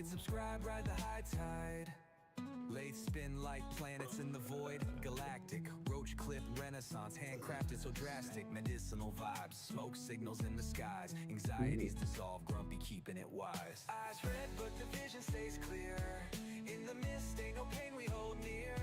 subscribe, ride the high tide. Lathe spin like planets in the void, galactic, roach clip renaissance, handcrafted so drastic, medicinal vibes, smoke signals in the skies, anxieties dissolve, grumpy keeping it wise. Eyes red but the vision stays clear, in the mist ain't no pain we hold near.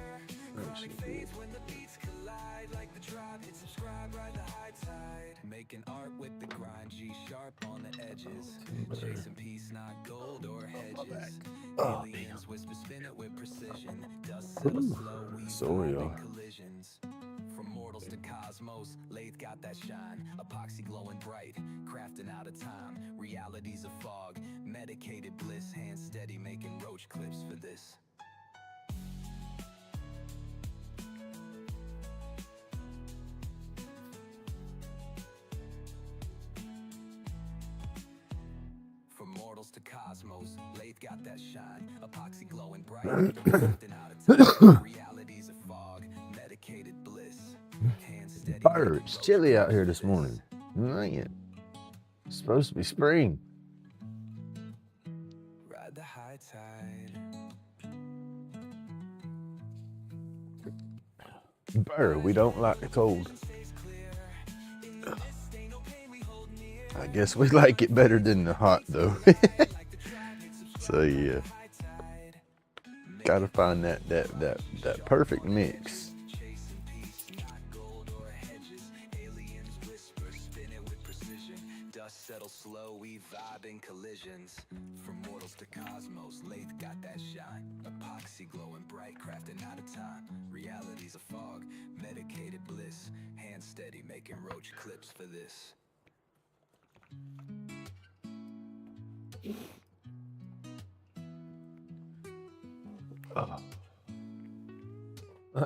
Chronic fades when the beats collide, like the tribe, hit subscribe, ride the high tide. Making art with the grind, G sharp on the edges, chasing peace not gold or hedges. Aliens whisper, spin it with precision, dust settles slow, we vibe in collisions. From mortals to cosmos, lathe got that shine, epoxy glowing bright, crafting out of time. Reality's a fog, medicated bliss, hands steady making roach clips for this. From mortals to cosmos, lathe got that shine, epoxy glowing bright, crafting out of time. Reality's a fog, medicated bliss, hands steady. Fire, it's chilly out here this morning. Man, it's supposed to be spring. Ride the high tide. Burr, we don't like the cold. I guess we like it better than the hot though. So yeah, gotta find that perfect mix. Dust settles slow, we vibe in collisions. From mortals to cosmos, lathe got that shine. Epoxy glowing bright, crafting out of time. Reality's a fog, medicated bliss. Hand steady, making roach clips for this. Oh.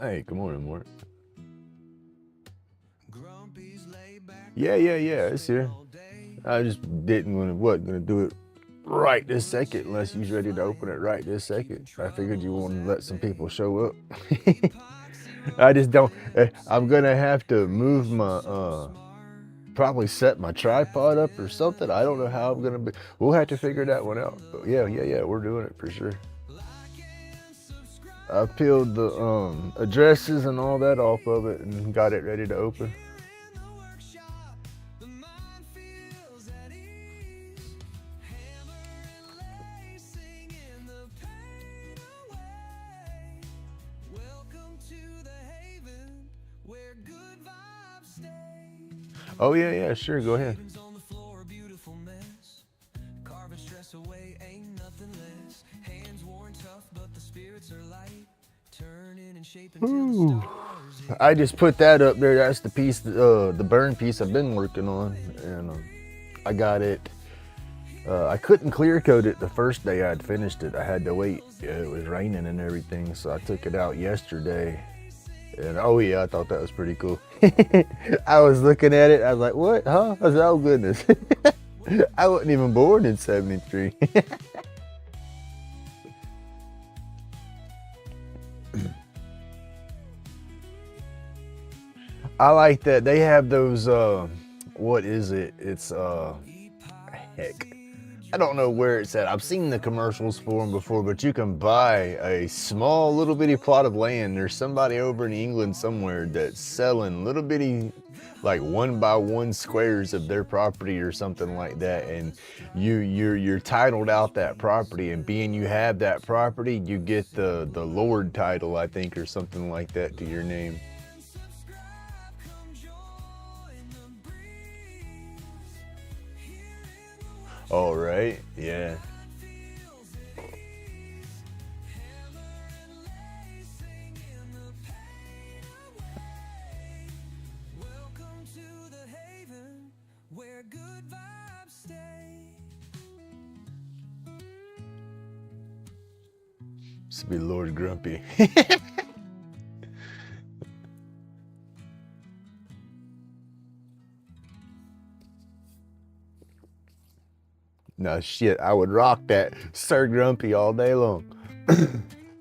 Hey, good morning, Mort. Yeah, it's here. I just wasn't gonna do it right this second unless you was ready to open it right this second. I figured you wanted to let some people show up. I just don't. I'm gonna have to move my probably set my tripod up or something. I don't know how I'm gonna be. We'll have to figure that one out. But yeah, we're doing it for sure. I peeled the addresses and all that off of it and got it ready to open. Oh yeah, sure, go ahead. Ooh. I just put that up there. That's the piece, the burn piece I've been working on, and I got it. I couldn't clear coat it the first day I'd finished it. I had to wait. It was raining and everything, so I took it out yesterday. And oh yeah, I thought that was pretty cool. I was looking at it, I was like, what, huh? I was like, oh goodness. I wasn't even born in 73. I like that they have those, what is it? It's, heck. I don't know where it's at. I've seen the commercials for them before, but you can buy a small little bitty plot of land. There's somebody over in England somewhere that's selling little bitty, like 1x1 squares of their property or something like that. And you're titled out that property, and being you have that property, you get the Lord title, I think, or something like that to your name. All right, yeah. This will be Lord Grumpy. No shit, I would rock that Sir Grumpy all day long.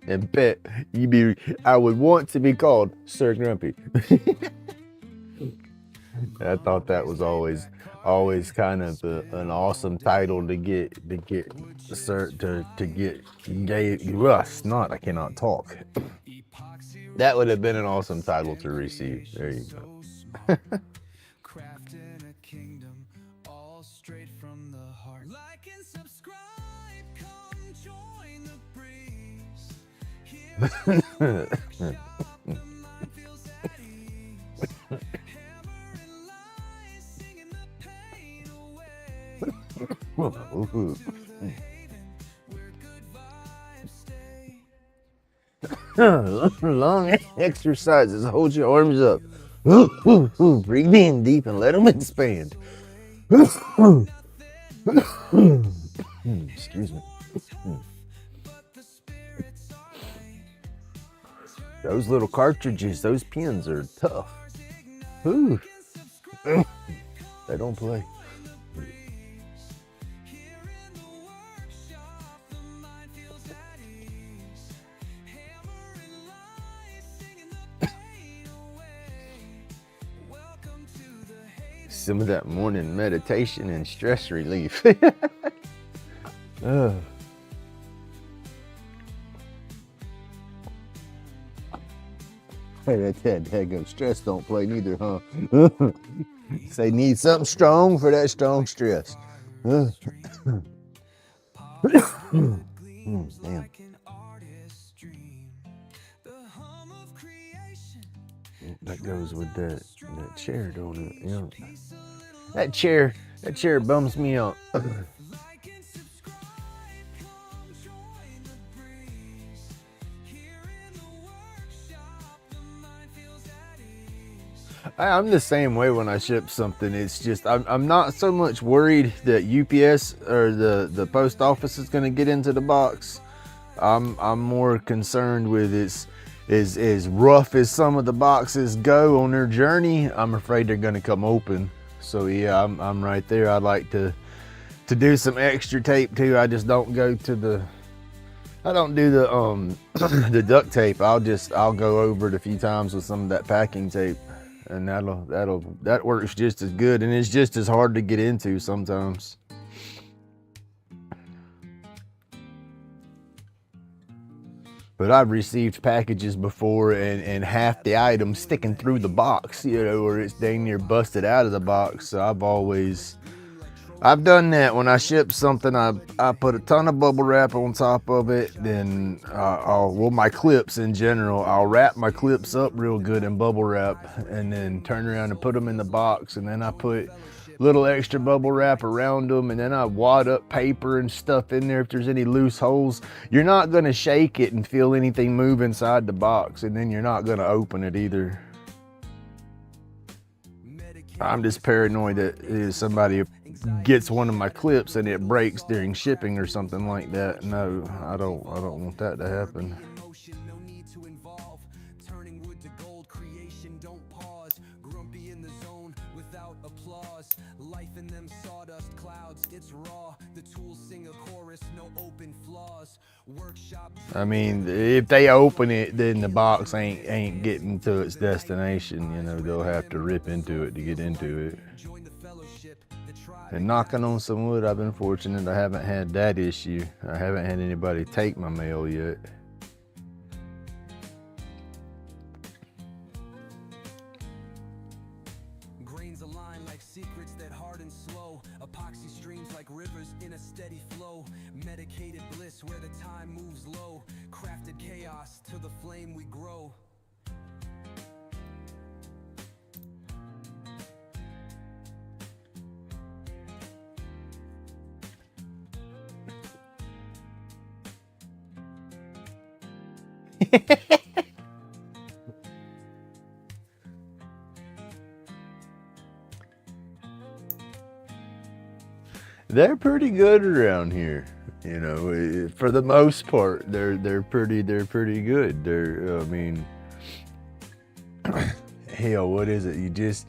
And bet I would want to be called Sir Grumpy. I thought that was always always kind of an awesome title to get snot. I cannot talk. That would have been an awesome title to receive. There you go. Crafting a kingdom, all straight from the heart. Like and subscribe, come join the breeze. Here in the workshop, the mind feels at ease. Hammering lies, singing the pain away. Welcome to the haven, where good vibes stay. Long exercises. Hold your arms up. Breathe in deep and let them expand. Excuse me. Those little cartridges, those pins are tough. Ooh. They don't play. Some of that morning meditation and stress relief. Hey, that daggone stress don't play neither, huh? Say need something strong for that strong stress. Damn. That goes with that chair, don't it? Yeah. That chair bums me out. I'm the same way when I ship something. It's just I'm not so much worried that UPS or the post office is going to get into the box. I'm more concerned with as rough as some of the boxes go on their journey, I'm afraid they're going to come open. So yeah, I'm right there. I'd like to do some extra tape too. I just don't go to I don't do the the duct tape. I'll go over it a few times with some of that packing tape, and that works just as good, and it's just as hard to get into sometimes. But I've received packages before and half the items sticking through the box, or it's dang near busted out of the box. So I've done that. When I ship something, I put a ton of bubble wrap on top of it. Then my clips in general, I'll wrap my clips up real good in bubble wrap and then turn around and put them in the box. And then I put little extra bubble wrap around them, and then I wad up paper and stuff in there if there's any loose holes. You're not going to shake it and feel anything move inside the box, and then you're not going to open it either. I'm just paranoid that somebody gets one of my clips and it breaks during shipping or something like that. No, I don't want that to happen. Life in them sawdust clouds, it's raw. The tools sing a chorus, no open flaws. Workshop. I mean, if they open it, then the box ain't getting to its destination. They'll have to rip into it to get into it. And knocking on some wood, I've been fortunate. I haven't had that issue. I haven't had anybody take my mail yet. Grains align like secrets that harden slow. Epoxy streams like rivers in a steady flow. Medicated bliss where the time moves low. Crafted chaos to the flame we grow. They're pretty good around here, for the most part. They're pretty good. I mean, hell, what is it? You just,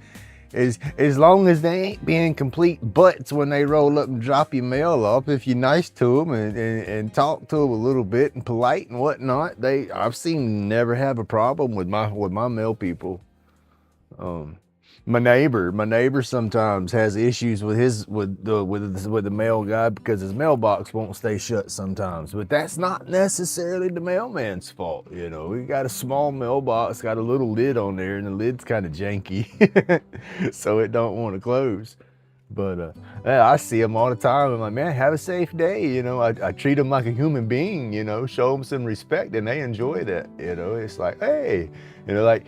as long as they ain't being complete butts when they roll up and drop your mail off, if you're nice to them and talk to them a little bit and polite and whatnot, I've seen never have a problem with my mail people. My neighbor sometimes has issues with the mail guy because his mailbox won't stay shut sometimes. But that's not necessarily the mailman's fault. You know, we got a small mailbox, got a little lid on there, and the lid's kind of janky, so it don't want to close. But yeah, I see them all the time. I'm like, man, have a safe day. You know, I treat them like a human being, you know, show them some respect, and they enjoy that. You know, it's like, hey, you know, like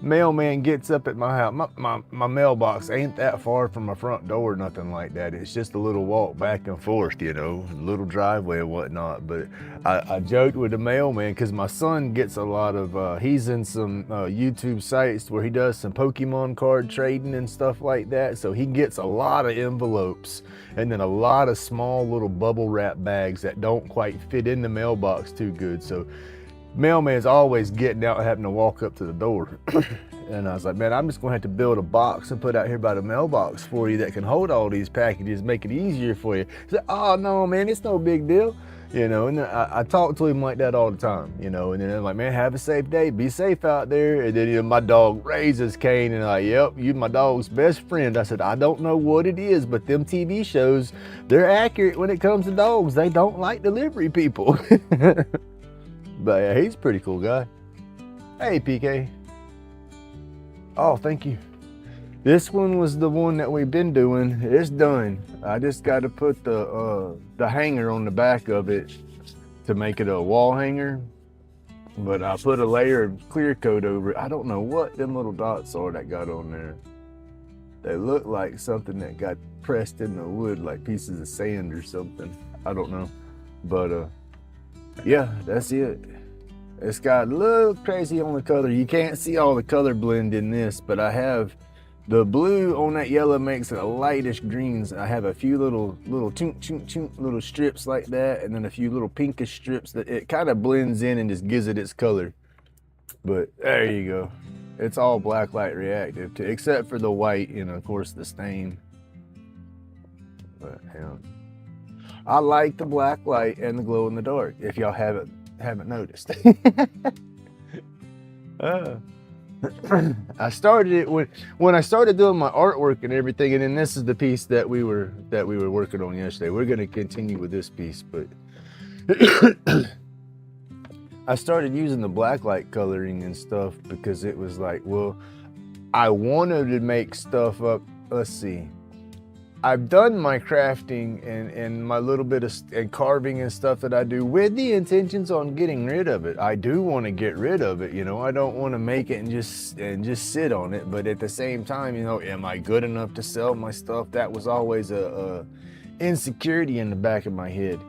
mailman gets up at my house. My mailbox ain't that far from my front door or nothing like that. It's just a little walk back and forth, you know, a little driveway and whatnot. But I joked with the mailman because my son gets a lot of, he's in some YouTube sites where he does some Pokemon card trading and stuff like that. So he gets a lot of envelopes and then a lot of small little bubble wrap bags that don't quite fit in the mailbox too good. So mailman's always getting out and having to walk up to the door. And I was like, man, I'm just gonna have to build a box and put out here by the mailbox for you that can hold all these packages, make it easier for you. He said, oh no, man, it's no big deal. You know, and then I talk to him like that all the time, you know, and then I'm like, man, have a safe day, be safe out there. And then, you know, my dog raises Cane and I'm like, yep, you my dog's best friend. I said, I don't know what it is, but them TV shows, they're accurate when it comes to dogs. They don't like delivery people. But yeah, he's a pretty cool guy. Hey, PK. Oh, thank you. This one was the one that we've been doing. It's done. I just got to put the hanger on the back of it to make it a wall hanger. But I put a layer of clear coat over it. I don't know what them little dots are that got on there. They look like something that got pressed in the wood, like pieces of sand or something. I don't know. But yeah, that's it. It's got a little crazy on the color. You can't see all the color blend in this, but I have the blue on that yellow makes it a lightish greens. I have a few little chunk little strips like that, and then a few little pinkish strips that it kind of blends in and just gives it its color. But there you go. It's all black light reactive, except for the white, you know, of course, the stain. But yeah, I like the black light and the glow in the dark. If y'all haven't noticed. I started it when I started doing my artwork and everything, and then this is the piece that we were working on yesterday. We're going to continue with this piece, but I started using the blacklight coloring and stuff because it was like, well, I wanted to make stuff up. Let's see. I've done my crafting and my little bit of and carving and stuff that I do with the intentions on getting rid of it. I do want to get rid of it, you know. I don't want to make it and just sit on it. But at the same time, you know, am I good enough to sell my stuff? That was always a insecurity in the back of my head.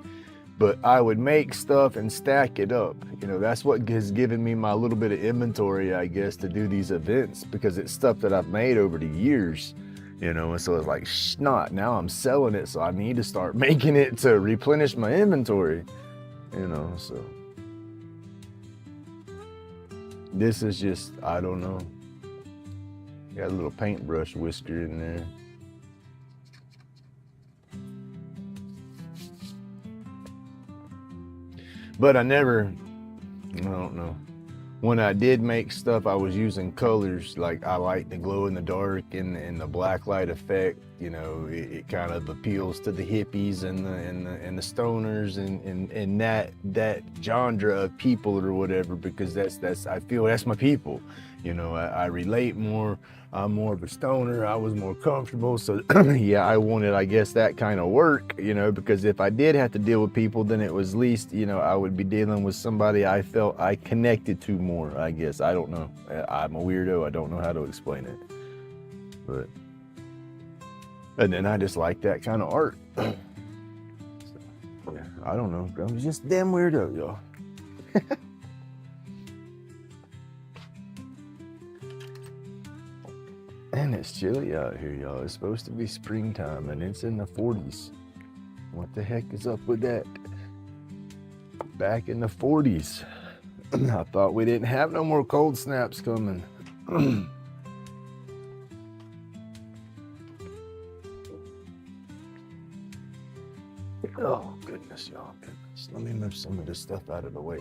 But I would make stuff and stack it up. You know, that's what has given me my little bit of inventory, I guess, to do these events, because it's stuff that I've made over the years. You know, and so it's like, snot, now I'm selling it, so I need to start making it to replenish my inventory, you know, so. This is just, I don't know. Got a little paintbrush whisker in there. But I don't know. When I did make stuff, I was using colors. Like I like the glow in the dark and the black light effect. You know, it kind of appeals to the hippies and the stoners and that genre of people or whatever, because that's I feel that's my people. You know, I relate more. I'm more of a stoner. I was more comfortable. So yeah, I wanted, I guess, that kind of work, you know, because if I did have to deal with people, then it was at least, you know, I would be dealing with somebody I felt I connected to more, I guess. I don't know. I'm a weirdo. I don't know how to explain it. But, and then I just like that kind of art. So, yeah, I don't know. I'm just damn weirdo, y'all. And it's chilly out here, y'all. It's supposed to be springtime and it's in the 40s. What the heck is up with that? Back in the 40s. I thought we didn't have no more cold snaps coming. Oh, goodness, y'all. Goodness. Let me move some of this stuff out of the way.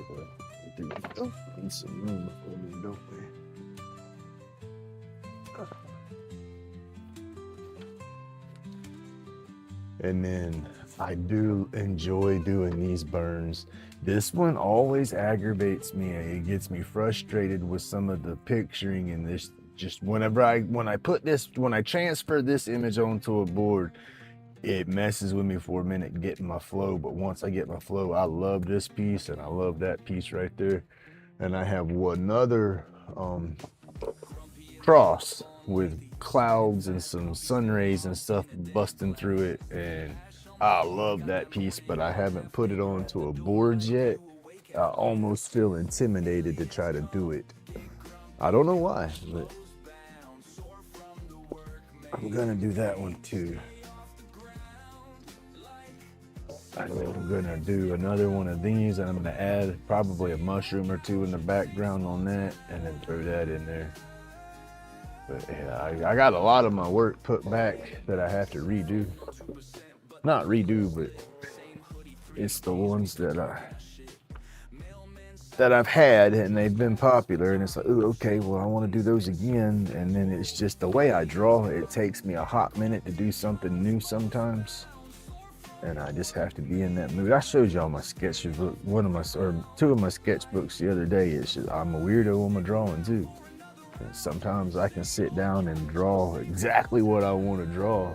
We need some room before we don't we? And then I do enjoy doing these burns. This one always aggravates me. It gets me frustrated with some of the picturing and this. Just when I transfer this image onto a board, it messes with me for a minute getting my flow. But once I get my flow, I love this piece and I love that piece right there. And I have another cross with clouds and some sun rays and stuff busting through it, and I love that piece, but I haven't put it onto a board yet. I almost feel intimidated to try to do it. I don't know why, but I'm gonna do that one too. I'm gonna do another one of these, and I'm gonna add probably a mushroom or two in the background on that, and then throw that in there. But yeah, I got a lot of my work put back that I have to redo. Not redo, but it's the ones that I've had and they've been popular, and it's like, ooh, okay, well, I want to do those again. And then it's just the way I draw. It takes me a hot minute to do something new sometimes, and I just have to be in that mood. I showed y'all my sketchbook, two of my sketchbooks the other day. It's just, I'm a weirdo on my drawing too. And sometimes I can sit down and draw exactly what I want to draw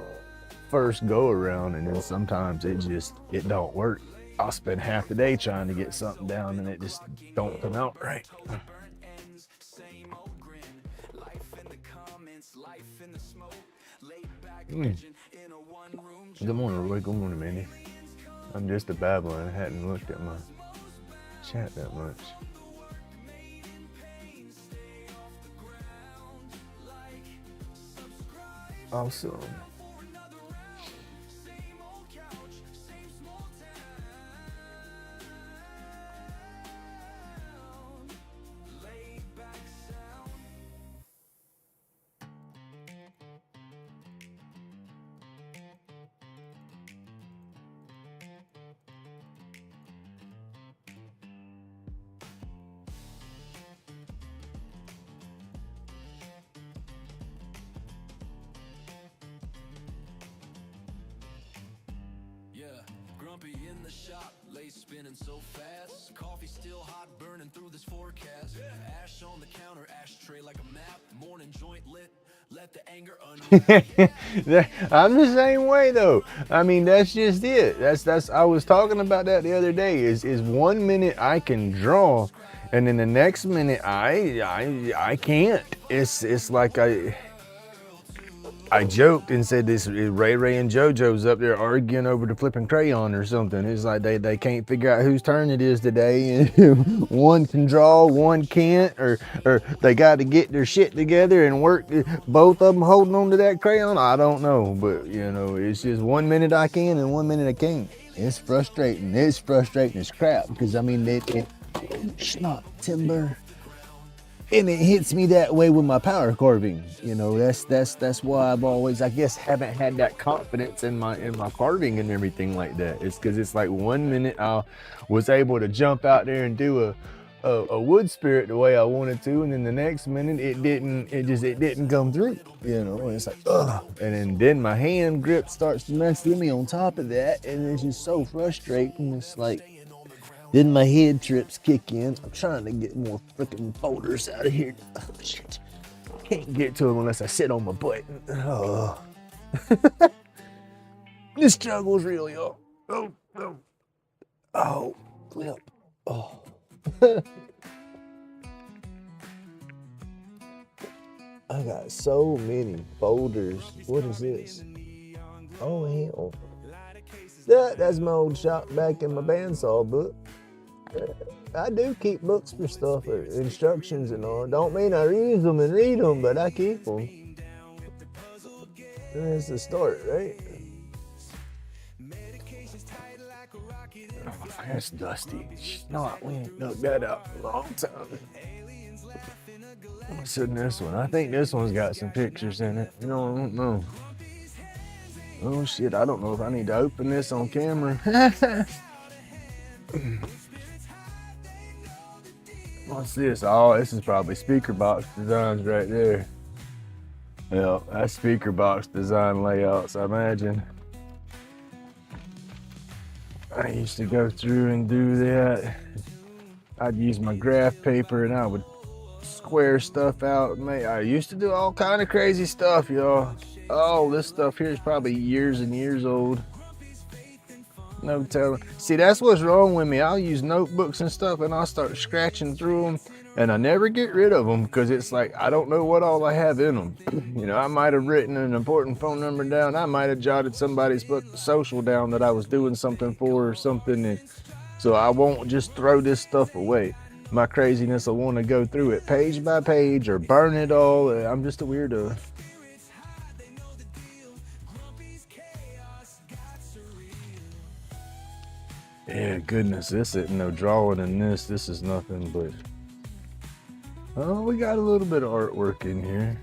first go around, and then sometimes it don't work. I'll spend half the day trying to get something down and it just don't come out right. Good morning, Roy. Good morning, Mandy. I'm just a babbler. I hadn't looked at my chat that much. Awesome. Grumpy in the shop, lace spinning so fast. Coffee still hot, burning through this forecast. Ash on the counter, ashtray like a map. Morning joint lit, let the anger I'm the same way though. I mean, that's just it. That's I was talking about that the other day. Is 1 minute I can draw, and then the next minute I can't. It's like I joked and said this, Ray and JoJo's up there arguing over the flipping crayon or something. It's like they can't figure out whose turn it is today. And one can draw, one can't, or they got to get their shit together and work, both of them holding on to that crayon. I don't know, but you know, it's just 1 minute I can and 1 minute I can't. It's frustrating. It's frustrating as crap, because I mean, it's not timber. And it hits me that way with my power carving. You know, that's why I've always, I guess, haven't had that confidence in my carving and everything like that. It's because it's like 1 minute I was able to jump out there and do a wood spirit the way I wanted to, and then the next minute it didn't come through. You know, and it's like, ugh. And then my hand grip starts to mess with me on top of that, and it's just so frustrating. It's like, then my head trips kick in. I'm trying to get more freaking folders out of here. Oh, shit. Can't get to them unless I sit on my butt. Oh. This struggle's real, y'all. Oh, flip. Oh. I got so many folders. What is this? Oh, hell. That's my old shop back in my bandsaw book. I do keep books for stuff, or instructions and all. Don't mean I use them and read them, but I keep them. That's the start, right? Oh, that's dusty. Snot, we ain't dug that out for a long time. What's in this one? I think this one's got some pictures in it. You know, I don't know. Oh shit, I don't know if I need to open this on camera. What's this? Oh, this is probably speaker box designs right there. Yeah, that's speaker box design layouts, I imagine. I used to go through and do that. I'd use my graph paper and I would square stuff out. I used to do all kind of crazy stuff, y'all. Oh, this stuff here is probably years and years old. No telling. See, that's what's wrong with me. I'll use notebooks and stuff and I'll start scratching through them and I never get rid of them because it's like I don't know what all I have in them. You know, I might have written an important phone number down. I might have jotted somebody's social down that I was doing something for or something. And so I won't just throw this stuff away. My craziness will want to go through it page by page or burn it all. I'm just a weirdo. Yeah, goodness, this isn't no drawing in this. This is nothing but, oh, we got a little bit of artwork in here.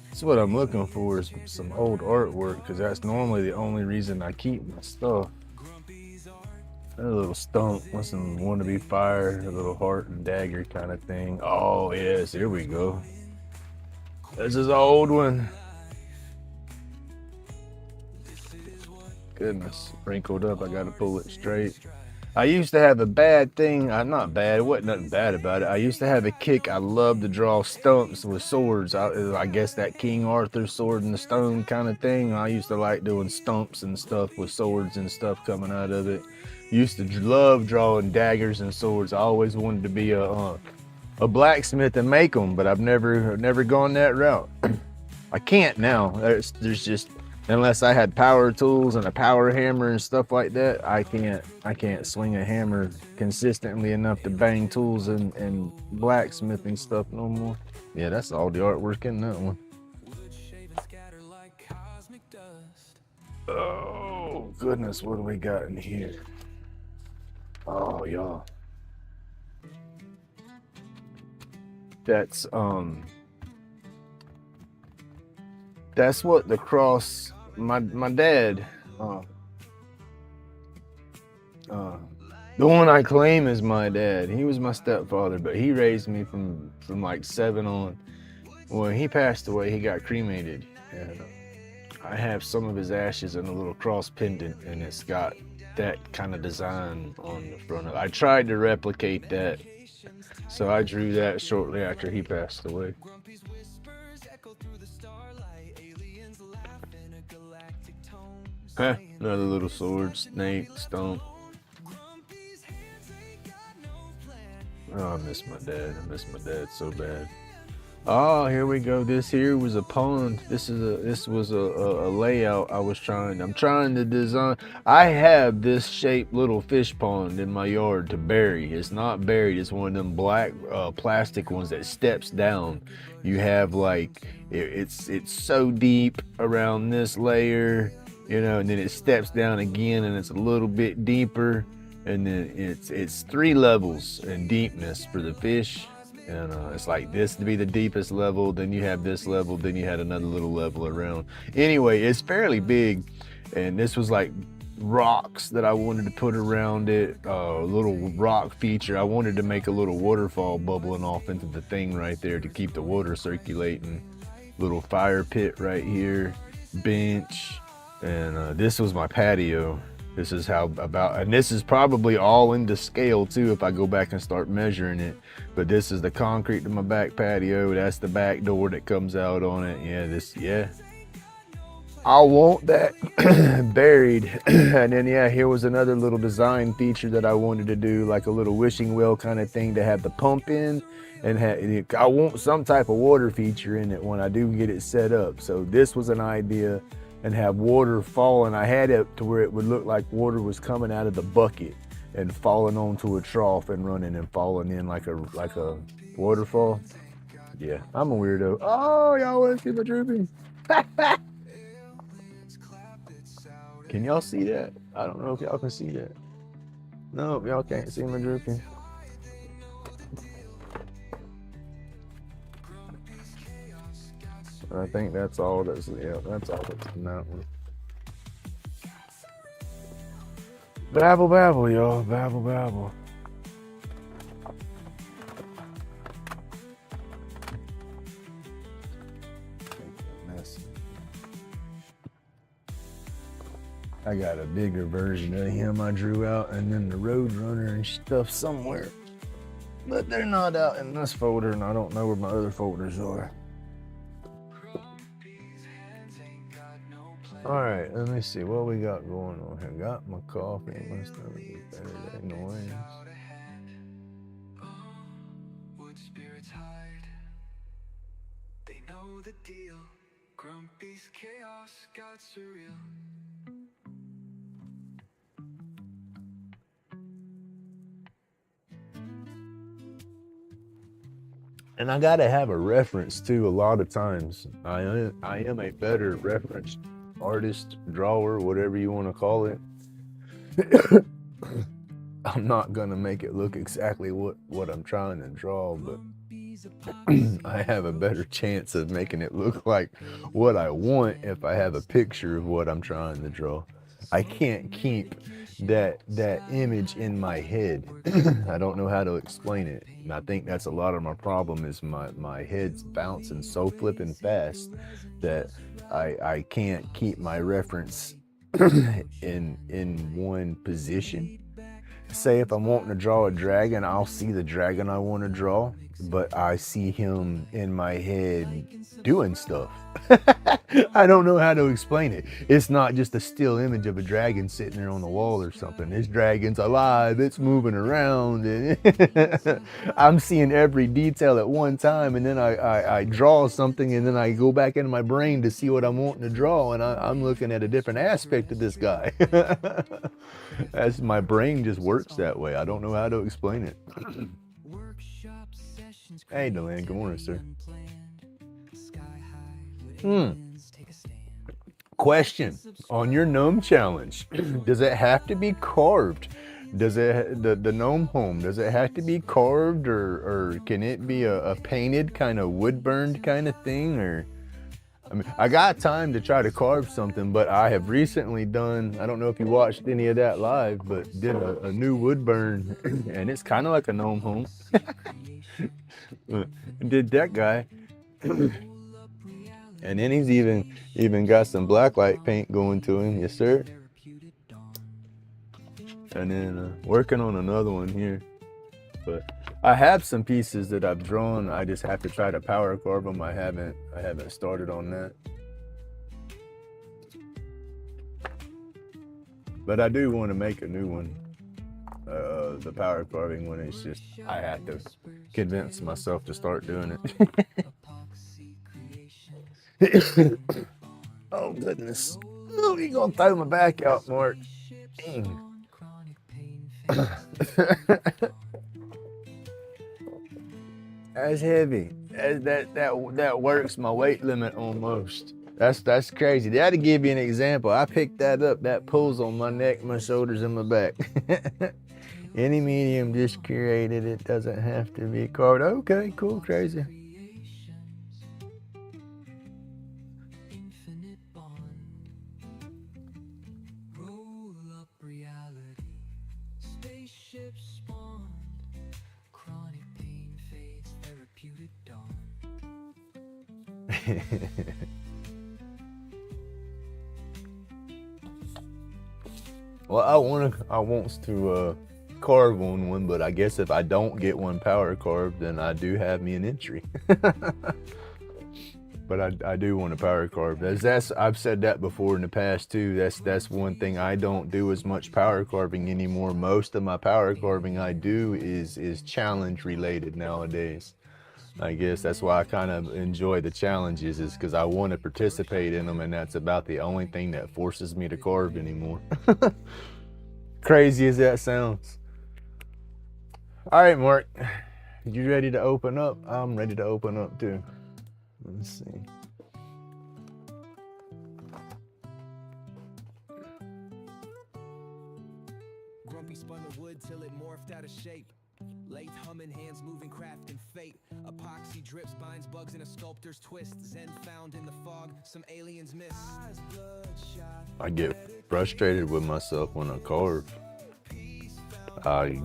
That's what I'm looking for, is some old artwork, because that's normally the only reason I keep my stuff. A little stump with some wannabe fire, a little heart and dagger kind of thing. Oh, yes, here we go. This is an old one. Goodness, wrinkled up. I gotta pull it straight. I used to have a bad thing. Not bad. It wasn't nothing bad about it. I used to have a kick. I loved to draw stumps with swords. I guess that King Arthur sword in the stone kind of thing. I used to like doing stumps and stuff with swords and stuff coming out of it. Used to love drawing daggers and swords. I always wanted to be a blacksmith and make them, but I've never gone that route. I can't now. There's just, unless I had power tools and a power hammer and stuff like that, I can't swing a hammer consistently enough to bang tools and blacksmithing stuff no more. Yeah, that's all the artwork in that one. Oh goodness, what do we got in here? Oh y'all, that's what the cross. My dad, the one I claim is my dad. He was my stepfather, but he raised me from like 7 on. When he passed away, he got cremated, and I have some of his ashes in a little cross pendant, and it's got that kind of design on the front of it. I tried to replicate that, so I drew that shortly after he passed away. Another little sword, snake, stump. Oh, I miss my dad. I miss my dad so bad. Oh, here we go. This here was a pond. This was a layout I'm trying to design. I have this shaped little fish pond in my yard to bury. It's not buried. It's one of them black plastic ones that steps down. You have like, it's so deep around this layer, you know, and then it steps down again and it's a little bit deeper. And then it's 3 levels in deepness for the fish. And it's like this to be the deepest level, then you have this level, then you had another little level around. Anyway, it's fairly big, and this was like rocks that I wanted to put around it, a little rock feature. I wanted to make a little waterfall bubbling off into the thing right there to keep the water circulating. Little fire pit right here, bench, and this was my patio. This is and this is probably all into scale too if I go back and start measuring it. But this is the concrete to my back patio. That's the back door that comes out on it. Yeah, I want that buried. And then yeah, here was another little design feature that I wanted to do, like a little wishing well kind of thing to have the pump in. And I want some type of water feature in it when I do get it set up. So this was an idea. And have water falling. I had it to where it would look like water was coming out of the bucket and falling onto a trough and running and falling in like a waterfall. Yeah, I'm a weirdo. Oh, y'all want to see my drooping? Can y'all see that? I don't know if y'all can see that. No, y'all can't see my drooping. I think that's all that's in that one. Babble, y'all. Babble. I got a bigger version of him I drew out, and then the Roadrunner and stuff somewhere. But they're not out in this folder, and I don't know where my other folders are. Alright, let me see what we got going on here. Got my coffee, my stomach is better than noise. They know the deal. Grumpy's chaos got surreal. And I gotta have a reference too. A lot of times, I am a better reference artist, drawer, whatever you want to call it. I'm not gonna make it look exactly what I'm trying to draw, but I have a better chance of making it look like what I want if I have a picture of what I'm trying to draw. I can't keep that image in my head. I don't know how to explain it. And I think that's a lot of my problem is my head's bouncing so flipping fast that I can't keep my reference in one position. Say if I'm wanting to draw a dragon, I'll see the dragon I want to draw, but I see him in my head doing stuff. I don't know how to explain it. It's not just a still image of a dragon sitting there on the wall or something. This dragon's alive, it's moving around, and I'm seeing every detail at one time, and then I draw something, and then I go back into my brain to see what I'm wanting to draw, and I'm looking at a different aspect of this guy. As my brain just works that way. I don't know how to explain it. Hey, Delan, good morning, sir. Question on your gnome challenge. Does it have to be carved? Does it the gnome home, does it have to be carved, or can it be a painted kind of wood burned kind of thing? Or I mean, I got time to try to carve something, but I have recently done, I don't know if you watched any of that live, but did a new wood burn, and it's kind of like a gnome home. Did that guy. And then he's even got some blacklight paint going to him, yes sir. And then working on another one here. But I have some pieces that I've drawn. I just have to try to power carve them. I haven't started on that. But I do want to make a new one. The power carving one. It's just I have to convince myself to start doing it. Oh goodness! Oh, you gonna throw my back out, Mark? Dang. That's heavy. That works my weight limit almost. That's crazy. That'll give you an example. I picked that up. That pulls on my neck, my shoulders, and my back. Any medium just created. It doesn't have to be carved. Okay, cool, crazy. Well, I want to carve on one, but I guess if I don't get one power carved, then I do have me an entry. But I do want to power carve. I've said that before in the past too. That's one thing I don't do as much power carving anymore. Most of my power carving I do is challenge related nowadays. I guess that's why I kind of enjoy the challenges, is because I want to participate in them, and that's about the only thing that forces me to carve anymore. Crazy as that sounds. All right, Mark, you ready to open up? I'm ready to open up too. Let's see. Grumpy spun the wood till it morphed out of shape. Lathe humming, hands moving, craft and fate. Epoxy drips, binds bugs in a sculptor's twist. Zen found in the fog, some aliens miss. I get frustrated with myself when I carve.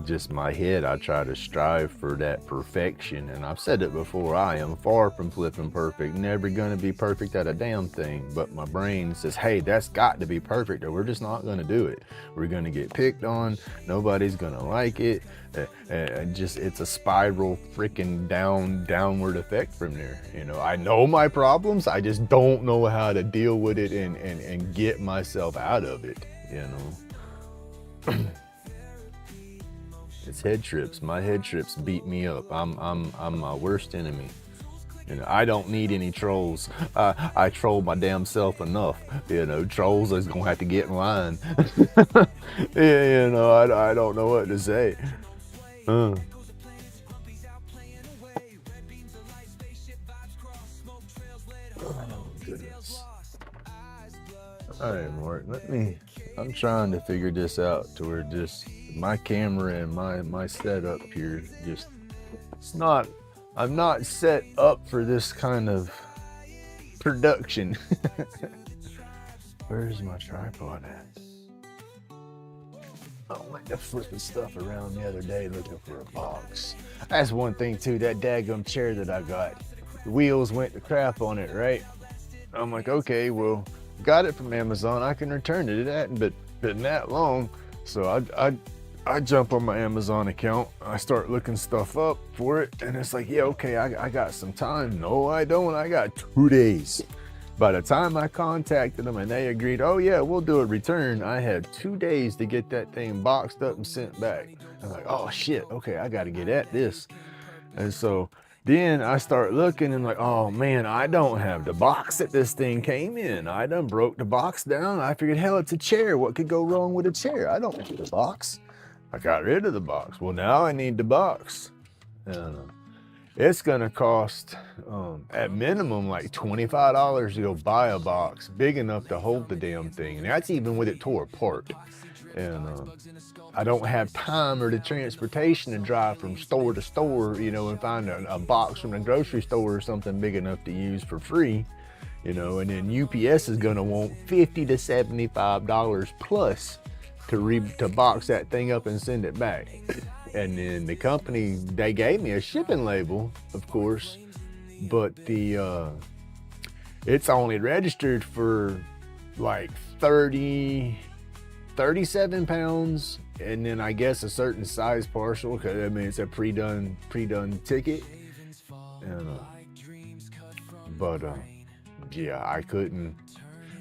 just my head, I try to strive for that perfection. And I've said it before, I am far from flipping perfect, never gonna be perfect at a damn thing. But my brain says, hey, that's got to be perfect or we're just not gonna do it. We're gonna get picked on, nobody's gonna like it. And just, it's a spiral freaking downward effect from there. You know, I know my problems, I just don't know how to deal with it and get myself out of it, you know. It's head trips. My head trips beat me up. I'm my worst enemy. You know, I don't need any trolls. I troll my damn self enough. You know, trolls is gonna have to get in line. Yeah, you know, I don't know what to say. Oh goodness. All right, Mark. I'm trying to figure this out to where just my camera and my setup here just, I'm not set up for this kind of production. Where's my tripod at? I went to flipping stuff around the other day looking for a box. That's one thing too, that daggum chair that I got. The wheels went to crap on it, right? I'm like, okay, well, got it from Amazon. I can return it. It hadn't been that long. So I jump on my Amazon account. I start looking stuff up for it. And it's like, yeah, okay, I got some time. No, I don't. I got 2 days. By the time I contacted them and they agreed, oh yeah, we'll do a return, I had 2 days to get that thing boxed up and sent back. I'm like, oh shit, okay, I got to get at this. And so then I start looking and like, oh man, I don't have the box that this thing came in. I done broke the box down. I figured, hell, it's a chair. What could go wrong with a chair? I don't need a box. I got rid of the box. Well, now I need the box. It's gonna cost at minimum like $25 to go buy a box big enough to hold the damn thing. And that's even with it tore apart. And I don't have time or the transportation to drive from store to store, you know, and find a box from the grocery store or something big enough to use for free, you know. And then UPS is gonna want $50 to $75 plus to box that thing up and send it back. And then the company, they gave me a shipping label, of course, but it's only registered for like 37 pounds, and then I guess a certain size parcel, because I mean it's a pre-done ticket. And, yeah, I couldn't.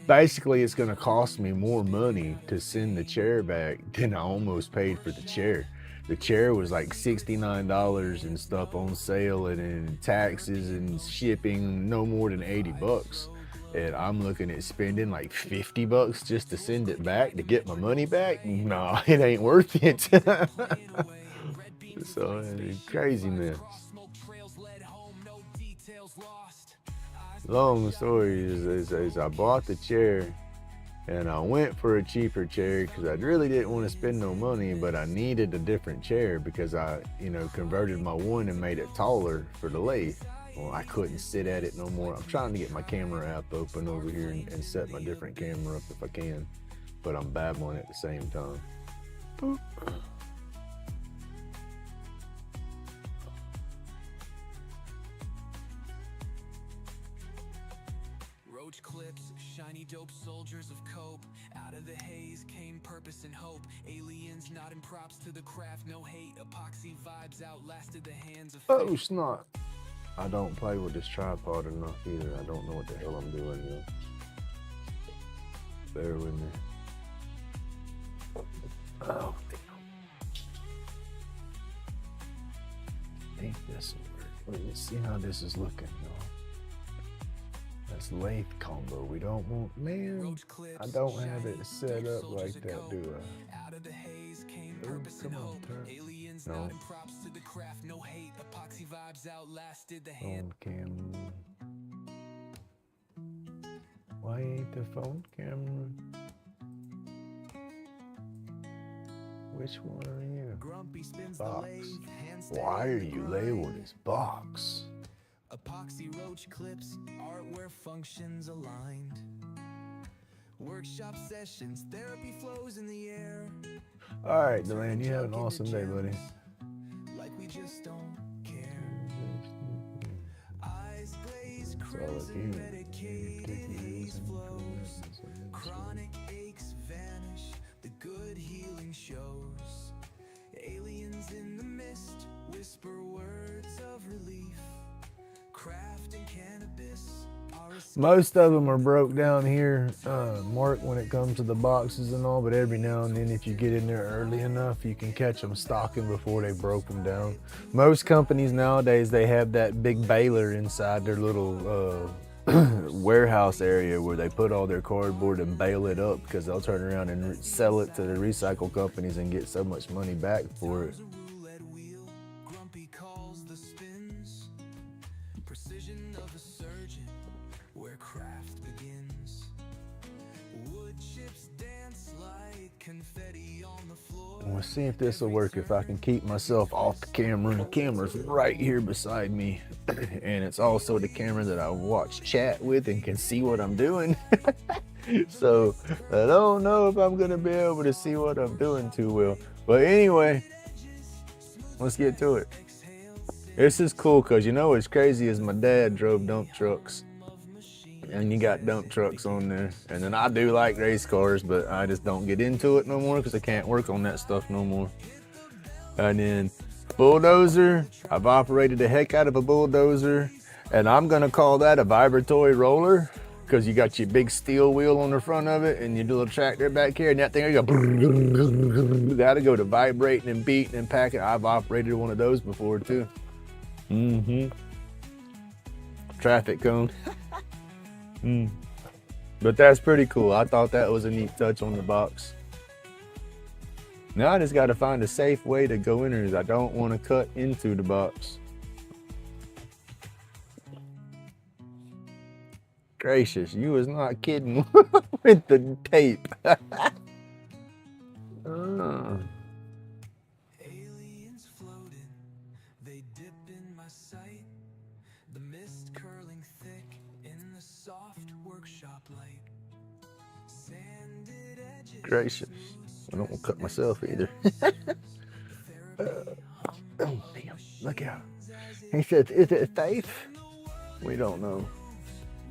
Basically, it's gonna cost me more money to send the chair back than I almost paid for the chair. The chair was like $69 and stuff on sale, and then taxes and shipping, no more than 80 bucks. And I'm looking at spending like 50 bucks just to send it back to get my money back. No, it ain't worth it. So it's crazy, man. Long story is I bought the chair and I went for a cheaper chair because I really didn't want to spend no money, but I needed a different chair because I, you know, converted my one and made it taller for the lathe. Well, I couldn't sit at it no more. I'm trying to get my camera app open over here and set my different camera up if I can, but I'm babbling at the same time. Boop. Roach clips, shiny dope soldiers of cope. Out of the haze came purpose and hope. Aliens nodding props to the craft, no hate. Epoxy vibes outlasted the hands of Oh snot. I don't play with this tripod enough either. I don't know what the hell I'm doing here. Bear with me. Oh damn. Ain't this weird? Let me see how this is looking, y'all. That's lathe combo. We don't want, man, I don't have it set up like that, do I? Out of the haze came purpose and hope. Aliens nodding props to the craft, no hate. Epoxy vibes outlasted the hand. Phone camera. Why ain't the phone camera? Which one are you? Box. Why are you labeled as box? Epoxy roach clips, art where functions aligned. Workshop sessions, therapy flows in the air. All right, Delaney, you have an awesome day, buddy. Like we just don't care. Eyes glaze crimson, medicated haze flows. Chronic aches vanish, the good healing shows. Aliens in the mist whisper words of relief. Craft and cannabis are Most of them are broke down here, Mark, when it comes to the boxes and all, but every now and then if you get in there early enough, you can catch them stocking before they broke them down. Most companies nowadays, they have that big baler inside their little warehouse area where they put all their cardboard and bale it up because they'll turn around and sell it to the recycle companies and get so much money back for it. roulette wheel. Grumpy calls the spins. Precision of a surgeon, where craft begins. Wood chips dance like confetti on the floor. We'll see if this will work, if I can keep myself off the camera. The camera's right here beside me. And it's also the camera that I watch chat with and can see what I'm doing. So I don't know if I'm gonna be able to see what I'm doing too well. But anyway, let's get to it. This is cool because you know what's crazy is my dad drove dump trucks. And you got dump trucks on there. And then I do like race cars, but I just don't get into it no more because I can't work on that stuff no more. And then bulldozer, I've operated the heck out of a bulldozer. And I'm gonna call that a vibratory roller because you got your big steel wheel on the front of it and your little tractor back here. And that thing, you go, that'll go to vibrating and beating and packing. I've operated one of those before too. Traffic cone. But that's pretty cool. I thought that was a neat touch on the box. Now I just got to find a safe way to go in there. I don't want to cut into the box. Gracious, you was not kidding with the tape. Aliens floating, they dip in my sight. The mist curling thick in the soft workshop light. Sanded edges. Gracious. I don't want to cut myself either. Oh, damn. Look out. He said, is it safe? We don't know.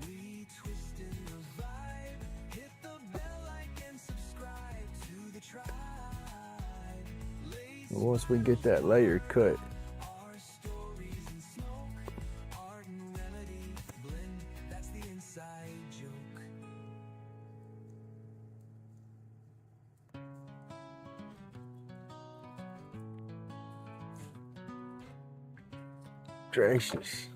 We twist in the vibe. Hit the bell like and subscribe to the tribe. Once we get that layer cut, Our stories in smoke. Art and remedy blend. That's the inside joke. gracious.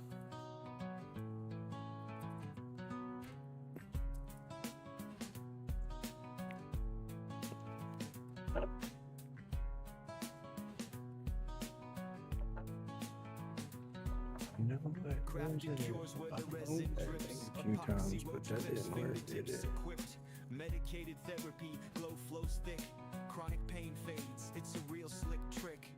You know what? Crafted cures where the resin drips. A few times, but that didn't work, did it? Equipped, medicated therapy, glow flows thick. Chronic pain fades, it's a real slick trick.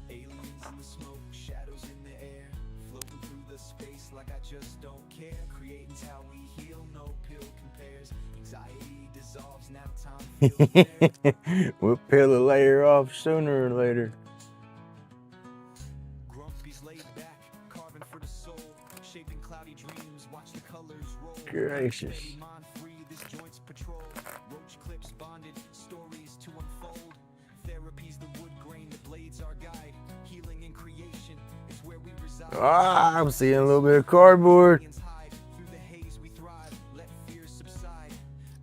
Aliens in the smoke, shadows in the air, floating through the space like I just don't care. Creating's how we heal, no pill compares. Anxiety dissolves, now time feels fair. We'll peel a layer off sooner or later. Grumpy's laid back, carving for the soul, shaping cloudy dreams, watch the colors roll. Gracious. Steady mind free, this joint's patrol. Roach clips bonded, stories to unfold. Therapy's the wood grain, the blades our guide. Healing and creation is where we reside. Ah, I'm seeing a little bit of cardboard. Aliens hide, through the haze we thrive, let fears subside.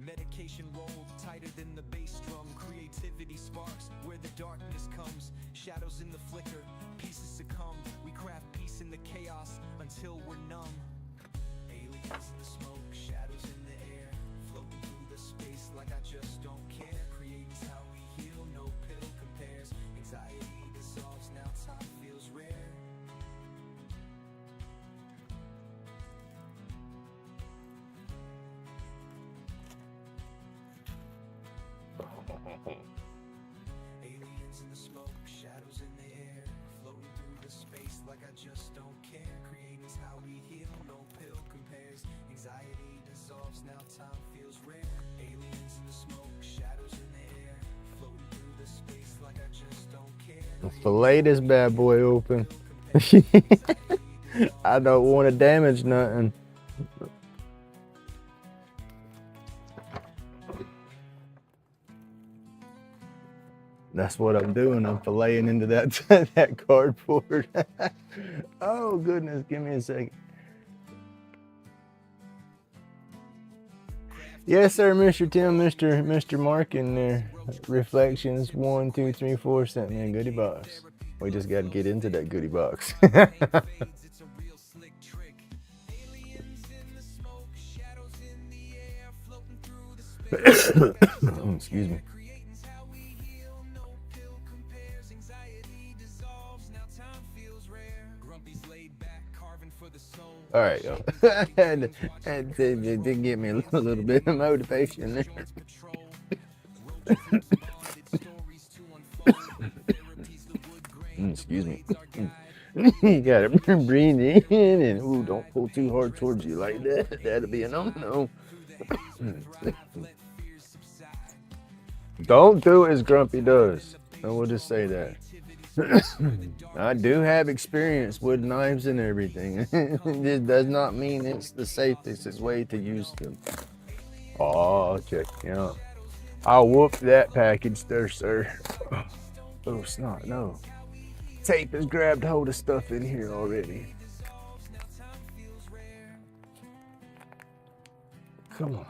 Medication rolled tighter than the bass drum. Creativity sparks where the darkness comes. Shadows in the flicker, pieces succumb. We craft peace in the chaos until we're numb. Aliens in the smoke, shadows in the air, floating through the space like I just don't care. Creating's how we heal, no pill compares. Anxiety dissolves, now time feels rare. Aliens in the smoke, shadows in the air, floating through the space like I just don't care. Creating's how we heal, no pill compares. Anxiety dissolves, now time feels rare. Aliens in the smoke, shadows in the air, floating through the space Fillet this bad boy open. I don't want to damage nothing. That's what I'm doing. I'm filleting into that that cardboard. Oh goodness, give me a second. Yes, sir, Mr. Tim, Mr. Mark in there. Reflections 1, 2, 3, 4 sent me a goodie box. We just got to get into that goodie box. Excuse me. All right, yo. had to give me a little bit of motivation there. Excuse me. You gotta breathe in and ooh, don't pull too hard towards you like that. That'll be a no-no. Don't do as Grumpy does. I will just say that. I do have experience with knives and everything. It does not mean it's the safest way to use them. Oh, check it out. I'll whoop that package there, sir. Oh, snot, no. Tape has grabbed hold of stuff in here already. Come on.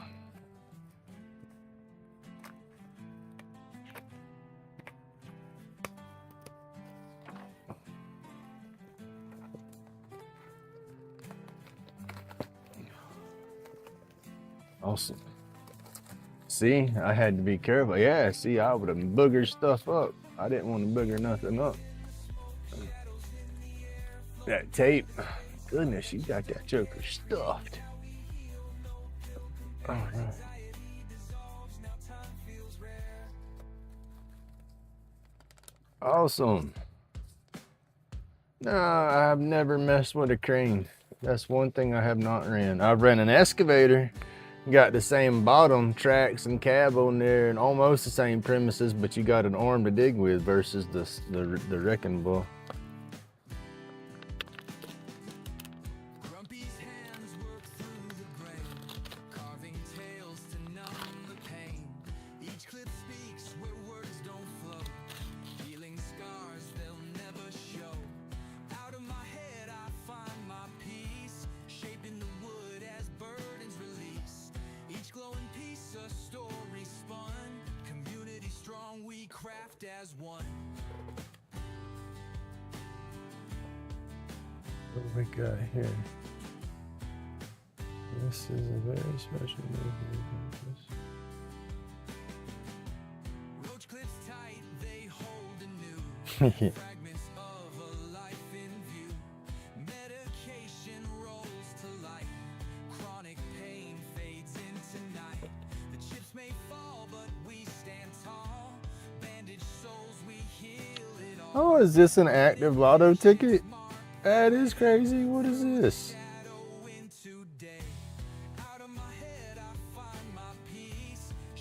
Awesome. See, I had to be careful. Yeah, see, I would have boogered stuff up. I didn't want to booger nothing up. That tape, goodness, you got that joker stuffed. All right. Awesome. No, I've never messed with a crane. That's one thing I have not ran. I've ran an excavator, got the same bottom tracks and cab on there and almost the same premises, but you got an arm to dig with versus the wrecking ball. As one. What do we got here? This is a very special movie. Roach clips tight, they hold anew. Fragments of a life in view. Medication rolls to light. Chronic pain fades into night. The chips may fall, but we stand tall. Bandaged souls, we heal it all. Oh, is this an active lotto ticket? That is crazy. What is this?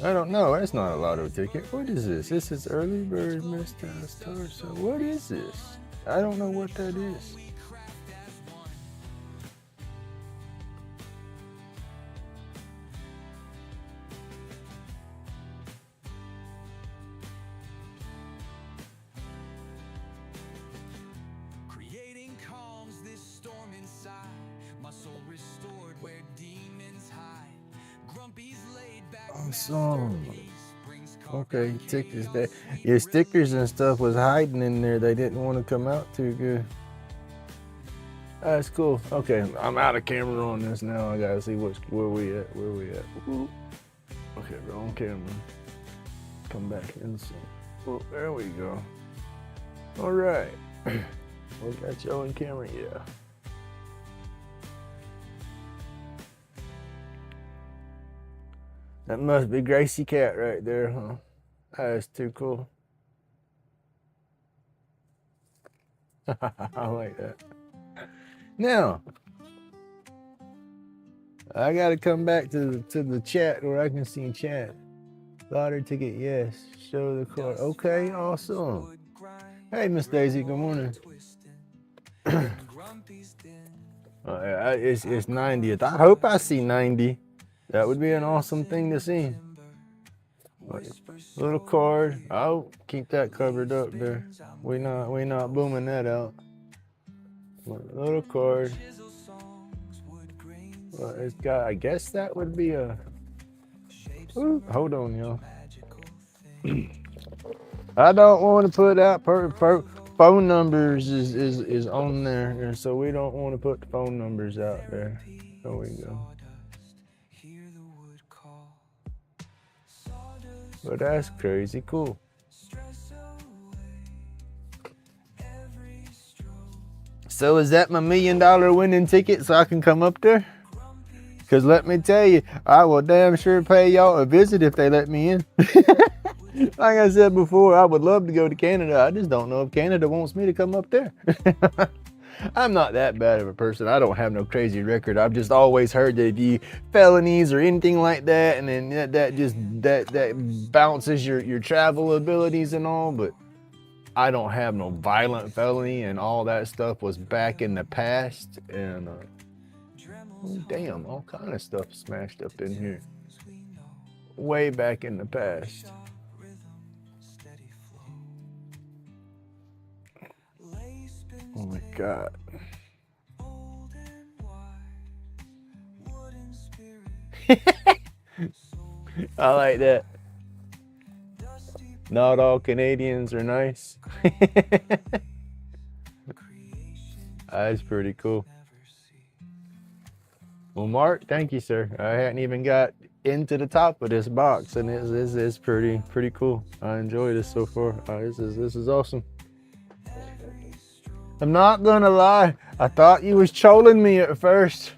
I don't know. That's not a lotto ticket. What is this? This is early bird missed star. So what is this? I don't know what that is. Creating calms this storm inside. My soul restored where demons hide. Grumpy's laid back. Awesome. Okay, stickers there. Your stickers and stuff was hiding in there. They didn't want to come out too good. That's cool. Okay, I'm out of camera on this now. I gotta see where we at. Ooh. Okay, we're on camera. Come back in some. Oh, there we go. All right. We got you on camera, yeah. That must be Gracie Cat right there, huh? That's too cool. I like that. Now, I gotta come back to the chat where I can see chat. Lottery ticket, yes. Show the card. Okay, awesome. Hey, Miss Daisy, good morning. It's 90th. I hope I see 90. That would be an awesome thing to see. Little card. I'll keep that covered up there. We not booming that out. Little card. It's got. I guess that would be a. Ooh, hold on, y'all. I don't want to put out phone numbers is on there, and so we don't want to put the phone numbers out there. There we go. But that's crazy cool. So is that my $1 million winning ticket so I can come up there? Because let me tell you, I will damn sure pay y'all a visit if they let me in. Like I said before, I would love to go to Canada. I just don't know if Canada wants me to come up there. I'm not that bad of a person. I don't have no crazy record. I've just always heard that if you felonies or anything like that, and then that bounces your travel abilities and all, but I don't have no violent felony, and all that stuff was back in the past, and damn, all kind of stuff smashed up in here. Way back in the past. Oh my God. I like that. Not all Canadians are nice. That's pretty cool. Well, Mark, thank you, sir. I hadn't even got into the top of this box, and it's pretty cool. I enjoy this so far. This is awesome. I'm not gonna lie. I thought you was trolling me at first.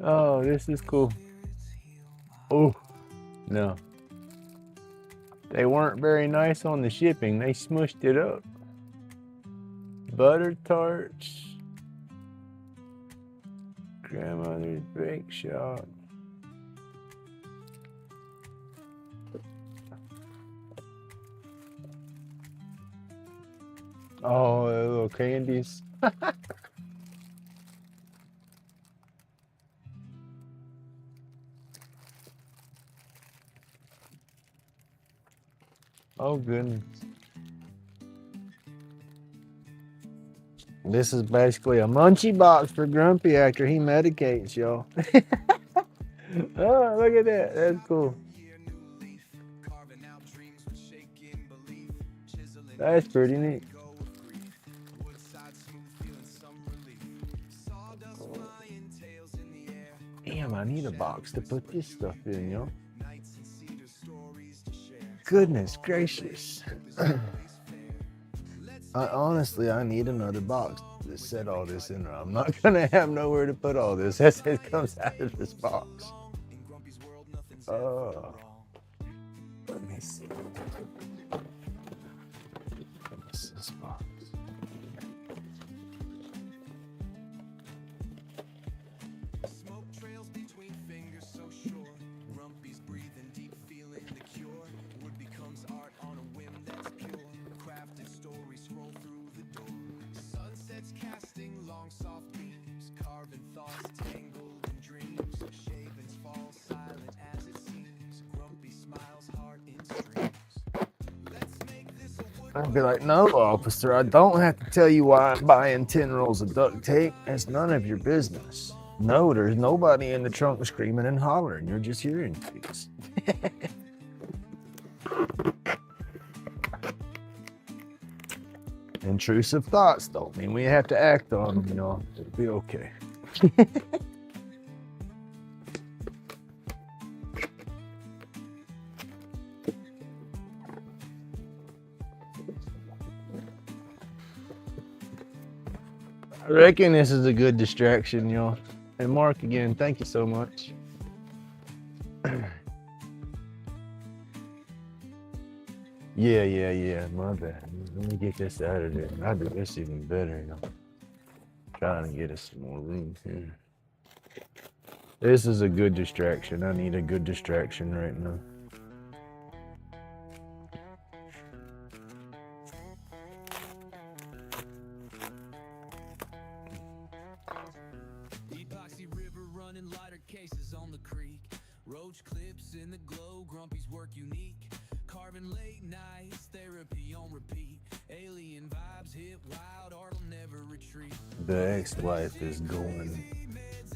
Oh, this is cool. Oh, no. They weren't very nice on the shipping. They smushed it up. Butter tarts. Grandmother's bake shop. Oh, little candies. Oh, goodness. This is basically a munchie box for Grumpy after he medicates, y'all. Oh, look at that. That's cool. That's pretty neat. Damn, I need a box to put this stuff in, yo. Goodness gracious. Honestly, I need another box to set all this in. I'm not gonna have nowhere to put all this as it comes out of this box. Oh, let me see. What's this box? I'd be like, no, officer, I don't have to tell you why I'm buying 10 rolls of duct tape. It's none of your business. No, there's nobody in the trunk screaming and hollering. You're just hearing things. Intrusive thoughts don't mean we have to act on them, you know. It'll be okay. I reckon this is a good distraction, y'all. And Mark, again, thank you so much. Yeah, my bad. Let me get this out of there. I'll do this even better, y'all. Trying to get us some more room here. This is a good distraction. I need a good distraction right now. Grumpy's work unique. Carving late nights, therapy on repeat. Alien vibes hit wild, art'll never retreat. The ex-wife is going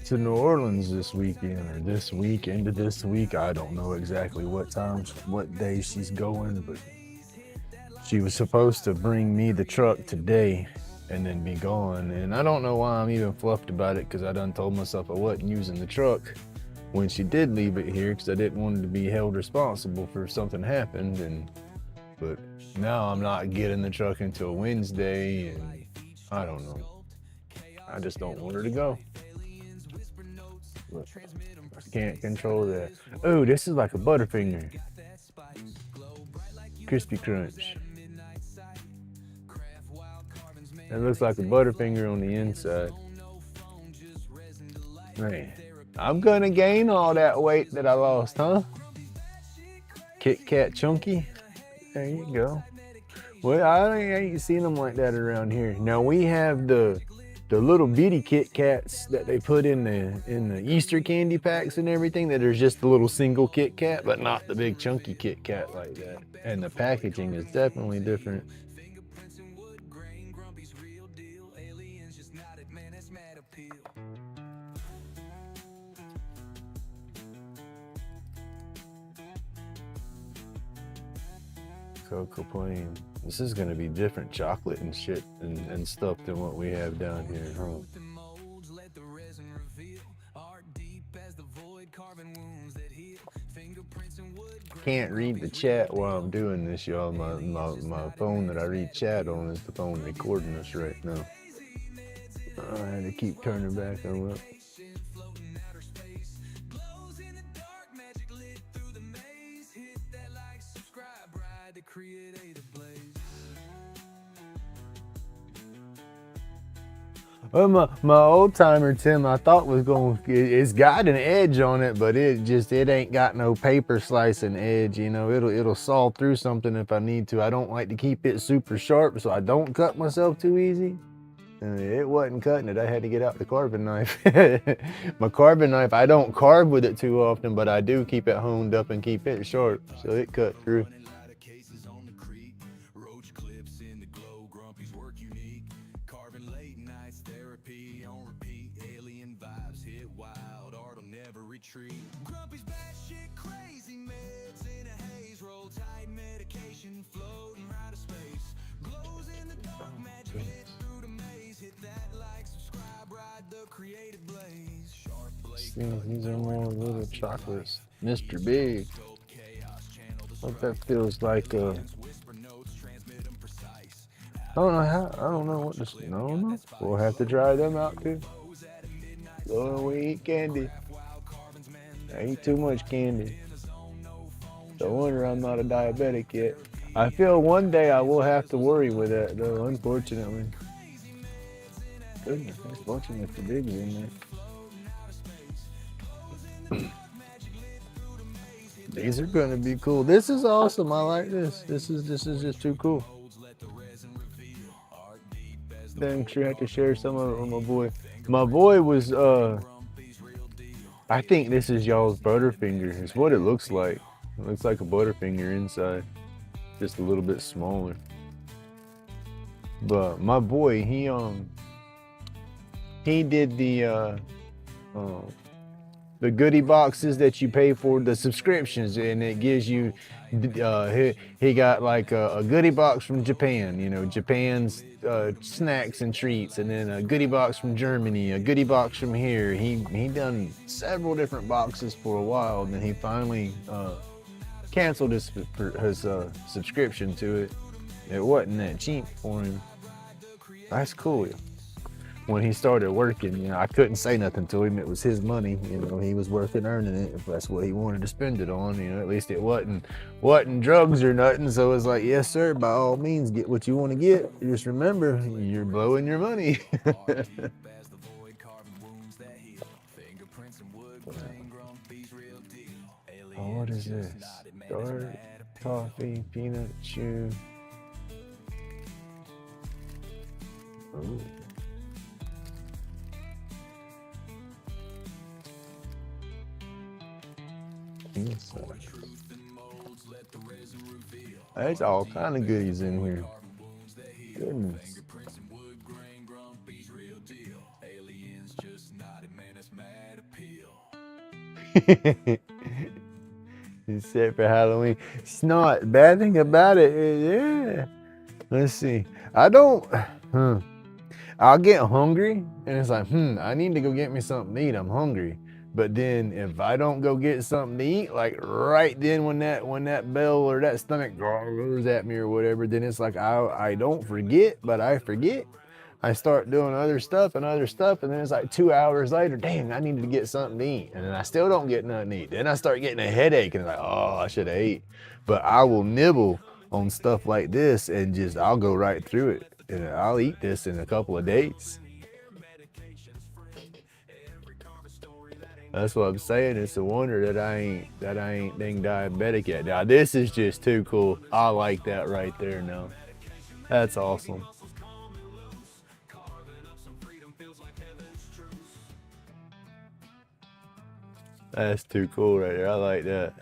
to New Orleans this weekend, or this week into this week. I don't know exactly what time, what day she's going, but she was supposed to bring me the truck today and then be gone. And I don't know why I'm even fluffed about it, because I done told myself I wasn't using the truck when she did leave it here, because I didn't want to be held responsible for something happened. But now I'm not getting the truck until Wednesday, and I don't know. I just don't want her to go. But I can't control that. Oh, this is like a Butterfinger. Crispy Crunch. It looks like a Butterfinger on the inside. Man, I'm gonna gain all that weight that I lost, huh? Kit Kat Chunky. There you go. Well, I ain't seen them like that around here. Now we have the little bitty Kit Kats that they put in the Easter candy packs and everything, that are just a little single Kit Kat, but not the big chunky Kit Kat like that. And the packaging is definitely different. Cocoa Plain. This is gonna be different chocolate and shit and stuff than what we have down here, huh? Can't read the chat while I'm doing this, y'all. My phone that I read chat on is the phone recording us right now. I had to keep turning back on up. Well, my old timer Tim, I thought was going. It's got an edge on it, but it ain't got no paper slicing edge. You know, it'll saw through something if I need to. I don't like to keep it super sharp, so I don't cut myself too easy. It wasn't cutting it. I had to get out the carving knife. My carving knife, I don't carve with it too often, but I do keep it honed up and keep it sharp, so it cut through. Grumpy's batshit crazy meds in a haze, roll tight medication, floating right of space. Glows in the dark, magic lit through the maze. Hit that like, subscribe, ride the creative blaze. Sharp blade. These are more little chocolates. Mr. Big. What that feels like. I don't know what this. No. We'll have to try them out too. Lord, we eat candy. I eat too much candy. No wonder I'm not a diabetic yet. I feel one day I will have to worry with that though, unfortunately. Goodness, there's a bunch of Mr. Bigs in there. These are gonna be cool. This is awesome. I like this. This is just too cool. Then sure have to share some of it with my boy. My boy was I think this is y'all's Butterfinger. It's what it looks like. It looks like a Butterfinger inside, just a little bit smaller. But my boy, he did the goodie boxes that you pay for, the subscriptions, and it gives you. He got like a goodie box from Japan, you know, Japan's snacks and treats, and then a goodie box from Germany, a goodie box from here. He done several different boxes for a while, and then he finally canceled his subscription to it. It wasn't that cheap for him. That's cool. When he started working, you know, I couldn't say nothing to him. It was his money, you know. He was working, earning it. If that's what he wanted to spend it on, you know. At least it wasn't drugs or nothing. So it's like, yes, sir. By all means, get what you want to get. Just remember, you're blowing your money. Oh, what is this? Dark coffee, peanut chew. Ooh. Inside. There's all kind of goodies in here. Goodness. It's set for Halloween. It's not. Bad thing about it is, yeah. Let's see. I don't. I'll get hungry, and it's like, I need to go get me something to eat. I'm hungry. But then if I don't go get something to eat, like right then when that bell or that stomach goes at me or whatever, then it's like I don't forget, but I forget. I start doing other stuff, and then it's like 2 hours later, dang, I needed to get something to eat. And then I still don't get nothing to eat. Then I start getting a headache, and like, oh, I should have ate. But I will nibble on stuff like this, and I'll go right through it. And I'll eat this in a couple of days. That's what I'm saying. It's a wonder that I ain't dang diabetic yet. Now this is just too cool. I like that right there now. That's awesome. That's too cool right there. I like that.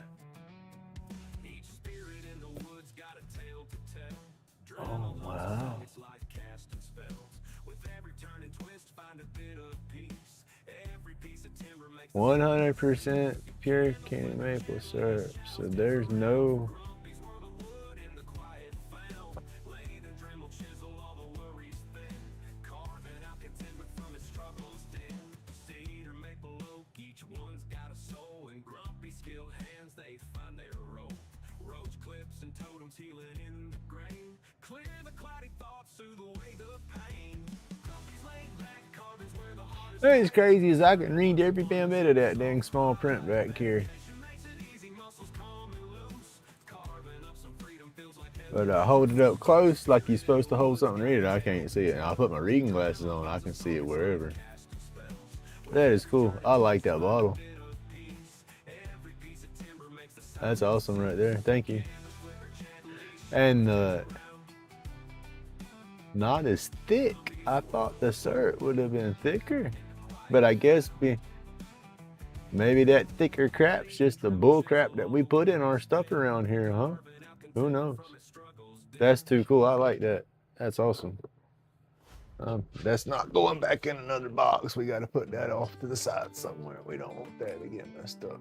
Oh, wow. 100% pure candy maple syrup. So there's no... What's crazy is I can read every damn bit of that dang small print back here. But I hold it up close like you're supposed to hold something and read it. I can't see it. And I'll put my reading glasses on. I can see it wherever. That is cool. I like that bottle. That's awesome right there. Thank you. And not as thick. I thought the syrup would have been thicker. But I guess maybe that thicker crap's just the bull crap that we put in our stuff around here, huh? Who knows? That's too cool. I like that. That's awesome. That's not going back in another box. We got to put that off to the side somewhere. We don't want that to get messed up.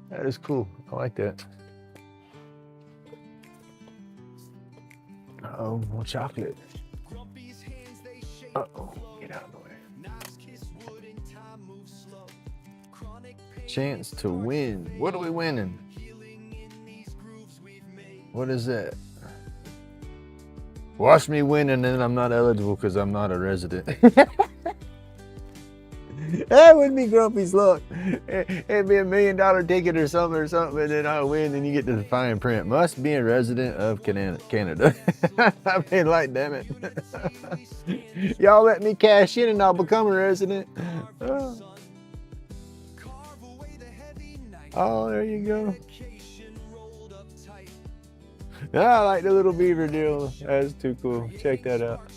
That is cool. I like that. Uh-oh, more chocolate. Uh-oh, get out of the way. Chance to win. What are we winning? What is that? Watch me win and then I'm not eligible because I'm not a resident. That wouldn't be Grumpy's luck. It'd be $1 million ticket or something, and then I win, and you get the fine print. Must be a resident of Canada. I mean, like, damn it. Y'all let me cash in and I'll become a resident. Oh, there you go. I like the little beaver deal. That's too cool. Check that out.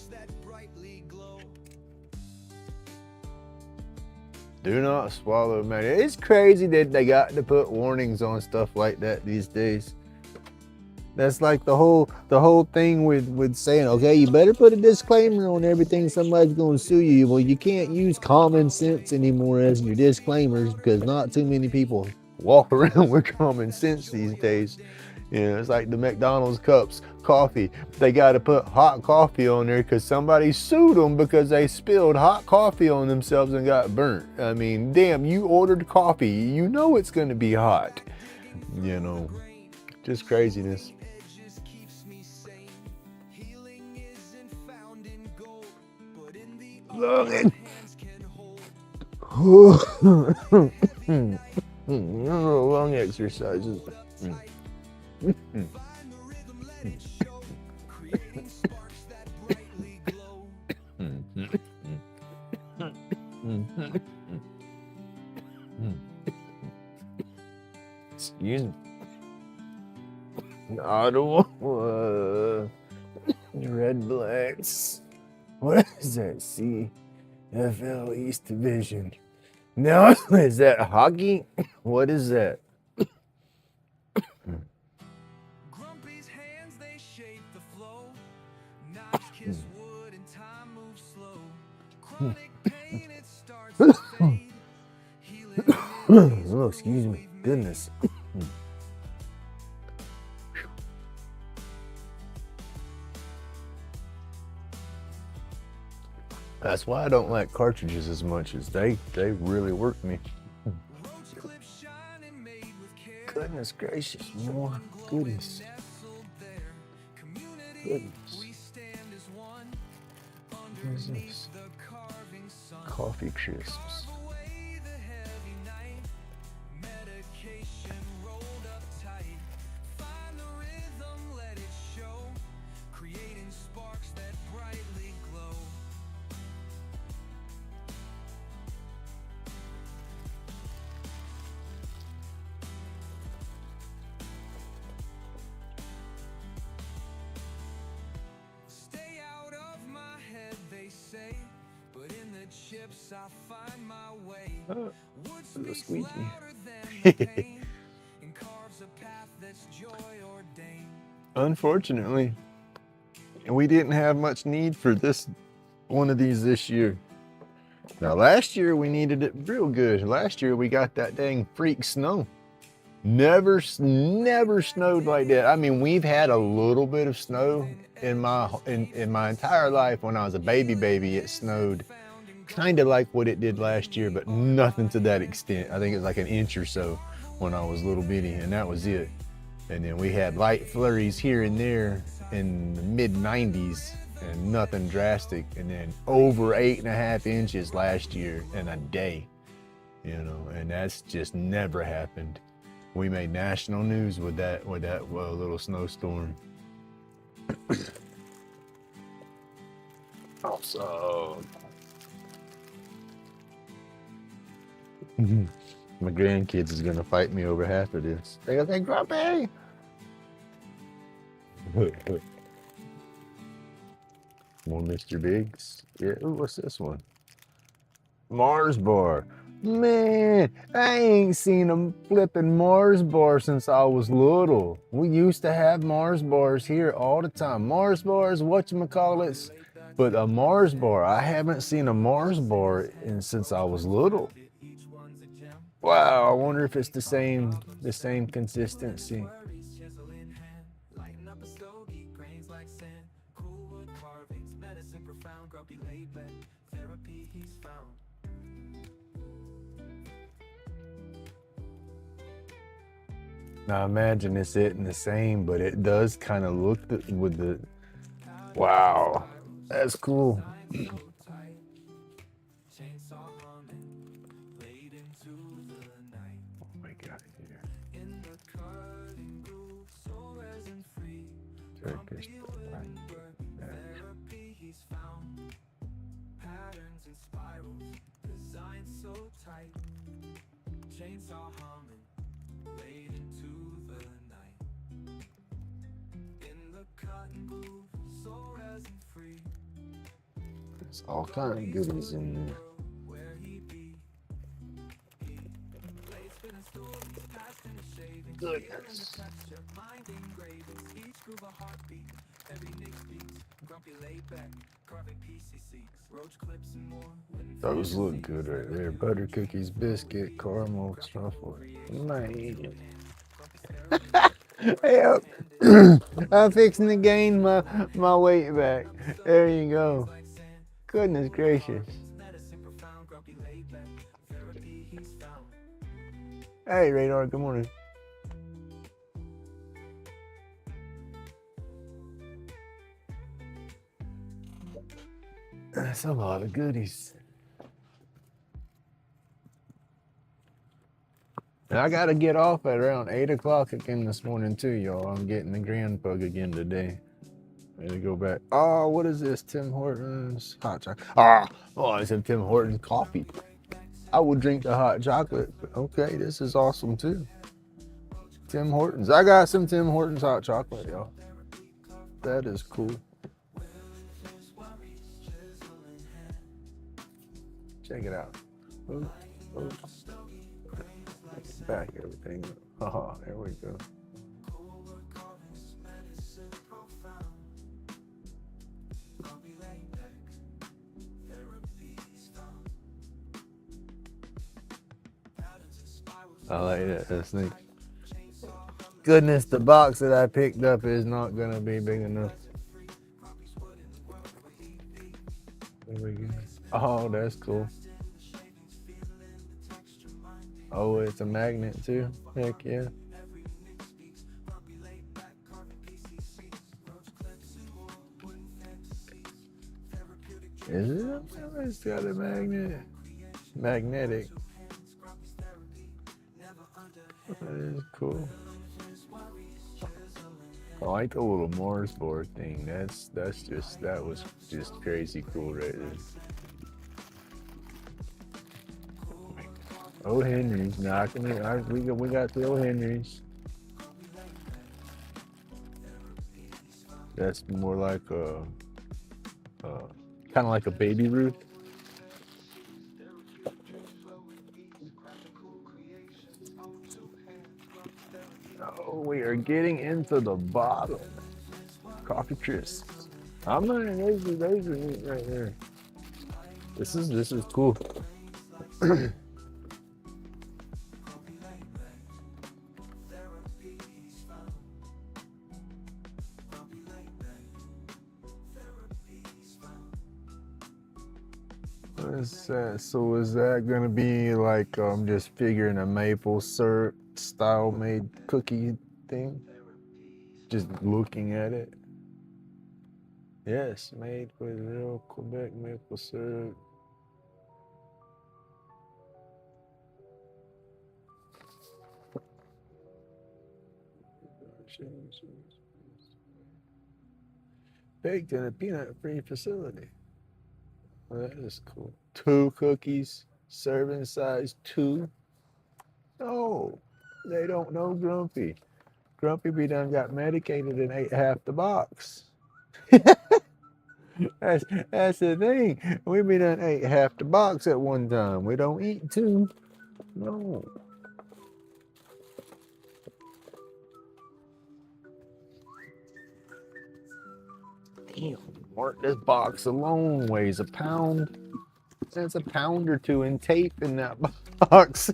Do not swallow matter. It's crazy that they got to put warnings on stuff like that these days. That's like the whole thing with saying, okay, you better put a disclaimer on everything. Somebody's going to sue you. Well, you can't use common sense anymore as your disclaimers because not too many people walk around with common sense these days. You know, it's like the McDonald's cups, coffee. They got to put hot coffee on there because somebody sued them because they spilled hot coffee on themselves and got burnt. I mean, damn, you ordered coffee. You know it's going to be hot. You know, just craziness. Lung exercises. Excuse me. Ottawa. Red Blacks. What is that? CFL East Division. No, is that hockey? What is that? shape the flow. Knives kiss wood and time moves slow. Chronic pain, it starts to fade. Healing Oh, excuse me. Goodness. That's why I don't like cartridges as much as they really work me. Goodness gracious, more goodness. Goodness. What is this? Coffee crisps. I find my way. Oh, a squeegee. Unfortunately, we didn't have much need for one of these this year. Now last year we needed it real good. Last year we got that dang freak snow. Never snowed like that. I mean, we've had a little bit of snow in my entire life. When I was a baby, it snowed kind of like what it did last year, but nothing to that extent. I think it was like an inch or so when I was little bitty, and that was it. And then we had light flurries here and there in the mid 90s and nothing drastic. And then over 8.5 inches last year in a day, you know, and that's just never happened. We made national news with that little snowstorm. Awesome. My grandkids is gonna fight me over half of this. They're gonna say, Grumpy! More Mr. Biggs. Yeah, ooh, what's this one? Mars bar. Man, I ain't seen a flipping Mars bar since I was little. We used to have Mars bars here all the time. Mars bars, whatchamacallits. But a Mars bar, I haven't seen a Mars bar since I was little. Wow, I wonder if it's the same consistency. Now imagine it's hitting the same, but it does kind of look with the, wow, that's cool. Turkish delight. Patterns and spirals, designed so tight. Chainsaw humming, late into the night. In the cotton groove, so resin free. There's all kind of goodies in there. Goodness. Those look good right there. Butter cookies, biscuit, caramel, truffle. Man. Hey, I'm fixing to gain my weight back. There you go. Goodness gracious. Hey, Radar, good morning. That's a lot of goodies. And I gotta get off at around 8 o'clock again this morning too, y'all. I'm getting the grand pug again today. I gotta go back. Oh, what is this? Tim Hortons hot chocolate. Oh, I said Tim Hortons coffee. I would drink the hot chocolate. Okay, this is awesome too. Tim Hortons. I got some Tim Hortons hot chocolate, y'all. That is cool. Check it out. Ooh, ooh. Back everything. Haha, there we go. I like that. That's neat. Goodness, the box that I picked up is not gonna be big enough. There we go. Oh, that's cool. Oh, it's a magnet too. Heck yeah. Is it? It's got a magnet. Magnetic. That is cool. I like the little Morse board thing. That was just crazy cool right there. Oh, Henry's knocking it. We got the old Henry's. That's more like a kind of like a baby Ruth. Oh, we are getting into the bottom. Coffee crisps. I'm not. Those are neat right there. This is cool. So is that gonna be like just figuring a maple syrup style made cookie thing? Just looking at it. Yes, made with real Quebec maple syrup. Baked in a peanut-free facility. Well, that is cool. 2 cookies, serving size 2. No, they don't know Grumpy. Grumpy be done got medicated and ate half the box. That's the thing. We be done ate half the box at one time. We don't eat 2. No. Damn, Mark, this box alone weighs a pound. That's a pound or 2 in tape in that box.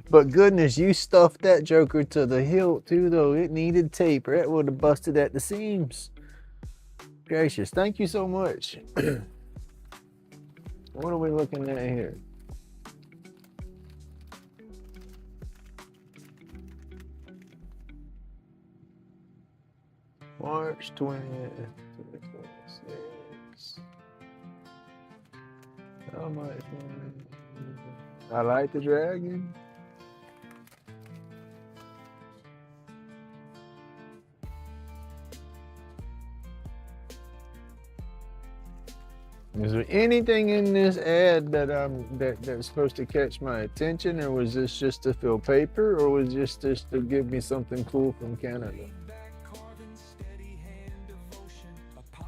But goodness, you stuffed that joker to the hilt too, though. It needed tape, or it would have busted at the seams. Gracious, thank you so much. What are we looking at here? March 20th, 2026. How much? I like the dragon. Is there anything in this ad that's supposed to catch my attention, or was this just to fill paper, or was this just to give me something cool from Canada?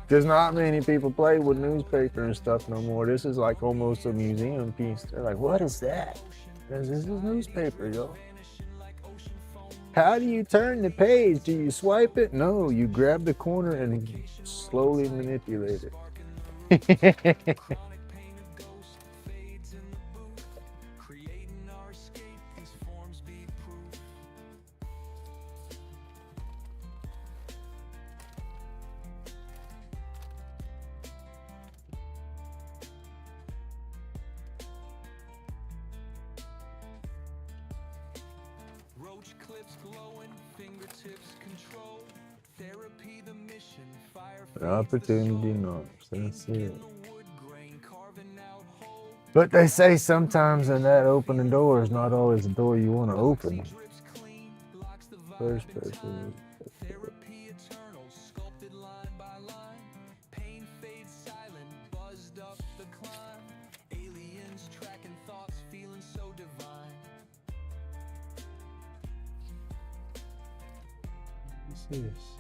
Because not many people play with newspaper and stuff no more. This is like almost a museum piece. They're like, what is that? This is newspaper, yo. How do you turn the page? Do you swipe it? No, you grab the corner and slowly manipulate it. Roach clips glowing, fingertips control. Therapy the mission, fire. Opportunity knocks. That's it. But they say sometimes in that opening door is not always the door you want to open. First person. Therapy eternal, sculpted line by line. Pain fades silent, buzzed up the climb. Aliens tracking thoughts, feeling so divine. What's this?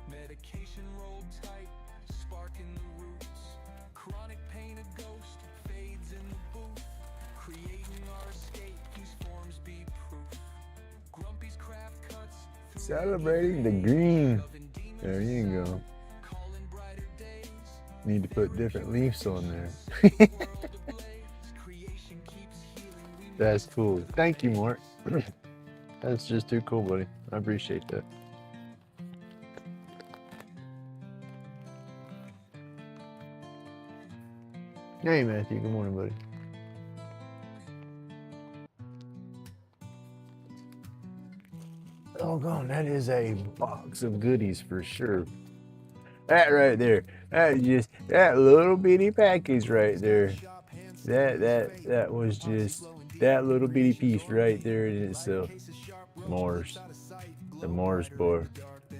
Medication rolled tight, sparking the roots. Chronic pain, a ghost, fades in the booth. Creating our escape, these forms be proof. Grumpy's craft cuts Celebrating the green. There you go. Need to put different leaves on there. That's cool. Thank you, Mark. That's just too cool, buddy. I appreciate that. Hey, Matthew. Good morning, buddy. Oh, God, that is a box of goodies for sure. That right there. That just that little bitty package right there. That was just that little bitty piece right there in itself. Mars. The Mars bar.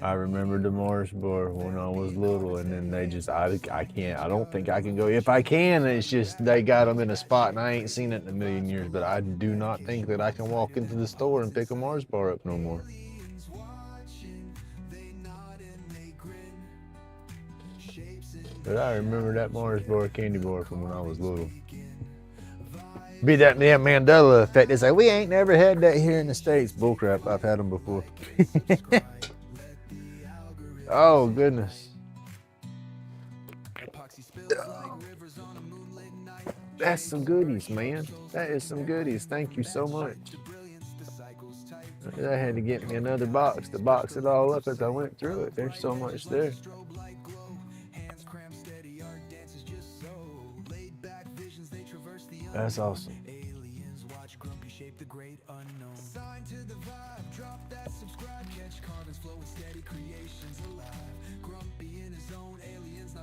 I remember the Mars bar when I was little, and then they just I don't think I can go. If I can, it's just they got them in a spot and I ain't seen it in a million years, but I do not think that I can walk into the store and pick a Mars bar up no more. But I remember that Mars bar candy bar from when I was little. Be that damn Mandela effect. It's like, we ain't never had that here in the States. Bullcrap, I've had them before. Oh, goodness. That's some goodies, man. That is some goodies. Thank you so much. I had to get me another box to box it all up as I went through it. There's so much there. That's awesome.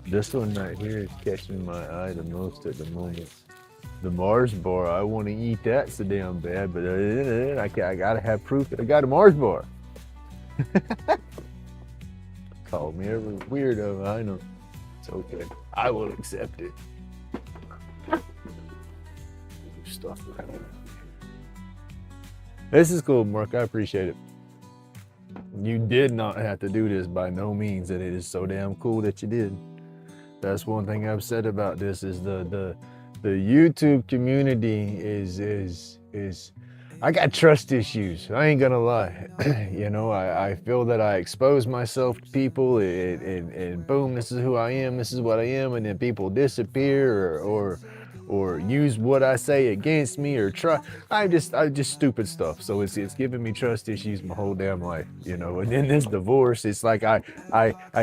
This one right here is catching my eye the most at the moment. The Mars bar, I want to eat that so damn bad, but I gotta have proof that I got a Mars bar. Call me every weirdo, I know. It's okay. I will accept it. Stuff. This is cool, Mark. I appreciate it. You did not have to do this by no means, and it is so damn cool that you did. That's one thing I've said about this is the YouTube community is I got trust issues. I ain't gonna lie. You know, I feel that I expose myself to people and boom, this is who I am, this is what I am, and then people disappear or use what I say against me or try. I just stupid stuff. So it's giving me trust issues my whole damn life, you know. And then this divorce, it's like I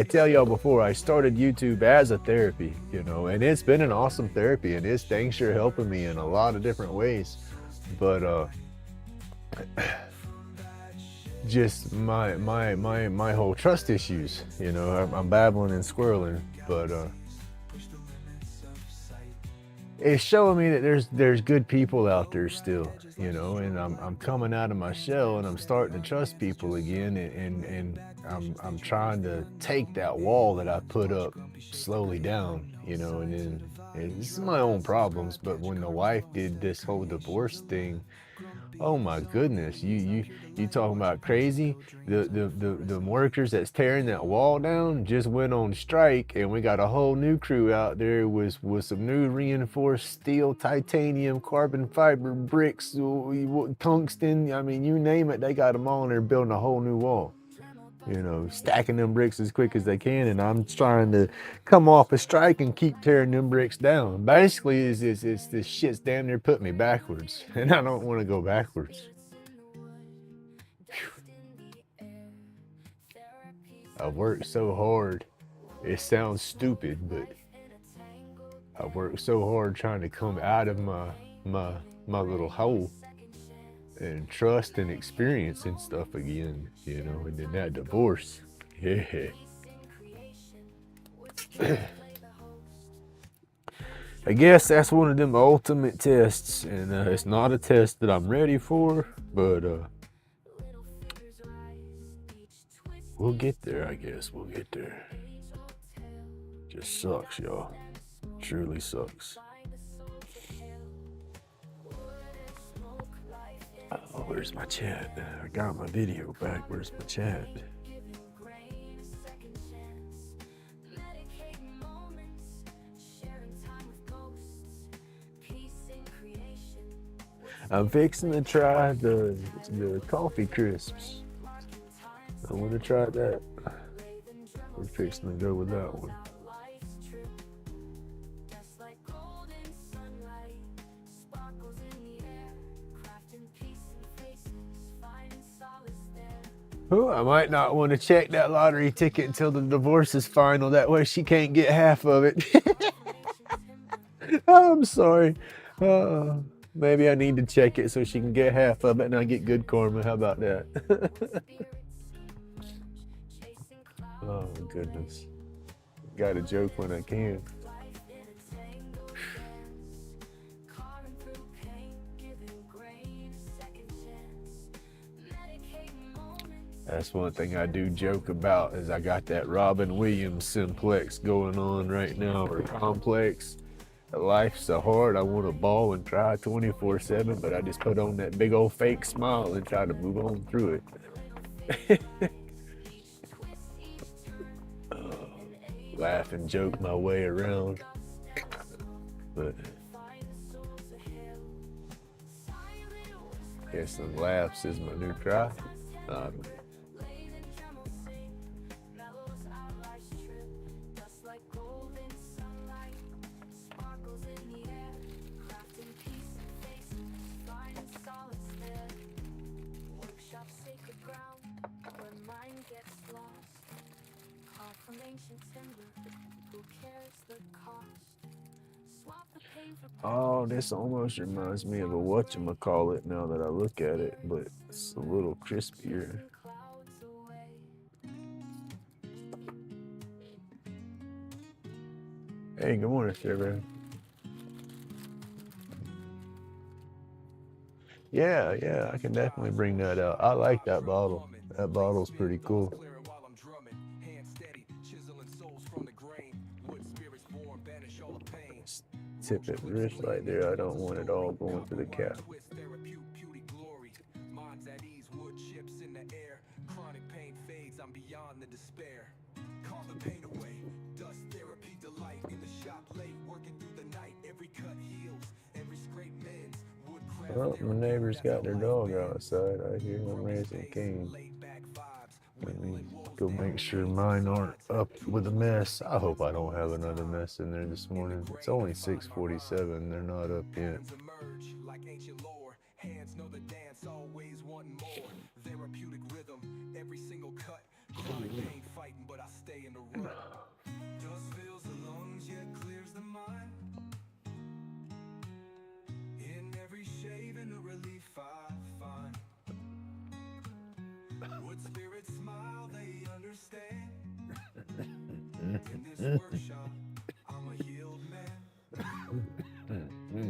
tell y'all before, I started YouTube as a therapy, you know, and it's been an awesome therapy, and it's dang sure helping me in a lot of different ways. But just my whole trust issues, you know. I'm babbling and squirreling, but it's showing me that there's good people out there still, you know, and I'm coming out of my shell and I'm starting to trust people again, and I'm trying to take that wall that I put up slowly down, you know, and then this is my own problems, but when the wife did this whole divorce thing, oh my goodness, you talking about crazy? The workers that's tearing that wall down just went on strike, and we got a whole new crew out there with some new reinforced steel, titanium, carbon fiber bricks, tungsten. I mean, you name it, they got them all, and they're building a whole new wall. You know, stacking them bricks as quick as they can, and I'm trying to come off a strike and keep tearing them bricks down. Basically, it's this shit's damn near put me backwards, and I don't want to go backwards. I've worked so hard. It sounds stupid, but I've worked so hard trying to come out of my little hole and trust and experience and stuff again, you know, and then that divorce, yeah. I guess that's one of them ultimate tests, and it's not a test that I'm ready for, but we'll get there, I guess. We'll get there. Just sucks, y'all. Truly sucks. Oh, where's my chat? I got my video back. Where's my chat? I'm fixing to try the coffee crisps. I want to try that. We're fixing to go with that one. Oh, I might not want to check that lottery ticket until the divorce is final. That way she can't get half of it. Oh, I'm sorry. Maybe I need to check it so she can get half of it and I get good karma. How about that? Oh, goodness. Gotta joke when I can. That's one thing I do joke about is I got that Robin Williams simplex going on right now, or complex. Life's so hard, I want to ball and cry 24/7, but I just put on that big old fake smile and try to move on through it. Laugh and joke my way around. But I guess some laughs is my new cry. Oh, this almost reminds me of a whatchamacallit now that I look at it, but it's a little crispier. Hey, good morning, Sarah. Yeah, I can definitely bring that out. I like that bottle. That bottle's pretty cool. Tip it wrist right there. I don't want it all going to the cap. Well, my neighbors got their dog outside. I hear them raising Cain. Let me go make sure mine aren't up with a mess. I hope I don't have another mess in there this morning. It's only 6:47. They're not up yet.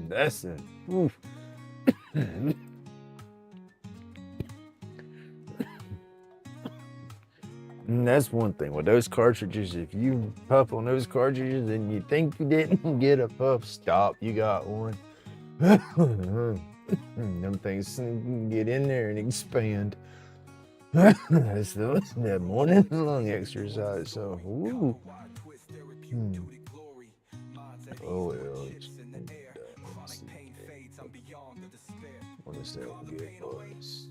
That's it. Oof. That's one thing with those cartridges. If you puff on those cartridges and you think you didn't get a puff, stop. You got one. Them things get in there and expand. That's that morning lung exercise. So, ooh. Oh, well. What is that good, boys?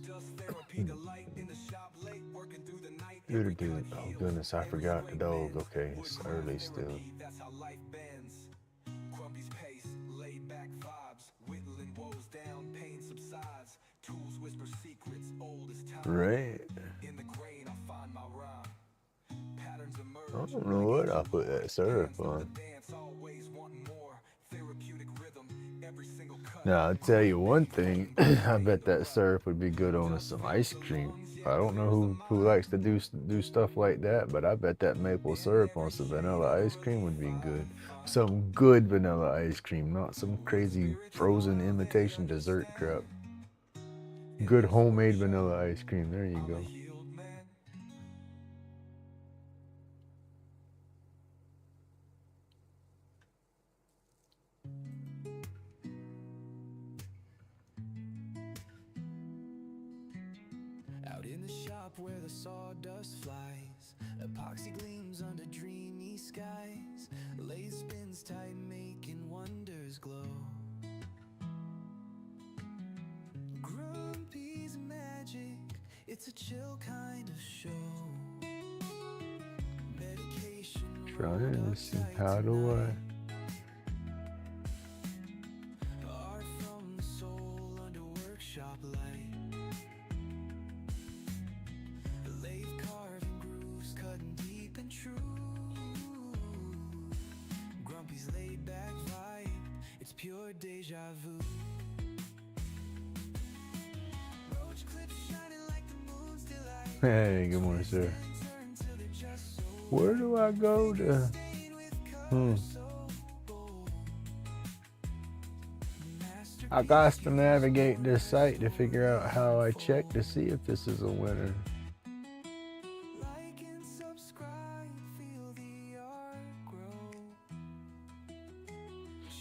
Oh, goodness, I forgot the dog. Okay, it's early still. Right. I don't know what I put that syrup on. Now, I'll tell you one thing. I bet that syrup would be good on some ice cream. I don't know who likes to do stuff like that, but I bet that maple syrup on some vanilla ice cream would be good. Some good vanilla ice cream, not some crazy frozen imitation dessert crap. Good homemade vanilla ice cream. There you go. Out in the shop where the sawdust flies, epoxy gleams under dreamy skies, lathe spins tight making wonders glow. Grumpy's magic, it's a chill kind of show. trying to see how do I. Art from the soul under workshop light. Lathe carving grooves, cutting deep and true. Grumpy's laid back vibe, it's pure deja vu. Roach clips shining like the moon's delight. Hey, good morning, sir. Where do I go to? I got to navigate this site to figure out how I check to see if this is a winner. Like and subscribe, feel the art grow.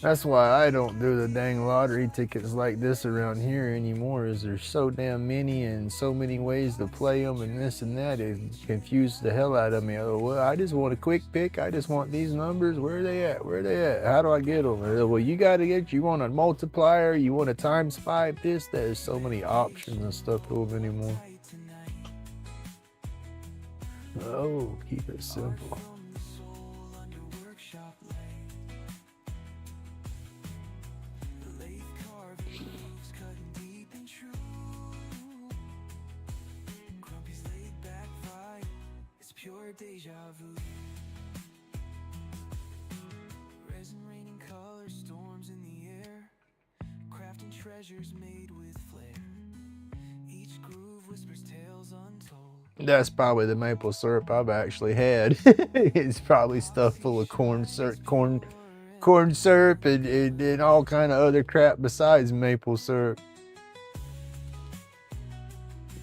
That's why I don't do the dang lottery tickets like this around here anymore, is there's so damn many and so many ways to play them and this and that. It confused the hell out of me. Oh, well, I just want a quick pick. I just want these numbers. Where are they at? Where are they at? How do I get them? Well, you got to get, you want a multiplier, you want a times 5, this. There's so many options and stuff to them anymore. Oh, keep it simple. Pure deja vu. Resin raining colors, storms in the air. Crafting treasures made with flair. Each groove whispers tales untold. That's probably the maple syrup I've actually had. It's probably stuff full of corn syrup, corn syrup and all kind of other crap besides maple syrup.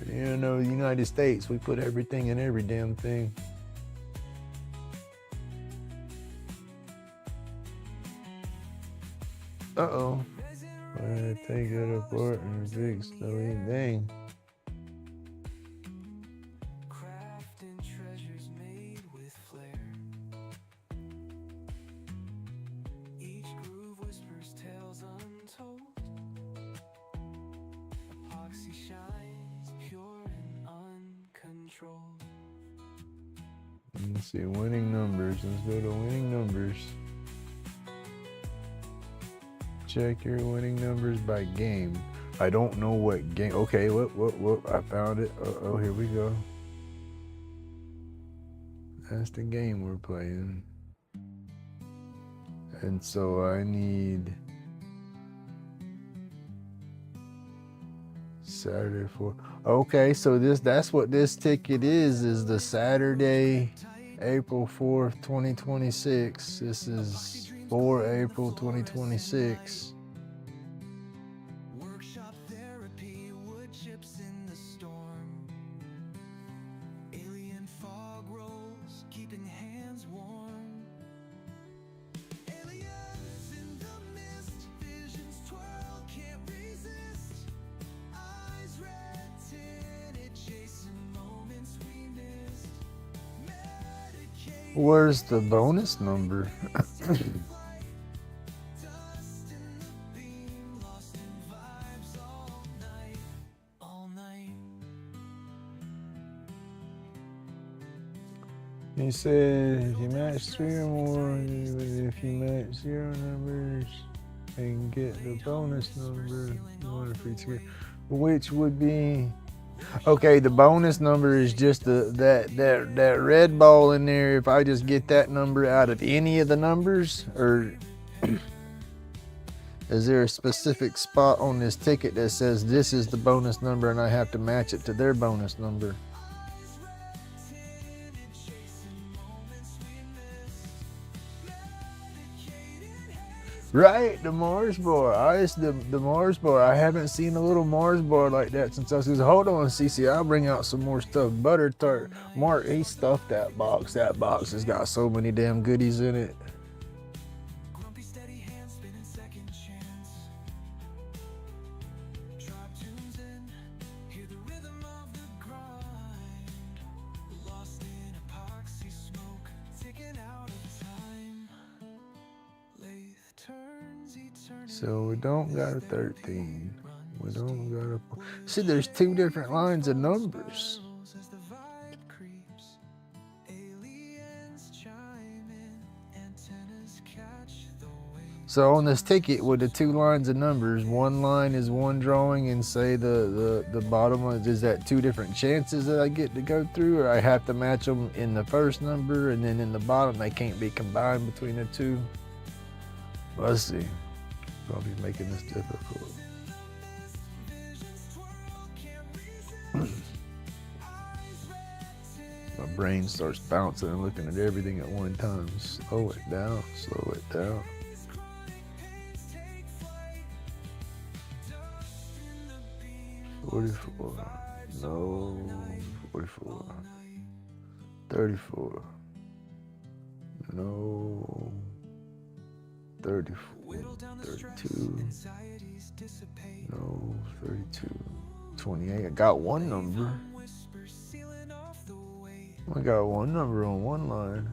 You know, the United States, we put everything in every damn thing. Uh-oh. I take it apart and fix the thing. Crafting treasures made with flair. Each groove whispers tales untold. Epoxy shines pure and uncontrolled. Let's see, winning numbers. Let's go to winning numbers. Check your winning numbers by game. I don't know what game. Okay, what? I found it. Oh, here we go. That's the game we're playing. And so I need Saturday 4. Okay, so that's what this ticket is the Saturday, April 4th, 2026. This is 4 April 2026. Workshop therapy, wood chips in the storm. Alien fog rolls, keeping hands warm. Aliens in the mist, visions twirl, can't resist. Eyes red tinted, chasing moments we missed. Medicated. Where's the bonus number? Dust in the beam, lost in vibes all night, all night. He said if you match 3 or more, if you match 0 numbers and get the bonus number, you want a free ticket, which would be, okay, the bonus number is just that red ball in there. If I just get that number out of any of the numbers, or is there a specific spot on this ticket that says this is the bonus number and I have to match it to their bonus number? Right, the Mars bar. The Mars bar. I haven't seen a little Mars bar like that since I was. Hold on, Cece. I'll bring out some more stuff. Butter tart. Mark, he stuffed that box. That box has got so many damn goodies in it. Grumpy steady hands spinning second chance. Drop tunes in, hear the rhythm of the grind. Lost in epoxy smoke, ticking out of time. Lathe turns eternity. So we don't got a 13. We don't got a. See, there's 2 different lines of numbers. As the vibe creeps, aliens chime in. So on this ticket with the 2 lines of numbers, one line is one drawing, and say the bottom one, is that 2 different chances that I get to go through, or I have to match them in the first number, and then in the bottom they can't be combined between the 2? Let's see. Probably making this difficult. My brain starts bouncing and looking at everything at one time. Slow it down, slow it down. $44, no, 44, 34, no, 34, 32, no, 32, 28. I got one number. I got one number on one line.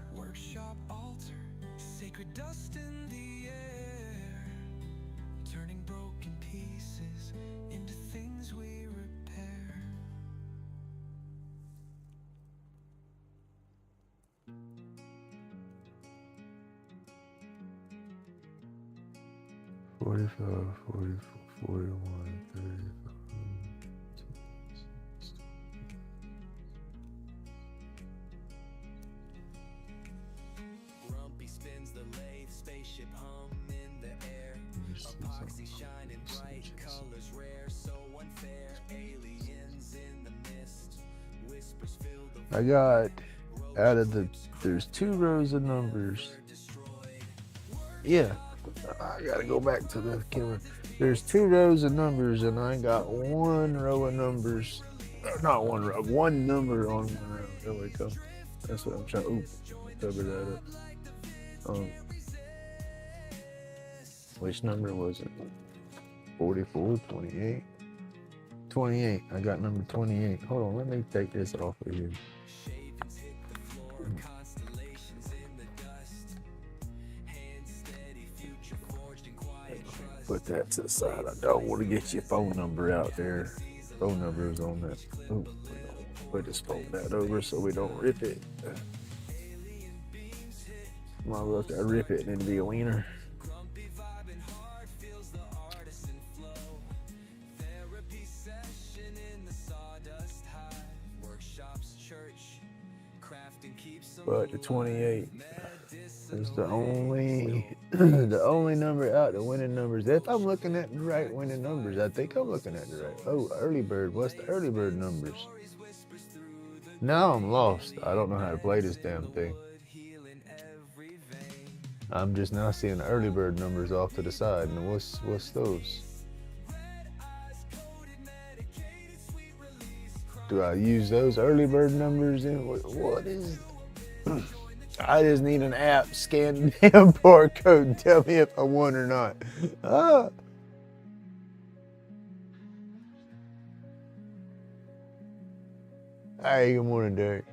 $45, $44, $41, $35. Grumpy spins the lathe, spaceship hum in the air. Epoxy shining bright, colors rare, so unfair. Aliens in the mist, whispers fill the. I got out of there's 2 rows of numbers. Yeah. I gotta go back to the camera. There's 2 rows of numbers, and I got 1 row of numbers. Not 1 row, 1 number on 1 row. There we go. That's what I'm trying. Ooh, cover that up. Which number was it? 44, 28. 28. I got number 28. Hold on, let me take this off of here. Put that to the side. I don't want to get your phone number out there. Phone number is on that. Ooh, we'll just fold that over so we don't rip it. Might as well if I rip it and it'd be a wiener. But the 28 is the only the only number out, the winning numbers. If I'm looking at the right winning numbers, I think I'm looking at the right. Oh, early bird. What's the early bird numbers? Now I'm lost. I don't know how to play this damn thing. I'm just now seeing the early bird numbers off to the side. And what's those? Do I use those early bird numbers in? What is? I just need an app, scan the damn barcode and tell me if I won or not. Ah. Hey, good morning, Derek.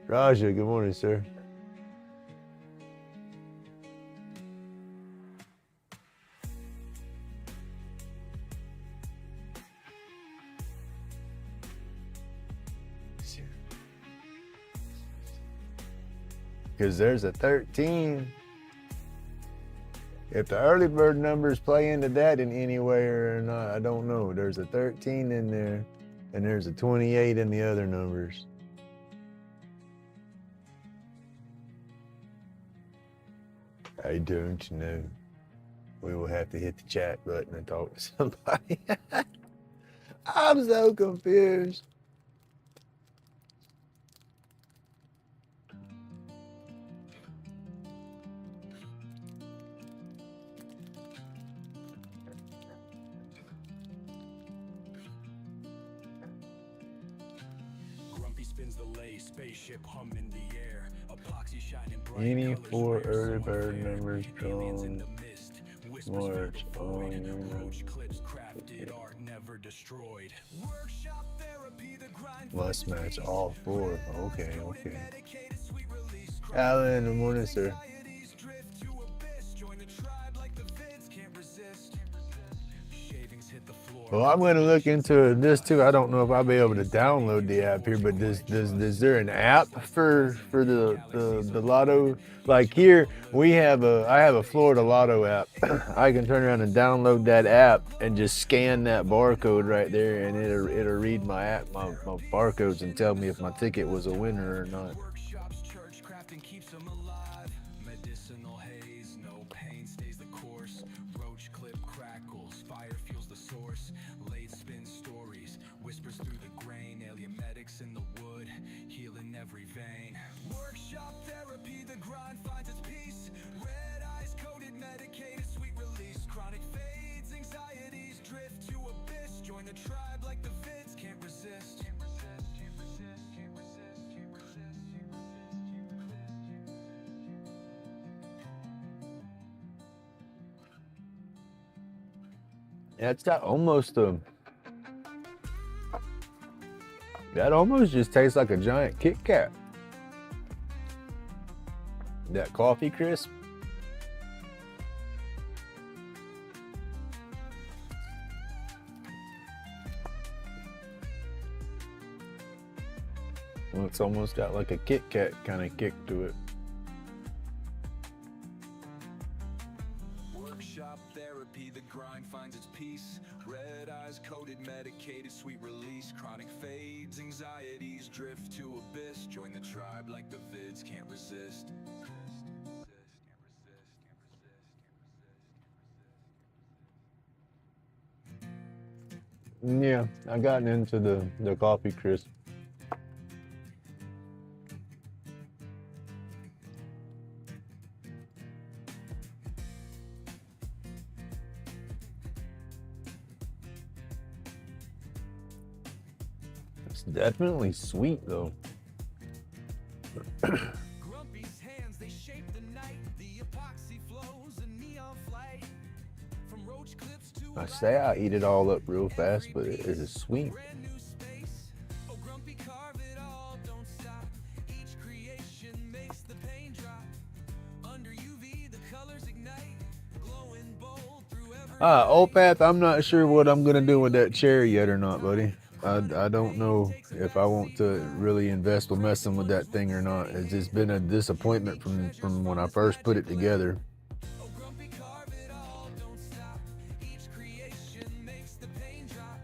Raja, good morning, sir. Because there's a 13. If the early bird numbers play into that in any way or not, I don't know. There's a 13 in there, and there's a 28 in the other numbers. I don't know. We will have to hit the chat button and talk to somebody. I'm so confused. Spaceship hum in the air, epoxy shining bright. Any 4 early bird numbers drawn March on clips crafted, art never destroyed. Must match all 4. Okay. Alan, good morning, sir. Shavings hit the floor, Well, I'm going to look into this too. I don't know if I'll be able to download the app here, but is there an app for the lotto? Like here, I have a Florida Lotto app. I can turn around and download that app and just scan that barcode right there, and it'll read my app, my barcodes, and tell me if my ticket was a winner or not. Workshops, church crafting keeps them alive. Medicinal haze, no pain stays the course. Roach clip crackles, fire fuels the source. Late spin stories, whispers through the grain. Alien medics in the wood, healing every vein. Workshop therapy, the grind finds its peace. Red eyes coated, medicated, sweet release. Chronic fades, anxieties drift to abyss. Join the tribe like the vids, can't resist. Yeah, it's got almost that almost just tastes like a giant Kit Kat. That coffee crisp. Well, it's almost got like a Kit Kat kind of kick to it. Workshop therapy, the grind finds its peace. Red eyes coated, medicated, sweet release. Chronic fades, anxieties drift to abyss. Join the tribe like the vids, can't resist. Yeah, I gotten into the coffee crisp. It's definitely sweet though. Grumpy's hands, they shape the night. The epoxy flows, a neon flight. From roach clips to I say I eat it all up real fast, but it is sweet. brand new space. Oh, Grumpy, carve it all, don't stop. Each creation makes the pain drop. Under UV, the colors ignite. Glowing bold through every Opath, I'm not sure what I'm gonna do with that chair yet or not, buddy. I don't know if I want to really invest with messing with that thing or not. It's just been a disappointment from when I first put it together. Oh, Grumpy, carve it all, don't stop. Each creation makes the pain drop.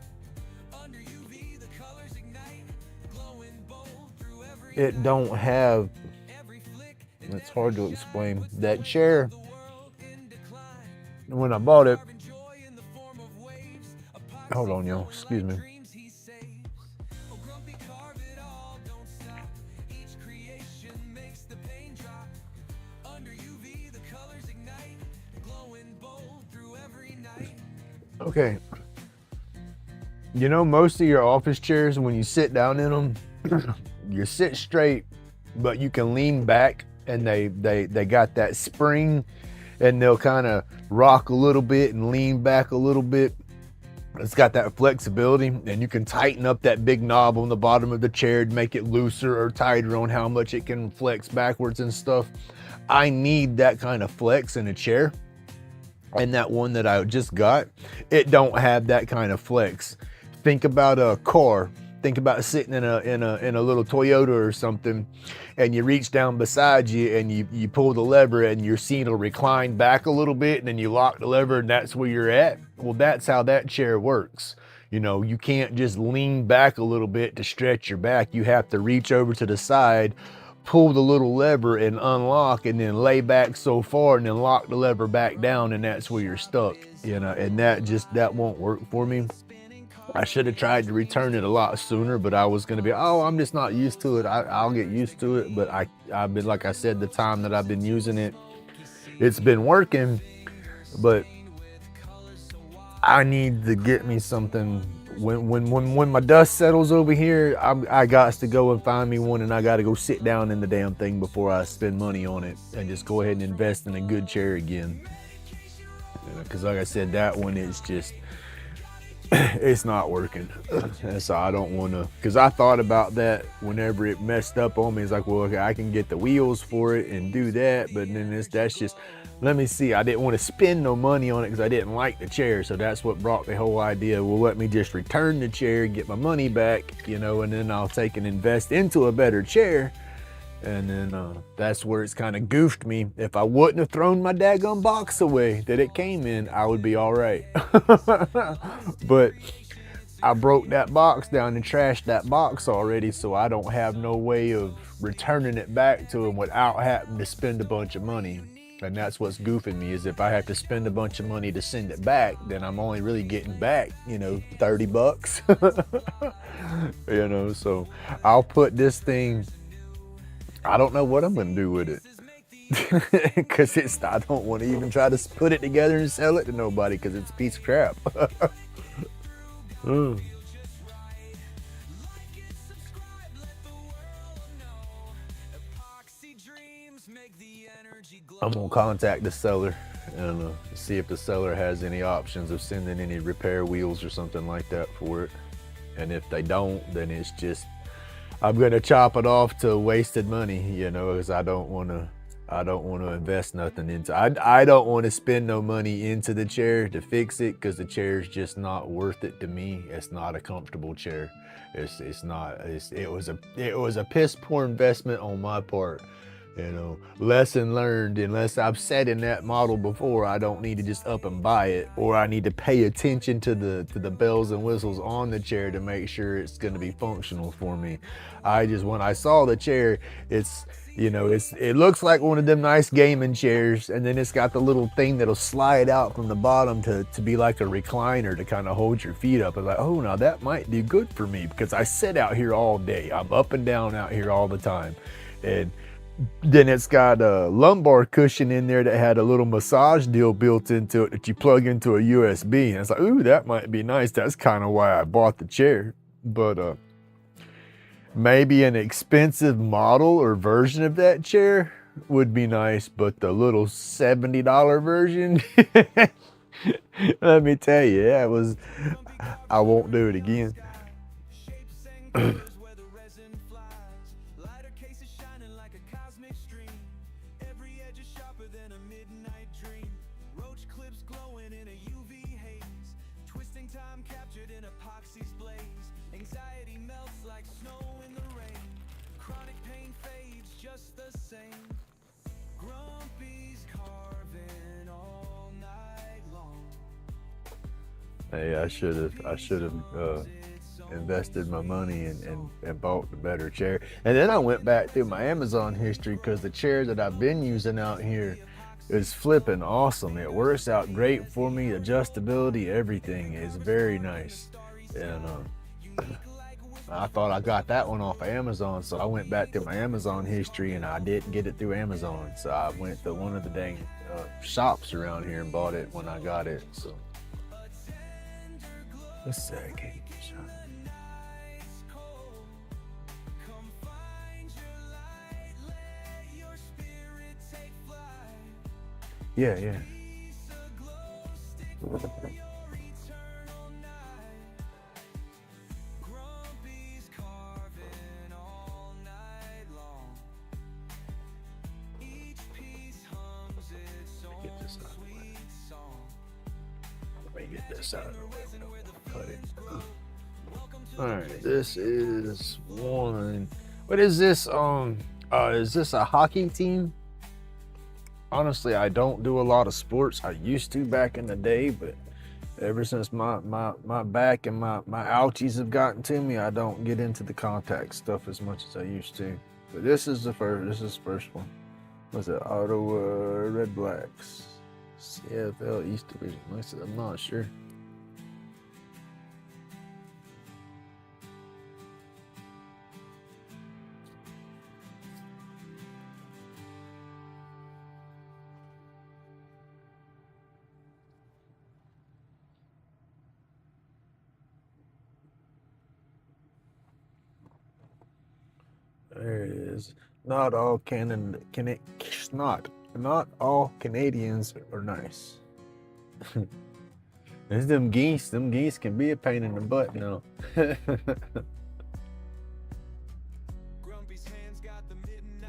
Under UV, the colors ignite. Glowing bold through every It don't have, every flick. it's hard to explain. That chair, The world in decline. when I bought it, Carving joy in the form of waves. hold on, y'all, excuse me. Dreams he saves. Oh, Grumpy, carve it all, don't stop. Each creation makes the pain drop. Under UV, the colors ignite. Glowing bold through every night. Okay. You know, most of your office chairs, when you sit down in them, you sit straight, but you can lean back, and they got that spring, and they'll kind of rock a little bit and lean back a little bit. It's got that flexibility, and you can tighten up that big knob on the bottom of the chair to make it looser or tighter on how much it can flex backwards and stuff. I need that kind of flex in a chair, and that one that I just got, it don't have that kind of flex. Think about a car. Think about sitting in a little Toyota or something, and you reach down beside you and you pull the lever, and your seat will recline back a little bit, and then you lock the lever, and that's where you're at. Well, that's how that chair works. You know, you can't just lean back a little bit to stretch your back. You have to reach over to the side, pull the little lever and unlock, and then lay back so far and then lock the lever back down, and that's where you're stuck. You know, and that won't work for me. I should have tried to return it a lot sooner, but I was going to be, I'm just not used to it. I'll get used to it. But I've been, like I said, the time that I've been using it, it's been working. But I need to get me something. When my dust settles over here, I got to go and find me one, and I got to go sit down in the damn thing before I spend money on it, and just go ahead and invest in a good chair again. Because like I said, that one is just, it's not working. And so I don't want to, because I thought about that whenever it messed up on me. It's like, well, okay, I can get the wheels for it and do that, but then that's just, let me see. I didn't want to spend no money on it because I didn't like the chair. So that's what brought the whole idea. Well, let me just return the chair, get my money back, you know, and then I'll take and invest into a better chair. And then that's where it's kind of goofed me. If I wouldn't have thrown my daggone box away that it came in, I would be all right. But I broke that box down and trashed that box already, so I don't have no way of returning it back to him without having to spend a bunch of money. And that's what's goofing me, is if I have to spend a bunch of money to send it back, then I'm only really getting back, you know, 30 bucks. You know, so I'll put this thing, I don't know what I'm gonna do with it. Because I don't want to even try to put it together and sell it to nobody, because it's a piece of crap. I'm gonna contact the seller and see if the seller has any options of sending any repair wheels or something like that for it. And if they don't, then it's just, I'm gonna chop it off to wasted money, you know, because I don't want to invest nothing into. I don't want to spend no money into the chair to fix it, because the chair is just not worth it to me. It's not a comfortable chair. It's not. It was a piss poor investment on my part. You know, lesson learned. Unless I've sat in that model before, I don't need to just up and buy it, or I need to pay attention to the bells and whistles on the chair to make sure it's going to be functional for me. When I saw the chair, it's, you know, it looks like one of them nice gaming chairs, and then it's got the little thing that'll slide out from the bottom to be like a recliner to kind of hold your feet up. I was like, oh, now that might do good for me, because I sit out here all day. I'm up and down out here all the time. And then it's got a lumbar cushion in there that had a little massage deal built into it that you plug into a USB. And it's like, ooh, that might be nice. That's kind of why I bought the chair. But maybe an expensive model or version of that chair would be nice, but the little $70 version, let me tell you, I won't do it again. Hey, I should have invested my money and bought the better chair. And then I went back through my Amazon history, because the chair that I've been using out here is flipping awesome. It works out great for me. Adjustability, everything is very nice. And I thought I got that one off of Amazon, so I went back to my Amazon history, and I didn't get it through Amazon. So I went to one of the dang shops around here and bought it when I got it. So a second. Yeah. Get this out of the way. Let me get this out of the way. Cut it. All right, this is one. What is this? Is this a hockey team? Honestly, I don't do a lot of sports. I used to back in the day, but ever since my back and my ouchies have gotten to me, I don't get into the contact stuff as much as I used to. But this is the first one. What's it? Ottawa Red Blacks, CFL East Division. I'm not sure. There it is. Not all not all Canadians are nice. It's them geese. Them geese can be a pain in the butt now.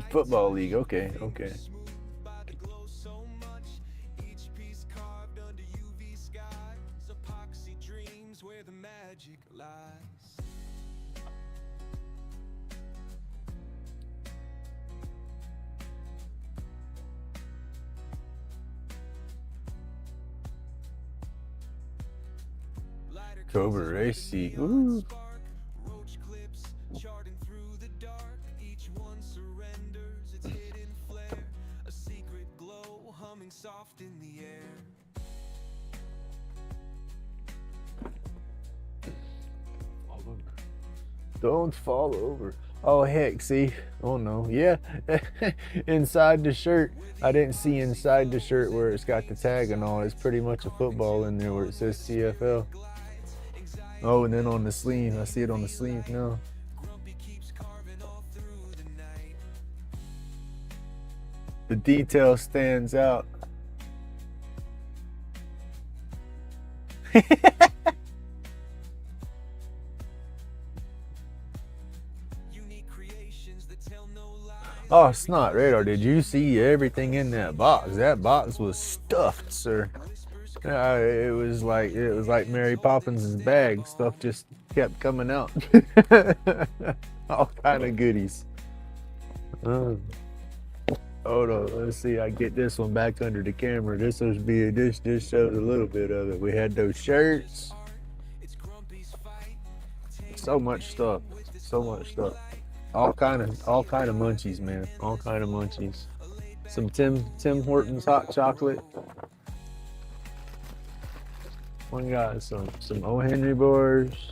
Football league. Okay. Okay. Cobra race seat. Ooh. Soft in the air. Don't fall over. Oh heck, see? Oh no, yeah. Inside the shirt. I didn't see inside the shirt where it's got the tag and all. It's pretty much a football in there where it says CFL. Oh, and then on the sleeve, I see it on the sleeve now. The detail stands out. Oh, snot radar. Did you see everything in that box? That box was stuffed, sir. It was like Mary Poppins' bag. Stuff just kept coming out. All kind of goodies. Hold on, let's see. I get this one back under the camera. This shows a little bit of it. We had those shirts. So much stuff. So much stuff. All kind of munchies, man. All kind of munchies. Some Tim Hortons hot chocolate. We got some O. Henry bars.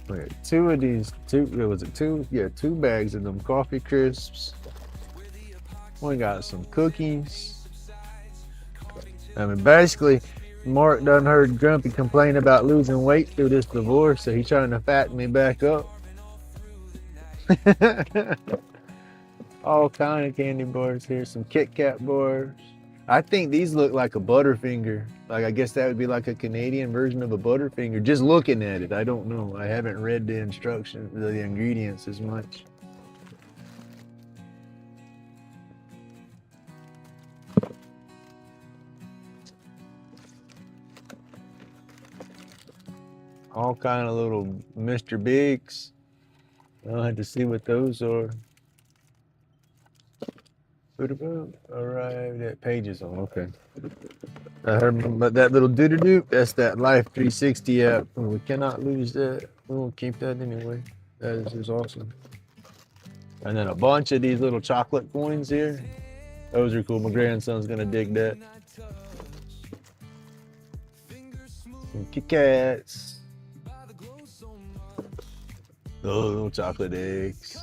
Wait, two of these. Was it two? Yeah, 2 bags of them coffee crisps. We got some cookies. I mean, basically, Mark done heard Grumpy complain about losing weight through this divorce, so he's trying to fatten me back up. All kind of candy bars here. Some Kit Kat bars. I think these look like a Butterfinger. Like, I guess that would be like a Canadian version of a Butterfinger. Just looking at it, I don't know. I haven't read the instructions, the ingredients as much. All kind of little Mr. Bigs. I'll have to see what those are. All right, that page is on. Okay. I heard about that little doo-doo-doo. That's that Life 360 app. We cannot lose that. We'll keep that anyway. That is just awesome. And then a bunch of these little chocolate coins here. Those are cool. My grandson's gonna dig that. Some Kit Kats. Those little chocolate eggs.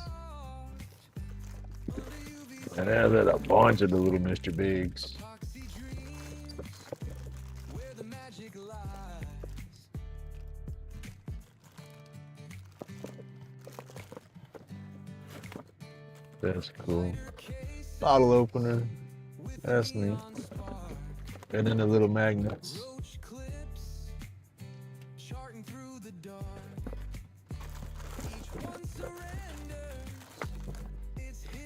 And then a bunch of the little Mr. Bigs. That's cool. Bottle opener. That's neat. And then the little magnets.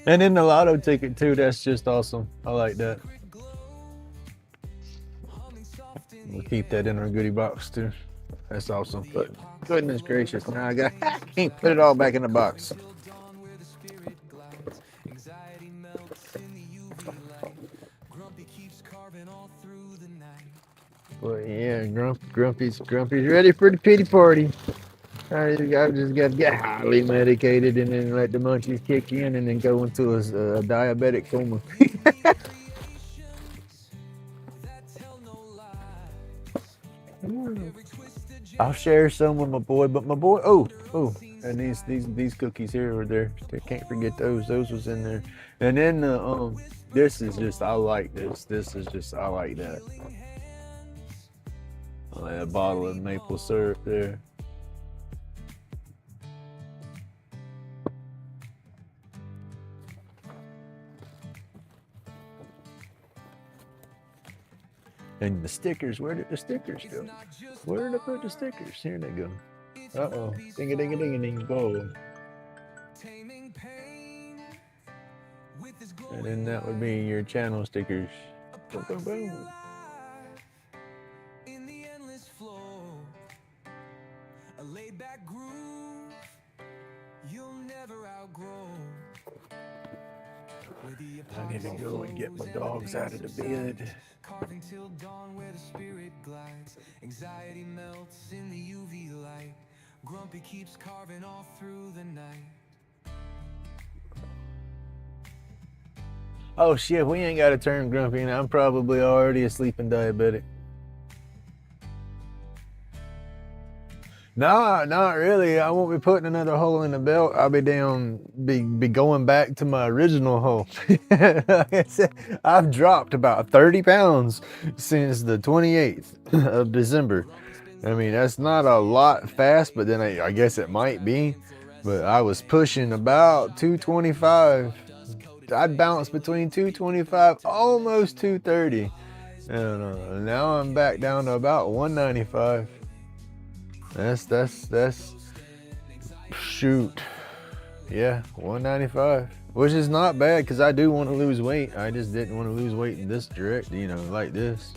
And then the lotto ticket too, that's just awesome. I like that. We'll keep that in our goodie box too. That's awesome. But goodness gracious, now I can't put it all back in the box. But yeah, Grumpy's ready for the pity party. I just got to get highly medicated and then let the munchies kick in and then go into a diabetic coma. I'll share some with my boy, but my boy, and these cookies here were there. I can't forget those. Those was in there. And then this is just, I like this. This is just, I like that. A bottle of maple syrup there. And the stickers, where did the stickers go? Where did I put the stickers? Here they go. Uh-oh. Ding-a-ding-a-ding-a-ding, go. And then that would be your channel stickers. Boom, boom, boom. In the endless flow, a laid back groove you'll never outgrow. I need to go and get my dogs out of the bed. Carving till dawn where the spirit glides. Anxiety melts in the UV light. Grumpy keeps carving all through the night. Oh shit, we ain't got to turn grumpy, and I'm probably already a sleeping diabetic. Nah, not really. I won't be putting another hole in the belt. I'll be be going back to my original hole. Like I said, I've dropped about 30 pounds since the 28th of December. I mean, that's not a lot fast, but then I guess it might be. But I was pushing about 225. I'd bounce between 225, almost 230. And now I'm back down to about 195. That's shoot. Yeah, 195. Which is not bad because I do want to lose weight. I just didn't want to lose weight in this direct, you know, like this.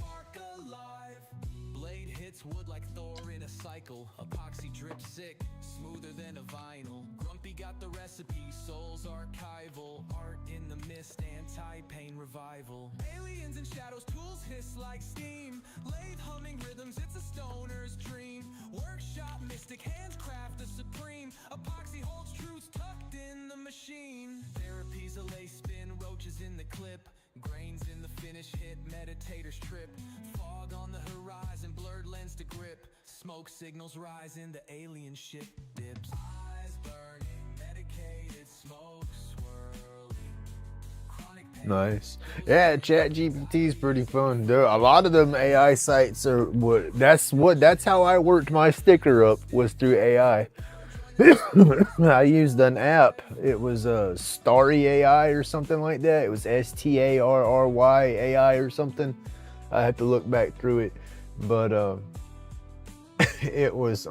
Blade hits wood like Thor in a cycle. Epoxy drip sick, smoother than a vinyl. Grumpy got the recipe, soul's archival. Art in the mist, anti-pain revival. Aliens and shadows, tools hiss like steam. Lathe humming rhythms, it's a stoner's dream. Workshop mystic, hands craft the supreme. Epoxy holds truths tucked in the machine. Therapy's a lace spin, roaches in the clip. Grains in the finish hit, meditators trip. Fog on the horizon, blurred lens to grip. Smoke signals rising, the alien ship dips. Eyes burning, medicated smoke swirling. Chronic pain. Nice. Yeah, ChatGPT is pretty fun. A lot of them AI sites are that's how I worked my sticker up, was through AI. I used an app. It was Starry AI or something like that. It was STARRY AI or something. I had to look back through it, but it was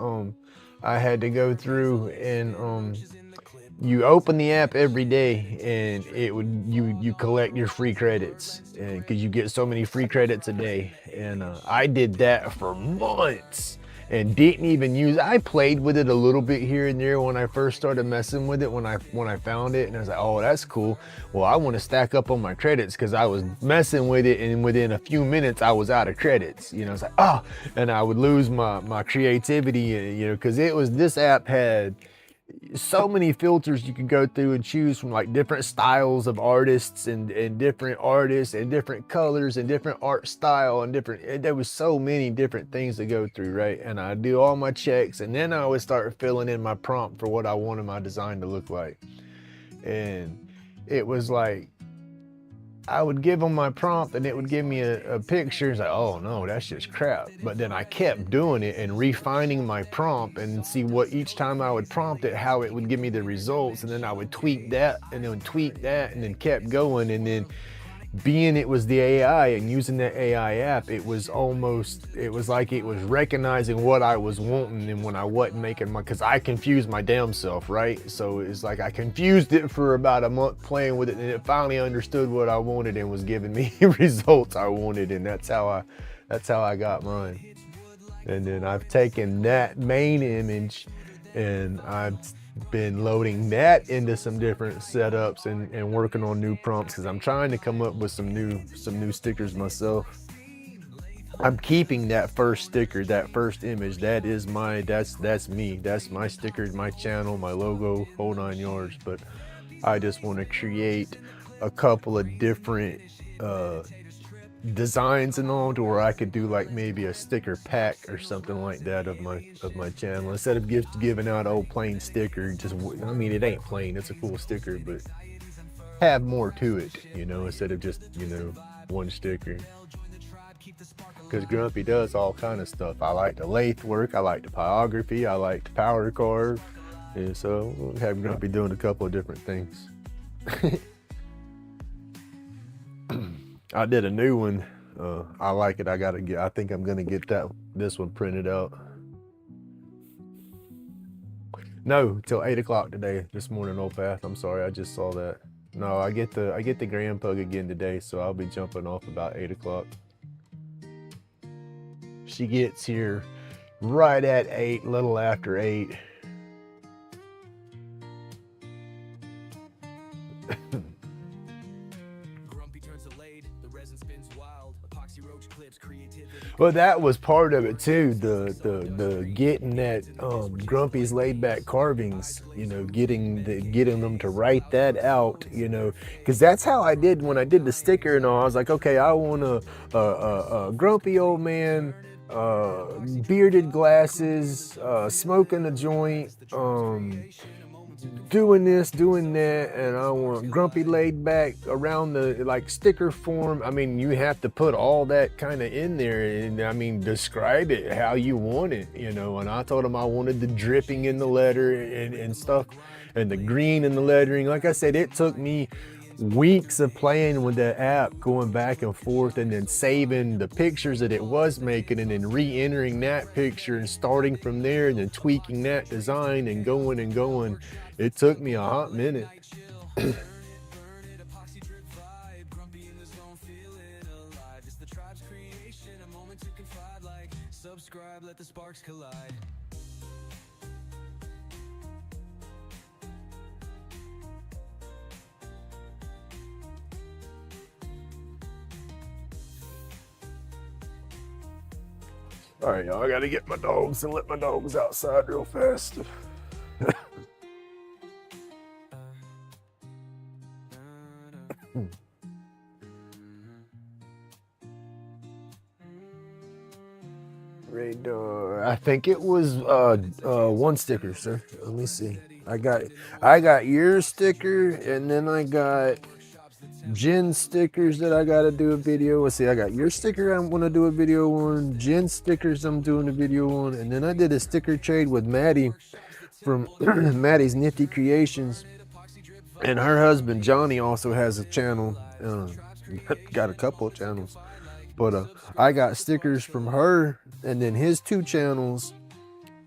I had to go through and you open the app every day, and it would you collect your free credits, because you get so many free credits a day. And I did that for months and didn't even use. I played with it a little bit here and there when I first started messing with it, when I found it, and I was like, oh, that's cool. Well, I want to stack up on my credits, because I was messing with it, and within a few minutes I was out of credits. You know, it's like, oh, and I would lose my creativity, you know, because this app had so many filters you could go through and choose from, like different styles of artists and different artists and different colors and different art style and there was so many different things to go through, right? And I do all my checks, and then I would start filling in my prompt for what I wanted my design to look like. And it was like, I would give them my prompt and it would give me a picture. It's like, oh no, that's just crap. But then I kept doing it and refining my prompt and see what each time I would prompt it, how it would give me the results. And then I would tweak that and then tweak that and then kept going. And then being it was the AI and using that AI app, it was like it was recognizing what I was wanting and when I wasn't making because I confused my damn self, right? So it's like I confused it for about a month playing with it, and it finally understood what I wanted and was giving me results I wanted, and that's how I got mine. And then I've taken that main image and I've been loading that into some different setups and working on new prompts, because I'm trying to come up with some new stickers myself. I'm keeping that first sticker, that first image. That's me. That's my sticker, my channel, my logo, whole 9 yards. But I just want to create a couple of different designs and all, to where I could do like maybe a sticker pack or something like that of my channel, instead of giving out old plain sticker. I mean, it ain't plain, it's a cool sticker, but have more to it, you know, instead of just, you know, one sticker. Because Grumpy does all kind of stuff. I like the lathe work, I like the pyrography, I like the powder carve, and so we'll have Grumpy doing a couple of different things. I did a new one I like it. I think I'm gonna get this one printed out. No, till 8 o'clock today, this morning, old path. I'm sorry, I just saw that. No, I get the grand pug again today, so I'll be jumping off about 8 o'clock. She gets here right at 8, little after 8. Well, that was part of it too. The getting that Grumpy's laid back carvings, you know, getting them to write that out, you know, because that's how I did when I did the sticker and all. I was like, okay, I want a grumpy old man, bearded glasses, smoking a joint, doing this, doing that, and I want grumpy laid back around the like sticker form. I mean, you have to put all that kind of in there, and I mean, describe it how you want it, you know. And I told him I wanted the dripping in the letter and stuff, and the green in the lettering. Like I said, it took me weeks of playing with the app, going back and forth, and then saving the pictures that it was making, and then re-entering that picture and starting from there, and then tweaking that design and going and going. It took me a hot minute. Subscribe, let the sparks collide. All right, y'all, I gotta get my dogs and let my dogs outside real fast. Radar. I think it was one sticker, sir. Let me see. I got your sticker, and then I got Jen stickers that I gotta do a video. Let's see, I got your sticker I'm gonna do a video on, Jen stickers I'm doing a video on, and then I did a sticker trade with Maddie from Maddie's Nifty Creations, and her husband Johnny also has a channel. Got a couple of channels, but I got stickers from her, and then his 2 channels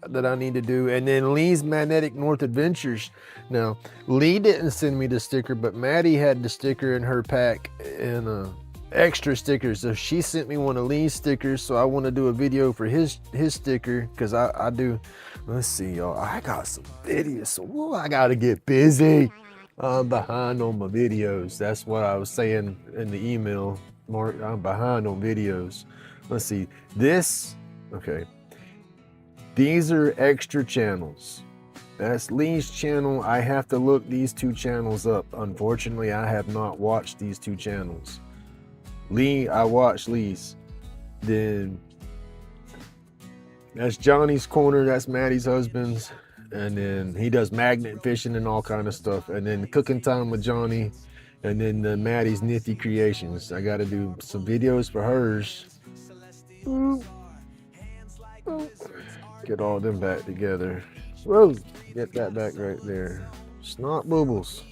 that I need to do, and then Lee's Magnetic North Adventures. Now, Lee didn't send me the sticker, but Maddie had the sticker in her pack and extra stickers. So she sent me one of Lee's stickers, so I want to do a video for his sticker, because I do. Let's see, y'all. I got some videos, so I got to get busy. I'm behind on my videos. That's what I was saying in the email, Mark. I'm behind on videos. Let's see. Okay. These are extra channels. That's Lee's channel. I have to look these 2 channels up. Unfortunately, I have not watched these 2 channels. I watched Lee's. Then that's Johnny's Corner. That's Maddie's husband's. And then he does magnet fishing and all kind of stuff. And then Cooking Time with Johnny. And then the Maddie's Nifty Creations. I got to do some videos for hers. Get all them back together. Whoa, get that back right there. Snot bubbles.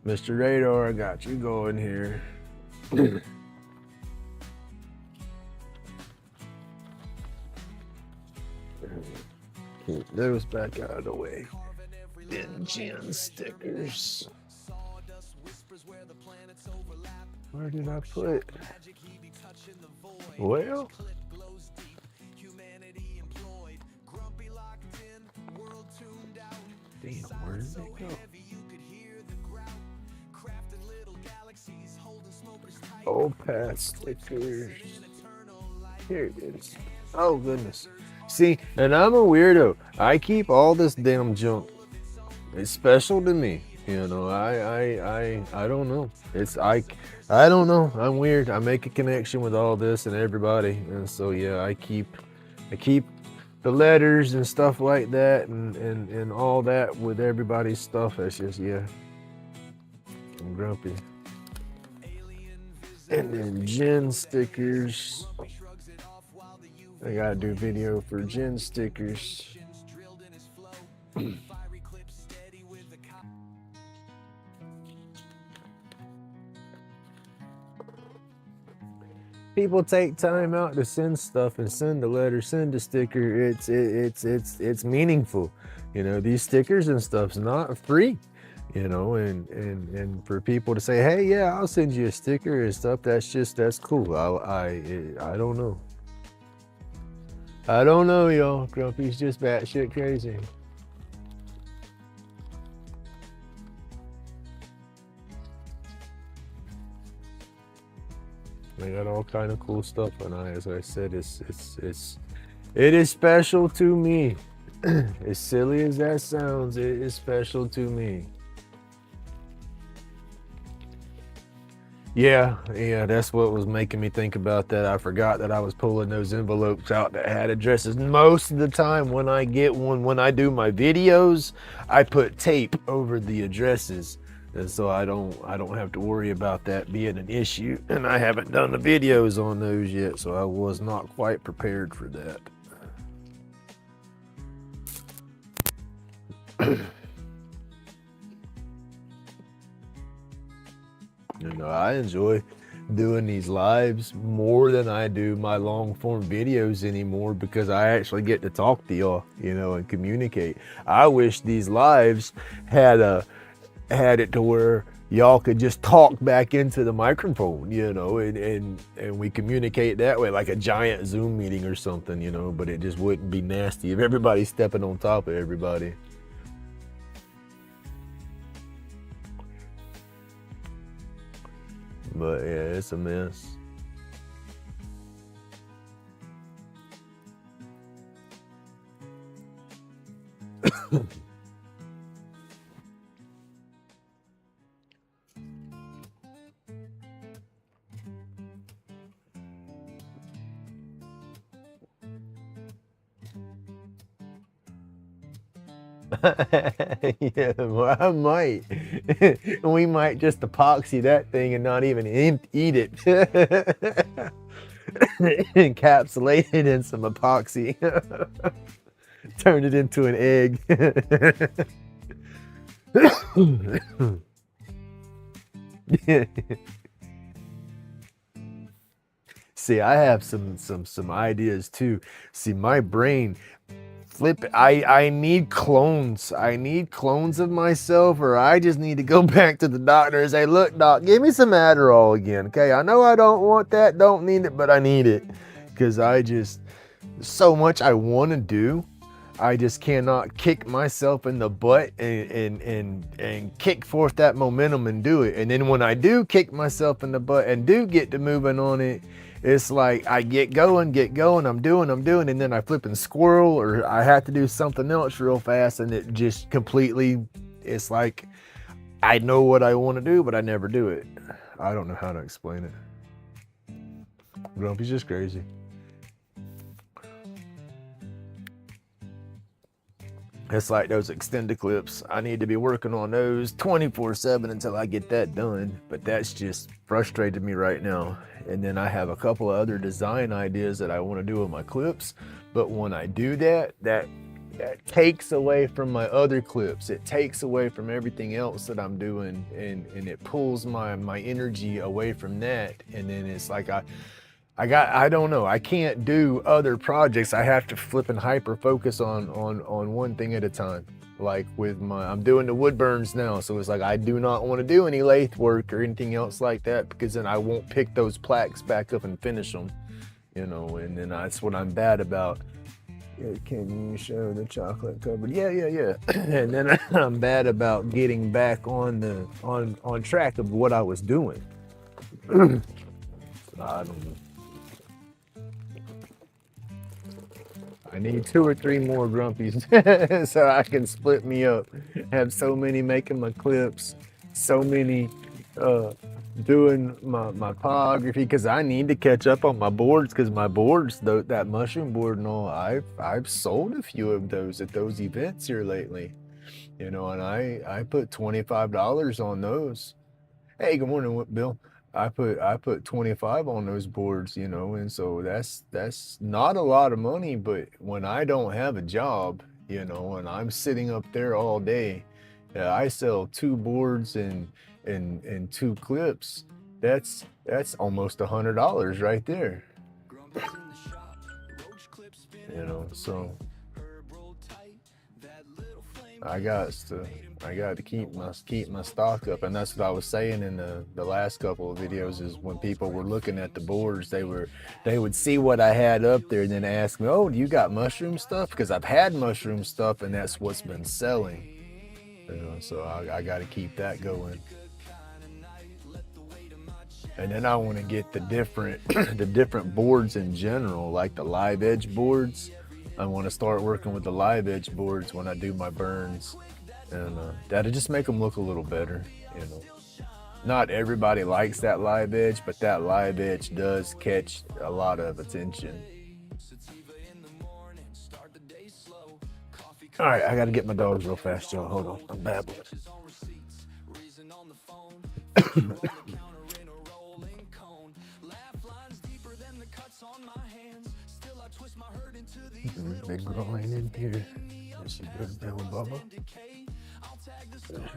Mr. Radar, I got you going here. Keep those back out of the way. Then Jen stickers. Where did I put? Well, damn, where did it go? Old past stickers. Here it is. Oh goodness. See, and I'm a weirdo. I keep all this damn junk. It's special to me. You know, I don't know. I don't know. I'm weird. I make a connection with all this and everybody, and so yeah, I keep the letters and stuff like that, and all that with everybody's stuff. It's just, yeah, I'm grumpy. And then Jen stickers. I gotta do video for Jen stickers. people take time out to send stuff and send a letter, send a sticker. It's meaningful. You know, these stickers and stuff's not free. You know, and for people to say, hey, yeah, I'll send you a sticker and stuff. That's cool. I don't know. I don't know, y'all. Grumpy's just batshit crazy. They got all kind of cool stuff, and as I said, it is special to me. As silly as that sounds, it is special to me. Yeah, that's what was making me think about that. I forgot that I was pulling those envelopes out that had addresses. Most of the time when I get one, when I do my videos, I put tape over the addresses. And so I don't have to worry about that being an issue. And I haven't done the videos on those yet, so I was not quite prepared for that. You know, I enjoy doing these lives more than I do my long form videos anymore, because I actually get to talk to y'all, you know, and communicate. I wish these lives had it to where y'all could just talk back into the microphone, you know, and we communicate that way, like a giant Zoom meeting or something, you know, but it just wouldn't be nasty if everybody's stepping on top of everybody. But yeah, it's a mess. Yeah, well, I might. We might just epoxy that thing and not even eat it. Encapsulate it in some epoxy. Turn it into an egg. See, I have some ideas too. See, my brain I need clones. I need clones of myself, or I just need to go back to the doctor and say, look, doc, give me some Adderall again. Okay, I know I don't want that, don't need it, but I need it. Because so much I want to do. I just cannot kick myself in the butt and kick forth that momentum and do it. And then when I do kick myself in the butt and do get to moving on it, it's like I get going, I'm doing, and then I flip and squirrel, or I have to do something else real fast, and it just completely, it's like I know what I want to do, but I never do it. I don't know how to explain it. Grumpy's just crazy. It's like those extended clips. I need to be working on those 24/7 until I get that done. But that's just frustrated me right now. And then I have a couple of other design ideas that I want to do with my clips. But when I do that takes away from my other clips. It takes away from everything else that I'm doing, and it pulls my energy away from that. And then it's like I don't know. I can't do other projects. I have to flip and hyper focus on one thing at a time. Like with I'm doing the wood burns now. So it's like, I do not want to do any lathe work or anything else like that, because then I won't pick those plaques back up and finish them, you know, and then that's what I'm bad about. Yeah, can you show the chocolate covered? Yeah. And then I'm bad about getting back on track of what I was doing. I don't know. I need 2 or 3 more Grumpies so I can split me up. Have so many making my clips, so many doing my pyrography, because I need to catch up on my boards, because my boards, that mushroom board and all, I've sold a few of those at those events here lately, you know, and I put $25 on those. Hey, good morning, Bill. I put 25 on those boards, you know, and so that's not a lot of money, but when I don't have a job, you know, and I'm sitting up there all day, I sell 2 boards and 2 clips. That's almost $100 right there. You know, so I got to keep my stock up, and that's what I was saying in the last couple of videos. Is when people were looking at the boards, they would see what I had up there and then ask me, "Oh, do you got mushroom stuff?" Because I've had mushroom stuff, and that's what's been selling. You know, so I got to keep that going. And then I want to get the different boards in general, like the live edge boards. I want to start working with the live edge boards when I do my burns, and that'll just make them look a little better. You know, not everybody likes that live edge, but that live edge does catch a lot of attention. All right, I got to get my dogs real fast, y'all. Hold on, I'm babbling. Big girl ain't in here. She goes down with Bubba.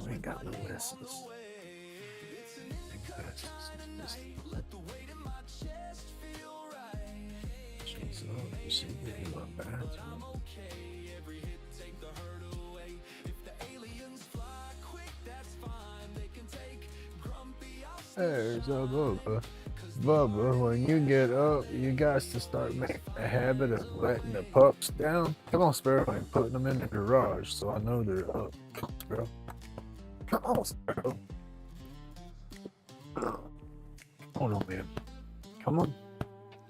We ain't got no lessons. She's up. She getting my bathroom. There's a Bubba. Bubba, when you get up, you got to start making a habit of letting the pups down. Come on, Sparrow, I'm putting them in the garage so I know they're up. Come on, Sparrow. Come on, Sparrow. Hold on, man. Come on.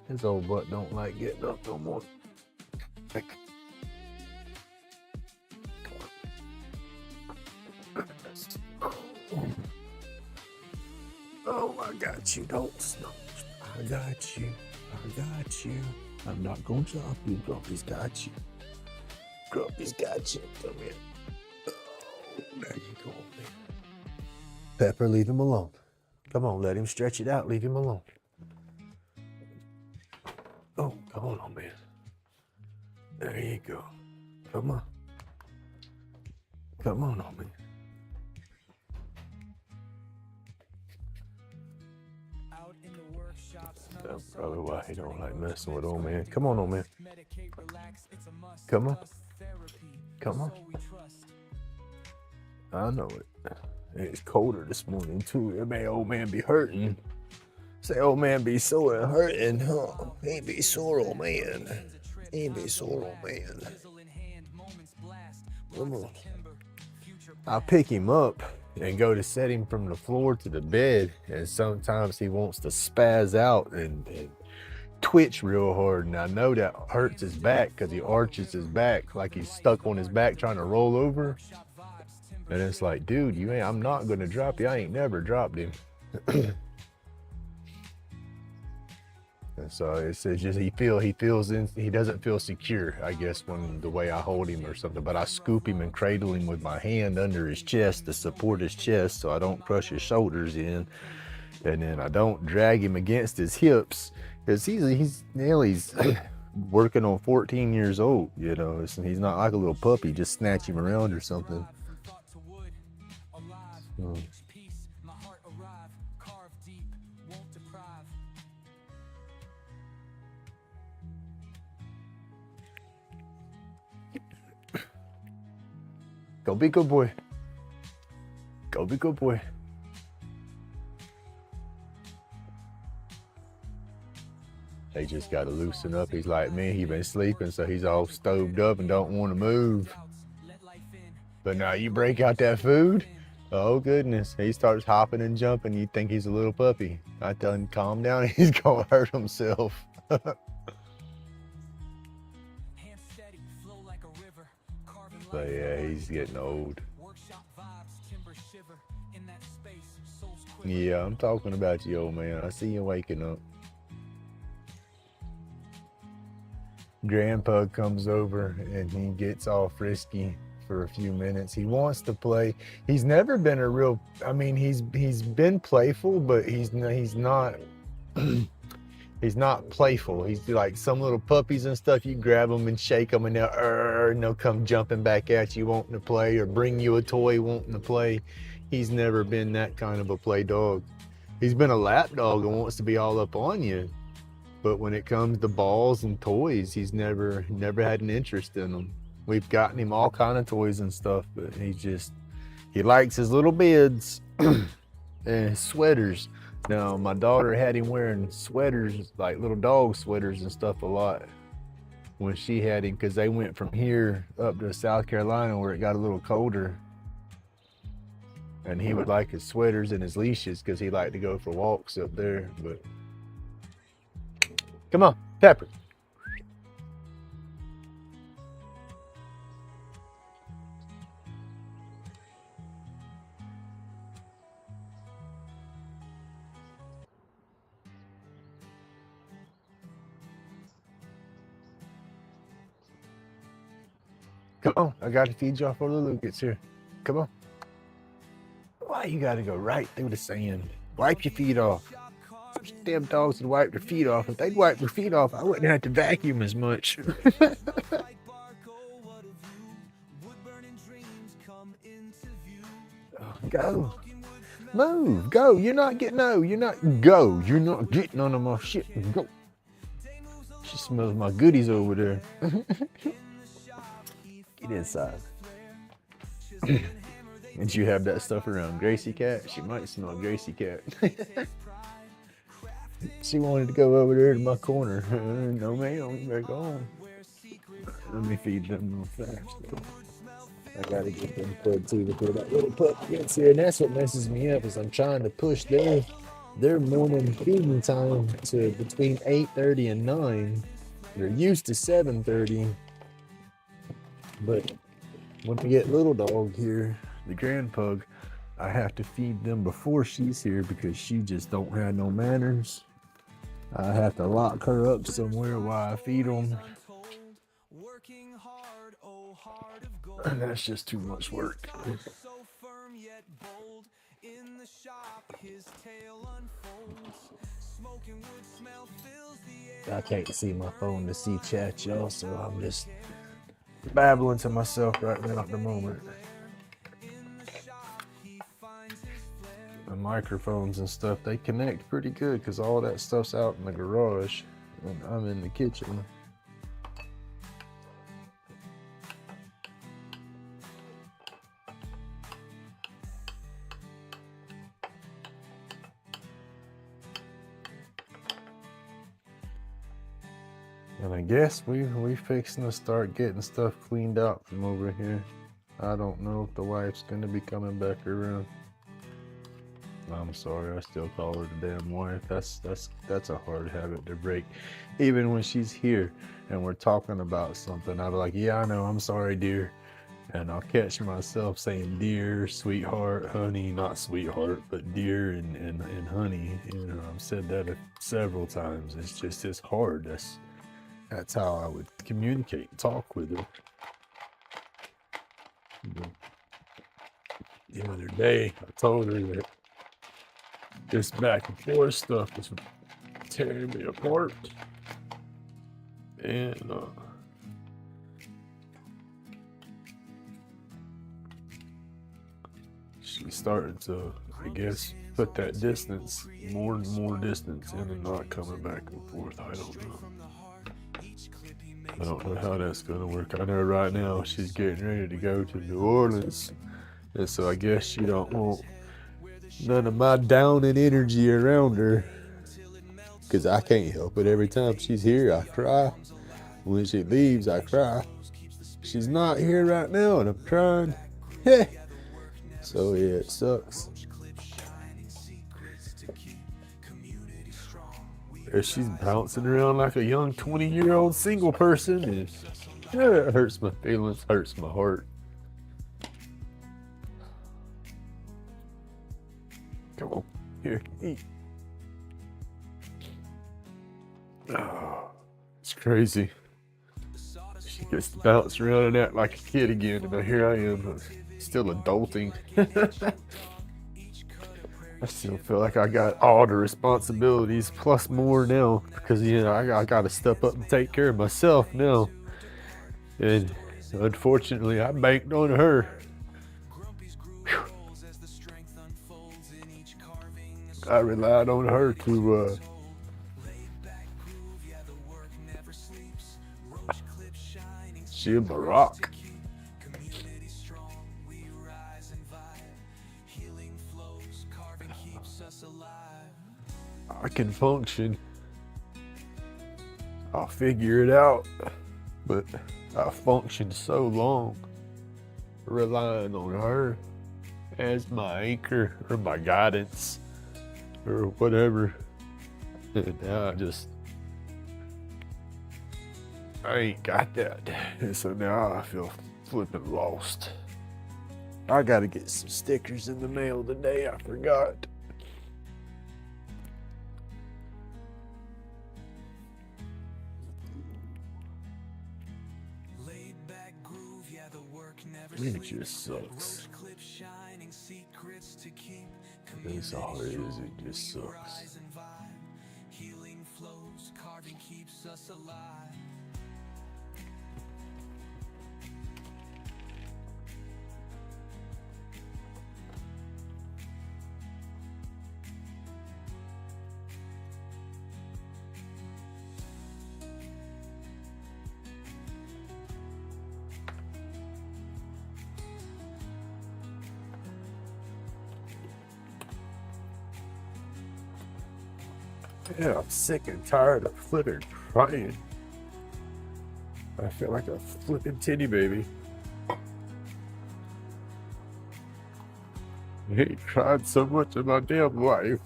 His old butt don't like getting up no more. Oh, I got you. Don't stop. I got you. I got you. I'm not going to drop you. Grumpy's got you. Grumpy's got you. Come here. Oh, there you go, man. Pepper, leave him alone. Come on, let him stretch it out. Leave him alone. Oh, come on, man. There you go. Come on. Come on, man. That's probably why he don't like messing with old man. Come on, old man. Come on. Come on. I know it. It's colder this morning too. It may old man be hurting. Say old man be sore and hurting, huh? He ain't be sore, old man. He ain't be sore, old man. Come on. I'll pick him up and go to set him from the floor to the bed, and sometimes he wants to spaz out and twitch real hard, and I know that hurts his back because he arches his back like he's stuck on his back trying to roll over. And it's like, dude, I'm not gonna drop you. I ain't never dropped him. And so it's just he doesn't feel secure, I guess, when the way I hold him or something. But I scoop him and cradle him with my hand under his chest to support his chest so I don't crush his shoulders in. And then I don't drag him against his hips because he's working on 14 years old, you know. He's not like a little puppy, just snatch him around or something. Go be good boy. Go be good boy. They just got to loosen up. He's like me. He been sleeping, so he's all stoved up and don't want to move. But now you break out that food, oh goodness, he starts hopping and jumping. You think he's a little puppy. I tell him calm down. He's gonna hurt himself. But yeah, he's getting old. Yeah, I'm talking about you, old man. I see you waking up. Grandpa comes over and he gets all frisky for a few minutes. He wants to play. He's never been a real, I mean, he's been playful, but he's not he's not playful. He's like some little puppies and stuff. You grab them and shake them and they'll come jumping back at you wanting to play, or bring you a toy wanting to play. He's never been that kind of a play dog. He's been a lap dog and wants to be all up on you. But when it comes to balls and toys, he's never had an interest in them. We've gotten him all kind of toys and stuff, but he likes his little beds and his sweaters. Now, my daughter had him wearing sweaters, like little dog sweaters and stuff a lot when she had him, because they went from here up to South Carolina where it got a little colder. And he would like his sweaters and his leashes because he liked to go for walks up there. But come on, Pepper. Come on, I gotta feed y'all before Lulu gets here. Come on. Why you gotta go right through the sand? Wipe your feet off. Damn dogs would wipe their feet off. If they'd wipe their feet off, I wouldn't have to vacuum as much. Go. Move. Go. You're not getting go. You're not getting none of my shit. Go. She smells my goodies over there. Get inside. Did you have that stuff around Gracie Cat? She might smell Gracie Cat. She wanted to go over there to my corner. No ma'am, they're gone. Let me feed them real fast. I gotta get them fed too before that little pup gets here. And that's what messes me up, is I'm trying to push their morning feeding time to between 8:30 and 9. They're used to 7:30. But when we get little dog here, the grand pug, I have to feed them before she's here because she just don't have no manners. I have to lock her up somewhere while I feed them. And that's just too much work. I can't see my phone to see chat, y'all, so I'm just babbling to myself right now at the moment. The microphones and stuff, they connect pretty good because all that stuff's out in the garage and I'm in the kitchen. And I guess we fixing to start getting stuff cleaned out from over here. I don't know if the wife's gonna be coming back around. I'm sorry, I still call her the damn wife. That's a hard habit to break. Even when she's here and we're talking about something, I'll be like, yeah, I know, I'm sorry, dear. And I'll catch myself saying dear, sweetheart, honey, not sweetheart, but dear and honey. You know, I've said that several times. It's hard. That's how I would communicate and talk with her. The other day, I told her that this back and forth stuff was tearing me apart. And she started to, I guess, put that distance, more and more distance in and not coming back and forth. I don't know. I don't know how that's going to work. I know right now she's getting ready to go to New Orleans. And so I guess she don't want none of my downing energy around her. Because I can't help it. Every time she's here, I cry. When she leaves, I cry. She's not here right now, and I'm trying. So yeah, it sucks. There she's bouncing around like a young 20-year-old single person, and it hurts my feelings, hurts my heart. Come on, here, eat. Oh, it's crazy. She gets to bounce around and act like a kid again, and here I am, still adulting. I still feel like I got all the responsibilities plus more now because, you know, I got to step up and take care of myself now. And unfortunately, I banked on her. Whew. I relied on her to shield my rock. Community strong, we rise and vibe. Healing flows, carving keeps us alive. I can function. I'll figure it out. But I functioned so long relying on her as my anchor or my guidance or whatever. And now I ain't got that. And so now I feel flipping lost. I gotta get some stickers in the mail today. I forgot. Laid back groove, yeah, the work never It sleeps. just sucks. Roach clip shining, secrets to keep. That's all it is. Community It just strong, we sucks. rise and vibe. Healing flows, carving keeps us alive. Yeah, I'm sick and tired of flipping crying. I feel like a flipping titty baby. I ain't cried so much in my damn life.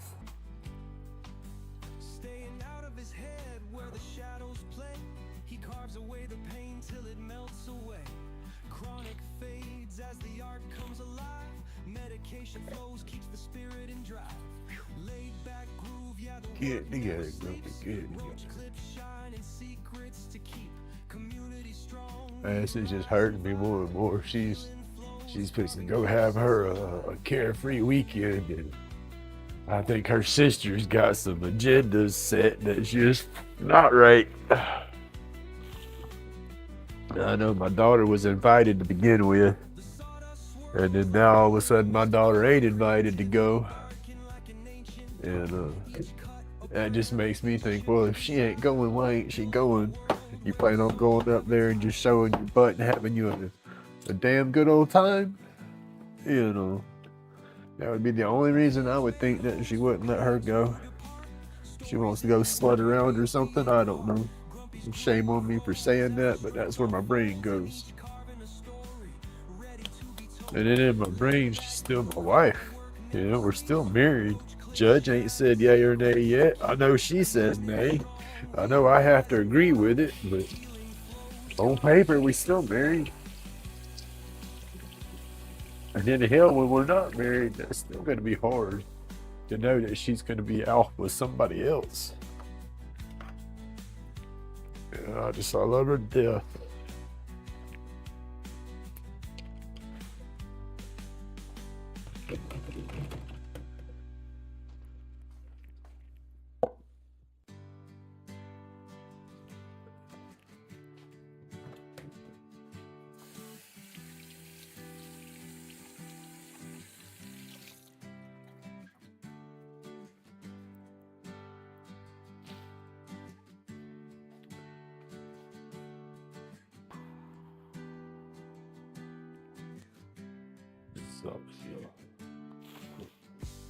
Staying out of his head where the shadows play. He carves away the pain till it melts away. Chronic fades as the art comes alive. Medication flows, keeps the spirit in drive. Laid back groove, yeah, the Get work together, never Grumpy, sleeps. get Roach together. clip shine and secrets to keep. Community strong. This is just hurting me more and more. She's supposed to go have her a carefree weekend, and I think her sister's got some agendas set that's just not right. I know my daughter was invited to begin with, and then now all of a sudden my daughter ain't invited to go, and that just makes me think, well, if she ain't going, why ain't she going? You plan on going up there and just showing your butt and having you a damn good old time? You know, that would be the only reason I would think that she wouldn't let her go. She wants to go slut around or something, I don't know. Shame on me for saying that, but that's where my brain goes. And then in my brain, she's still my wife. You know, we're still married. Judge ain't said yay or nay yet. I know she says nay. I know I have to agree with it, but on paper, we still married. And then hell, when we're not married, that's still going to be hard to know that she's going to be out with somebody else. Yeah, I love her to death. Sucks, yo.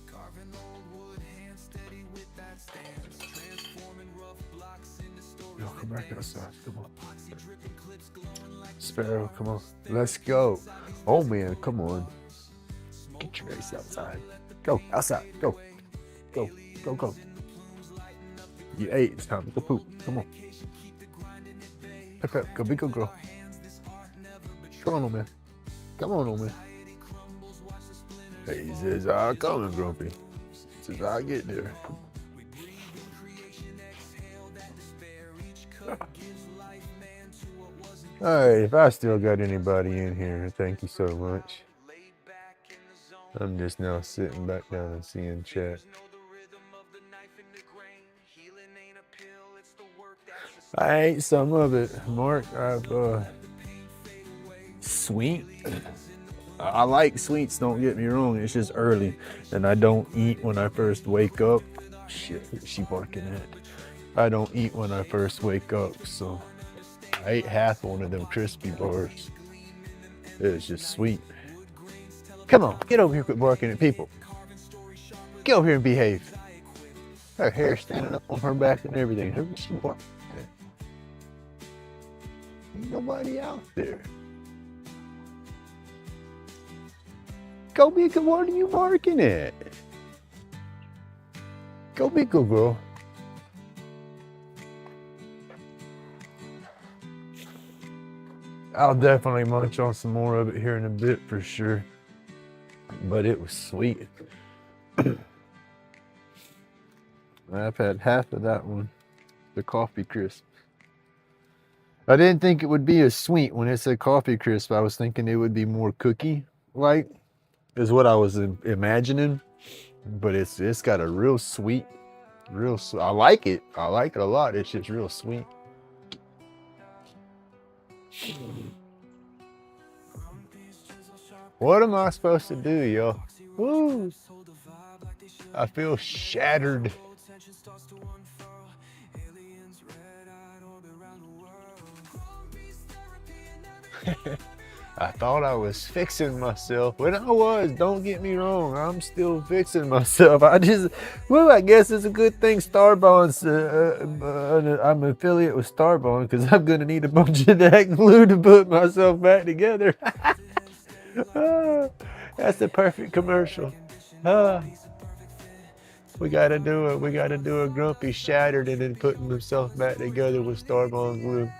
Carving old wood, hand steady with that stance. Transforming rough blocks into stories. Yo, come that back outside. Come on. Epoxy dripping clips glowing like Sparrow, come on. Let's go. Oh, man, come on. Get your ass outside. Go, outside. Go. Go, go, go. You ate. It's time to go poop. Come on. Pep, pep. Go be good girl. Come on, old man. Come on, old man. He says, I'll come, Grumpy. Says, I'll get there. Alright, if I still got anybody in here, thank you so much. I'm just now sitting back down and seeing chat. I ate some of it, Mark. I've sweet. I like sweets, don't get me wrong. It's just early, and I don't eat when I first wake up. Shit, who's she barking at? I don't eat when I first wake up, so I ate half one of them crispy bars. It was just sweet. Come on, get over here, quit barking at people. Get over here and behave. Her hair standing up on her back and everything. Who's she barking at? Ain't nobody out there. Go be good. What are you barking at? Go be good, girl. I'll definitely munch on some more of it here in a bit for sure. But it was sweet. I've had half of that one, the coffee crisp. I didn't think it would be as sweet when it said coffee crisp. I was thinking it would be more cookie-like, is what I was imagining. But it's got a real sweet, I like it. I like it a lot. It's just real sweet. What am I supposed to do, yo? Woo! I feel shattered. I thought I was fixing myself. When I was, don't get me wrong, I'm still fixing myself. I guess it's a good thing Starbond's, I'm an affiliate with Starbond because I'm going to need a bunch of that glue to put myself back together. That's the perfect commercial. We gotta do a grumpy shattered and then putting himself back together with Starbond glue.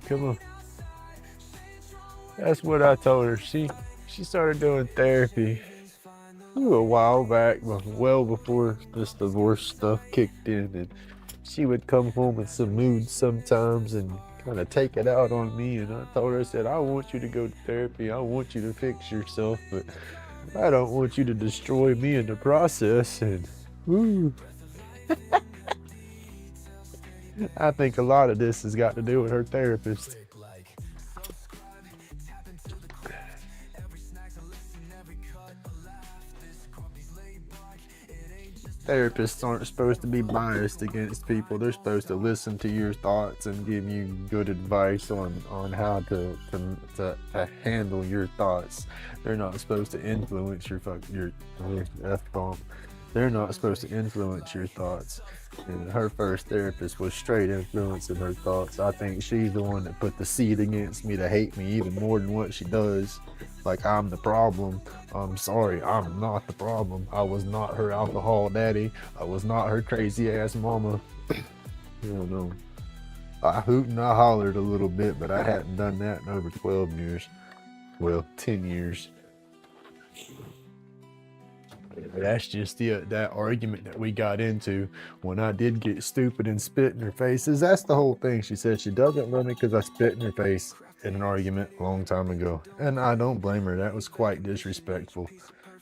Come on. That's what I told her. She started doing therapy a while back, well before this divorce stuff kicked in, and she would come home in some mood sometimes and kind of take it out on me. And I told her, I said, I want you to go to therapy. I want you to fix yourself, but I don't want you to destroy me in the process. And woo. I think a lot of this has got to do with her therapist. Therapists aren't supposed to be biased against people. They're supposed to listen to your thoughts and give you good advice on how to handle your thoughts. They're not supposed to influence your F-bomb. They're not supposed to influence your thoughts. And her first therapist was straight influencing her thoughts. I think she's the one that put the seed against me to hate me even more than what she does. Like I'm the problem. I'm sorry, I'm not the problem. I was not her alcohol daddy. I was not her crazy ass mama. You know, I hoot and I hollered a little bit, but I hadn't done that in over 12 years. Well, 10 years. That's just that argument that we got into when I did get stupid and spit in her faces. That's the whole thing. She said she doesn't love me because I spit in her face in an argument a long time ago. And I don't blame her. That was quite disrespectful.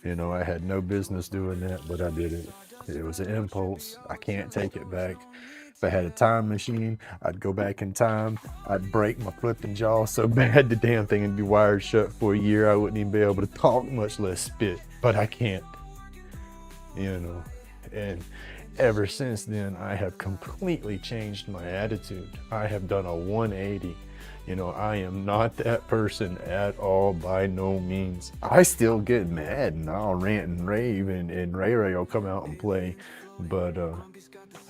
You know, I had no business doing that, but I did it. It was an impulse. I can't take it back. If I had a time machine, I'd go back in time. I'd break my flipping jaw so bad the damn thing would be wired shut for a year. I wouldn't even be able to talk, much less spit. But I can't. You know, and ever since then, I have completely changed my attitude. I have done a 180. You know, I am not that person at all, by no means. I still get mad and I'll rant and rave and Ray Ray will come out and play, but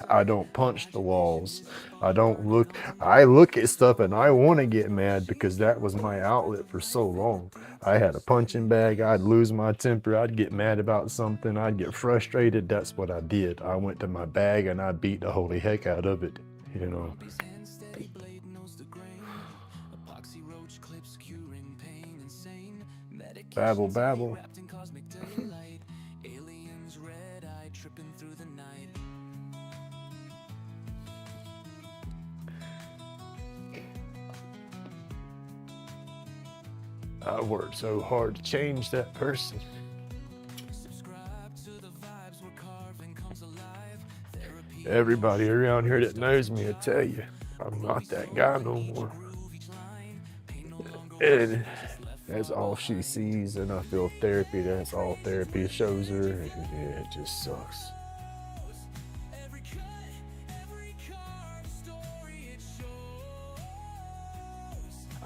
I don't punch the walls. I look at stuff and I want to get mad because that was my outlet for so long. I had a punching bag. I'd lose my temper. I'd get mad about something. I'd get frustrated. That's what I did. I went to my bag and I beat the holy heck out of it, you know. Babble, babble. I worked so hard to change that person. Everybody around here that knows me will tell you, I'm not that guy no more. And that's all she sees, and I feel therapy, that's all therapy shows her, and yeah, it just sucks.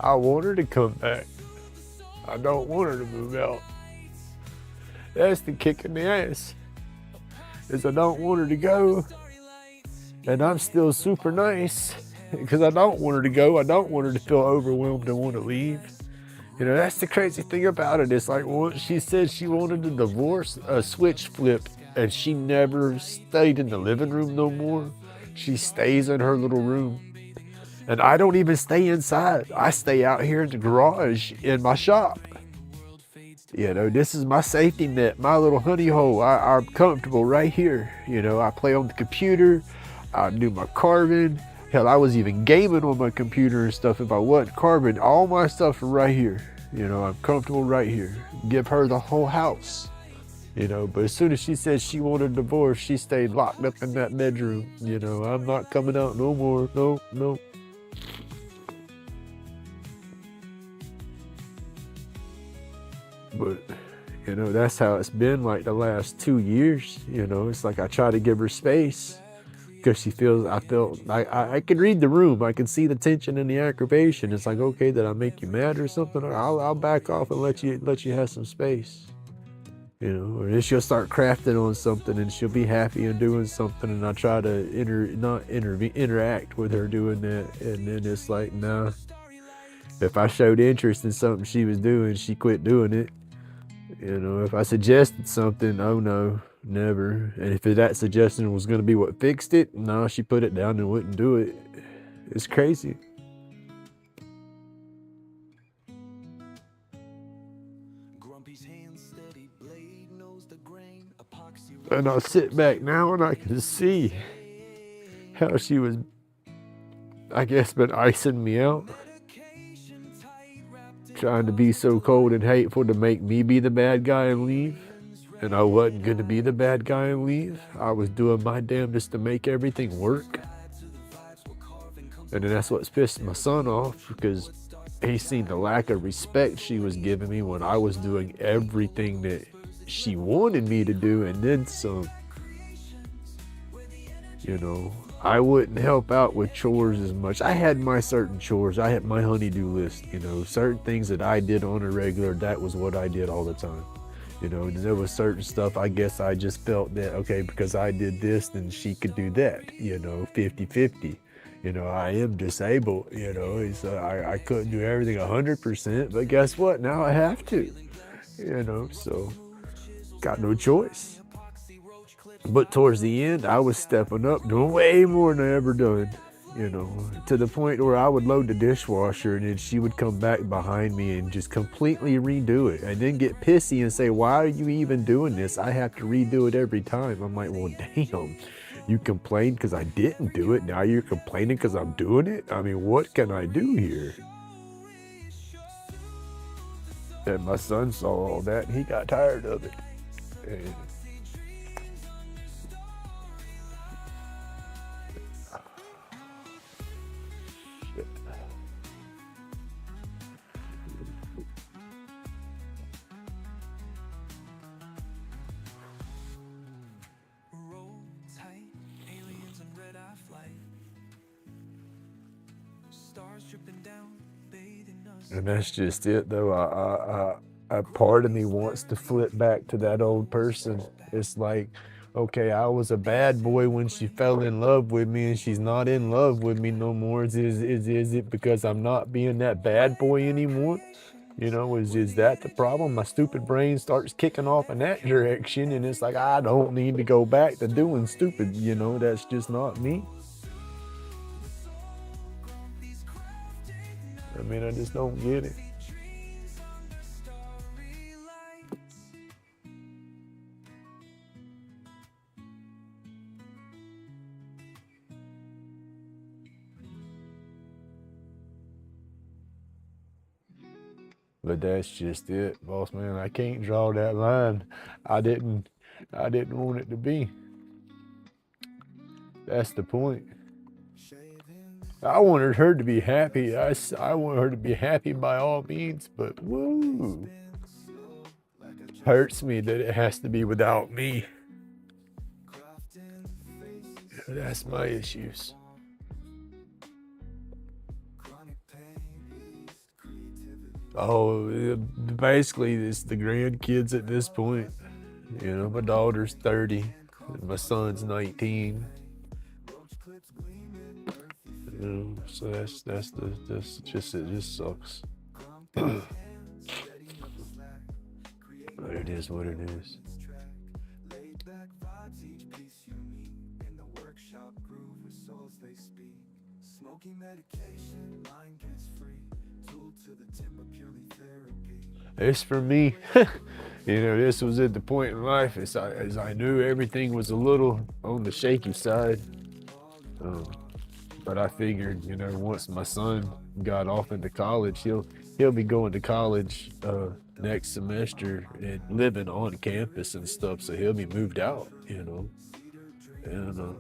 I want her to come back. I don't want her to move out. That's the kick in the ass. Is I don't want her to go, and I'm still super nice because I don't want her to go. I don't want her to feel overwhelmed and want to leave. You know, that's the crazy thing about it. It's like once she said she wanted a divorce, a switch flip, and she never stayed in the living room no more. She stays in her little room. And I don't even stay inside. I stay out here in the garage in my shop. You know, this is my safety net, my little honey hole. I'm comfortable right here. You know, I play on the computer. I do my carving. Hell, I was even gaming on my computer and stuff if I wasn't carving. All my stuff are right here. You know, I'm comfortable right here. Give her the whole house. You know, but as soon as she said she wanted a divorce, she stayed locked up in that bedroom. You know, I'm not coming out no more. No, no. But, you know, that's how it's been like the last 2 years. You know, it's like I try to give her space because she feels, I can read the room. I can see the tension and the aggravation. It's like, okay, did I make you mad or something? I'll back off and let you have some space. You know, or then she'll start crafting on something and she'll be happy and doing something. And I try to interact with her doing that. And then it's like, nah, if I showed interest in something she was doing, she quit doing it. You know, if I suggested something, oh no, never. And if that suggestion was going to be what fixed it, no, she put it down and wouldn't do it. It's crazy. And I sit back now and I can see how she was, I guess, been icing me out. Trying to be so cold and hateful to make me be the bad guy and leave. And I wasn't going to be the bad guy and leave. I was doing my damnedest to make everything work. And then that's what's pissed my son off because he seen the lack of respect she was giving me when I was doing everything that she wanted me to do and then some. You know, I wouldn't help out with chores as much. I had my certain chores. I had my honey-do list, you know, certain things that I did on a regular, that was what I did all the time. You know, and there was certain stuff, I guess I just felt that, okay, because I did this, then she could do that, you know, 50-50. You know, I am disabled, you know, I couldn't do everything 100%, but guess what? Now I have to, you know, so got no choice. But towards the end, I was stepping up, doing way more than I ever done, you know, to the point where I would load the dishwasher and then she would come back behind me and just completely redo it and then get pissy and say, why are you even doing this? I have to redo it every time. I'm like, well, damn, you complained because I didn't do it. Now you're complaining because I'm doing it? I mean, what can I do here? And my son saw all that and he got tired of it. And And that's just it, though. A part of me wants to flip back to that old person. It's like, okay, I was a bad boy when she fell in love with me, and she's not in love with me no more. Is it because I'm not being that bad boy anymore? You know, is that the problem? My stupid brain starts kicking off in that direction, and it's like, I don't need to go back to doing stupid. You know, that's just not me. I mean, I just don't get it. But that's just it, boss man. I can't draw that line. I didn't want it to be. That's the point. I wanted her to be happy. I want her to be happy by all means, but woo, hurts me that it has to be without me. That's my issues. Oh, basically, it's the grandkids at this point. You know, my daughter's 30, and my son's 19. You know, so that's just it just sucks. But it is what it is. It's for me. You know, this was at the point in life as I knew everything was a little on the shaky side. But I figured, you know, once my son got off into college, he'll be going to college next semester and living on campus and stuff. So he'll be moved out, you know. And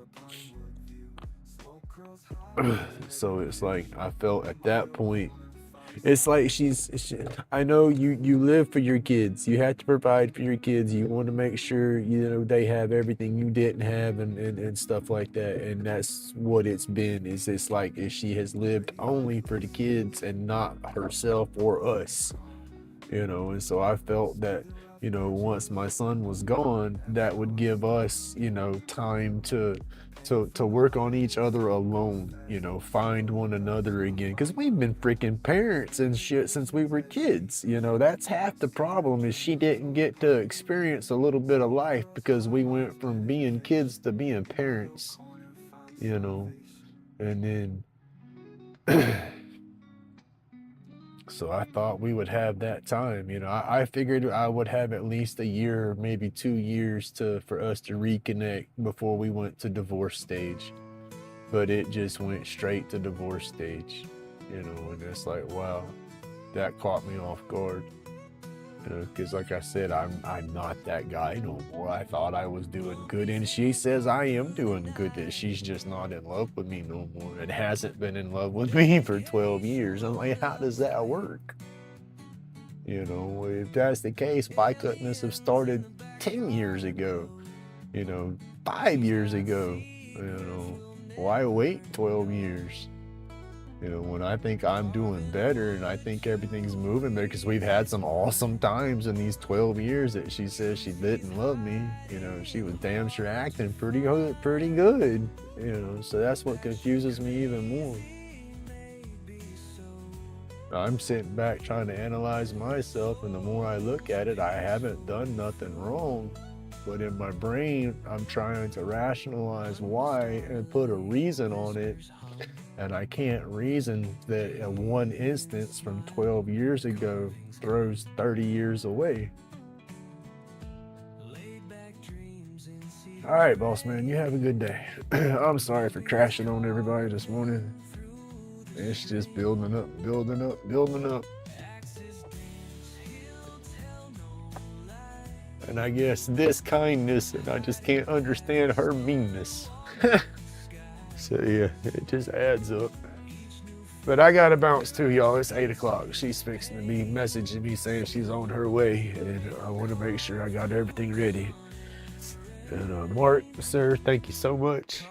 so it's like I felt at that point. It's like I know you live for your kids. You have to provide for your kids. You want to make sure, you know, they have everything you didn't have and stuff like that. And that's what it's been. It's like she has lived only for the kids and not herself or us, you know. And so I felt that, you know, once my son was gone, that would give us, you know, time to work on each other alone, you know, find one another again. Because we've been freaking parents and shit since we were kids. You know, that's half the problem, is she didn't get to experience a little bit of life because we went from being kids to being parents, you know. And then so I thought we would have that time, you know. I figured I would have at least a year, maybe 2 years for us to reconnect before we went to divorce stage. But it just went straight to divorce stage, you know, and it's like, wow, that caught me off guard. You know, because like I said, I'm not that guy no more. I thought I was doing good, and she says I am doing good, that she's just not in love with me no more and hasn't been in love with me for 12 years. I'm like, how does that work? You know, if that's the case, why couldn't this have started 10 years ago? You know, 5 years ago? You know, why wait 12 years? You know, when I think I'm doing better and I think everything's moving there, because we've had some awesome times in these 12 years that she says she didn't love me. You know, she was damn sure acting pretty good, you know, so that's what confuses me even more. I'm sitting back trying to analyze myself, and the more I look at it, I haven't done nothing wrong. But in my brain, I'm trying to rationalize why and put a reason on it. And I can't reason that in one instance from 12 years ago throws 30 years away. All right, boss man, you have a good day. I'm sorry for crashing on everybody this morning. It's just building up. And I guess this kindness, and I just can't understand her meanness. So yeah, it just adds up. But I gotta bounce too, y'all. It's 8 o'clock. She's fixing to be messaging me saying she's on her way, and I want to make sure I got everything ready. And Mark, sir, thank you so much.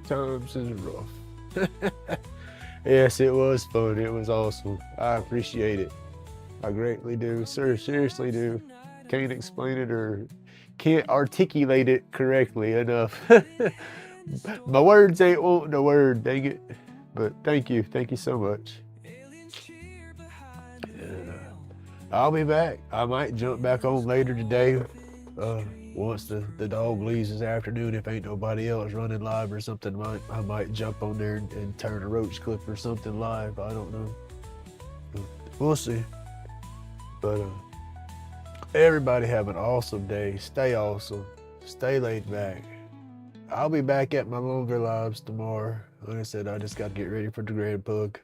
Times is rough. Yes, it was fun. It was awesome. I appreciate it. I greatly do, sir. Seriously do. Can't explain it or can't articulate it correctly enough. My words ain't wanting a word, dang it. But thank you so much. And, I'll be back. I might jump back on later today. once the dog leaves this afternoon, if ain't nobody else running live or something, I might jump on there and turn a roach clip or something live. I don't know. We'll see. But everybody have an awesome day. Stay awesome. Stay laid back. I'll be back at my longer lives tomorrow. Like I said, I just got to get ready for the grand pug.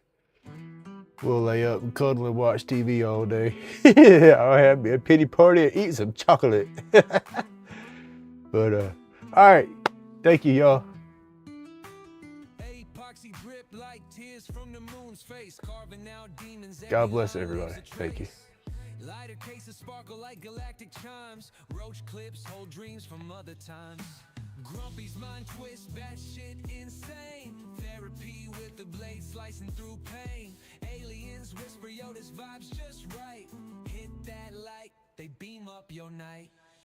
We'll lay up and cuddle and watch TV all day. I'll have me a pity party and eat some chocolate. But, all right. Thank you, y'all. God bless everybody. Thank you. Lighter cases sparkle like galactic chimes. Roach clips hold dreams from other times. Grumpy's mind twist, batshit insane. Therapy with the blade slicing through pain. Aliens whisper, yo, this vibe's just right. Hit that light, they beam up your night.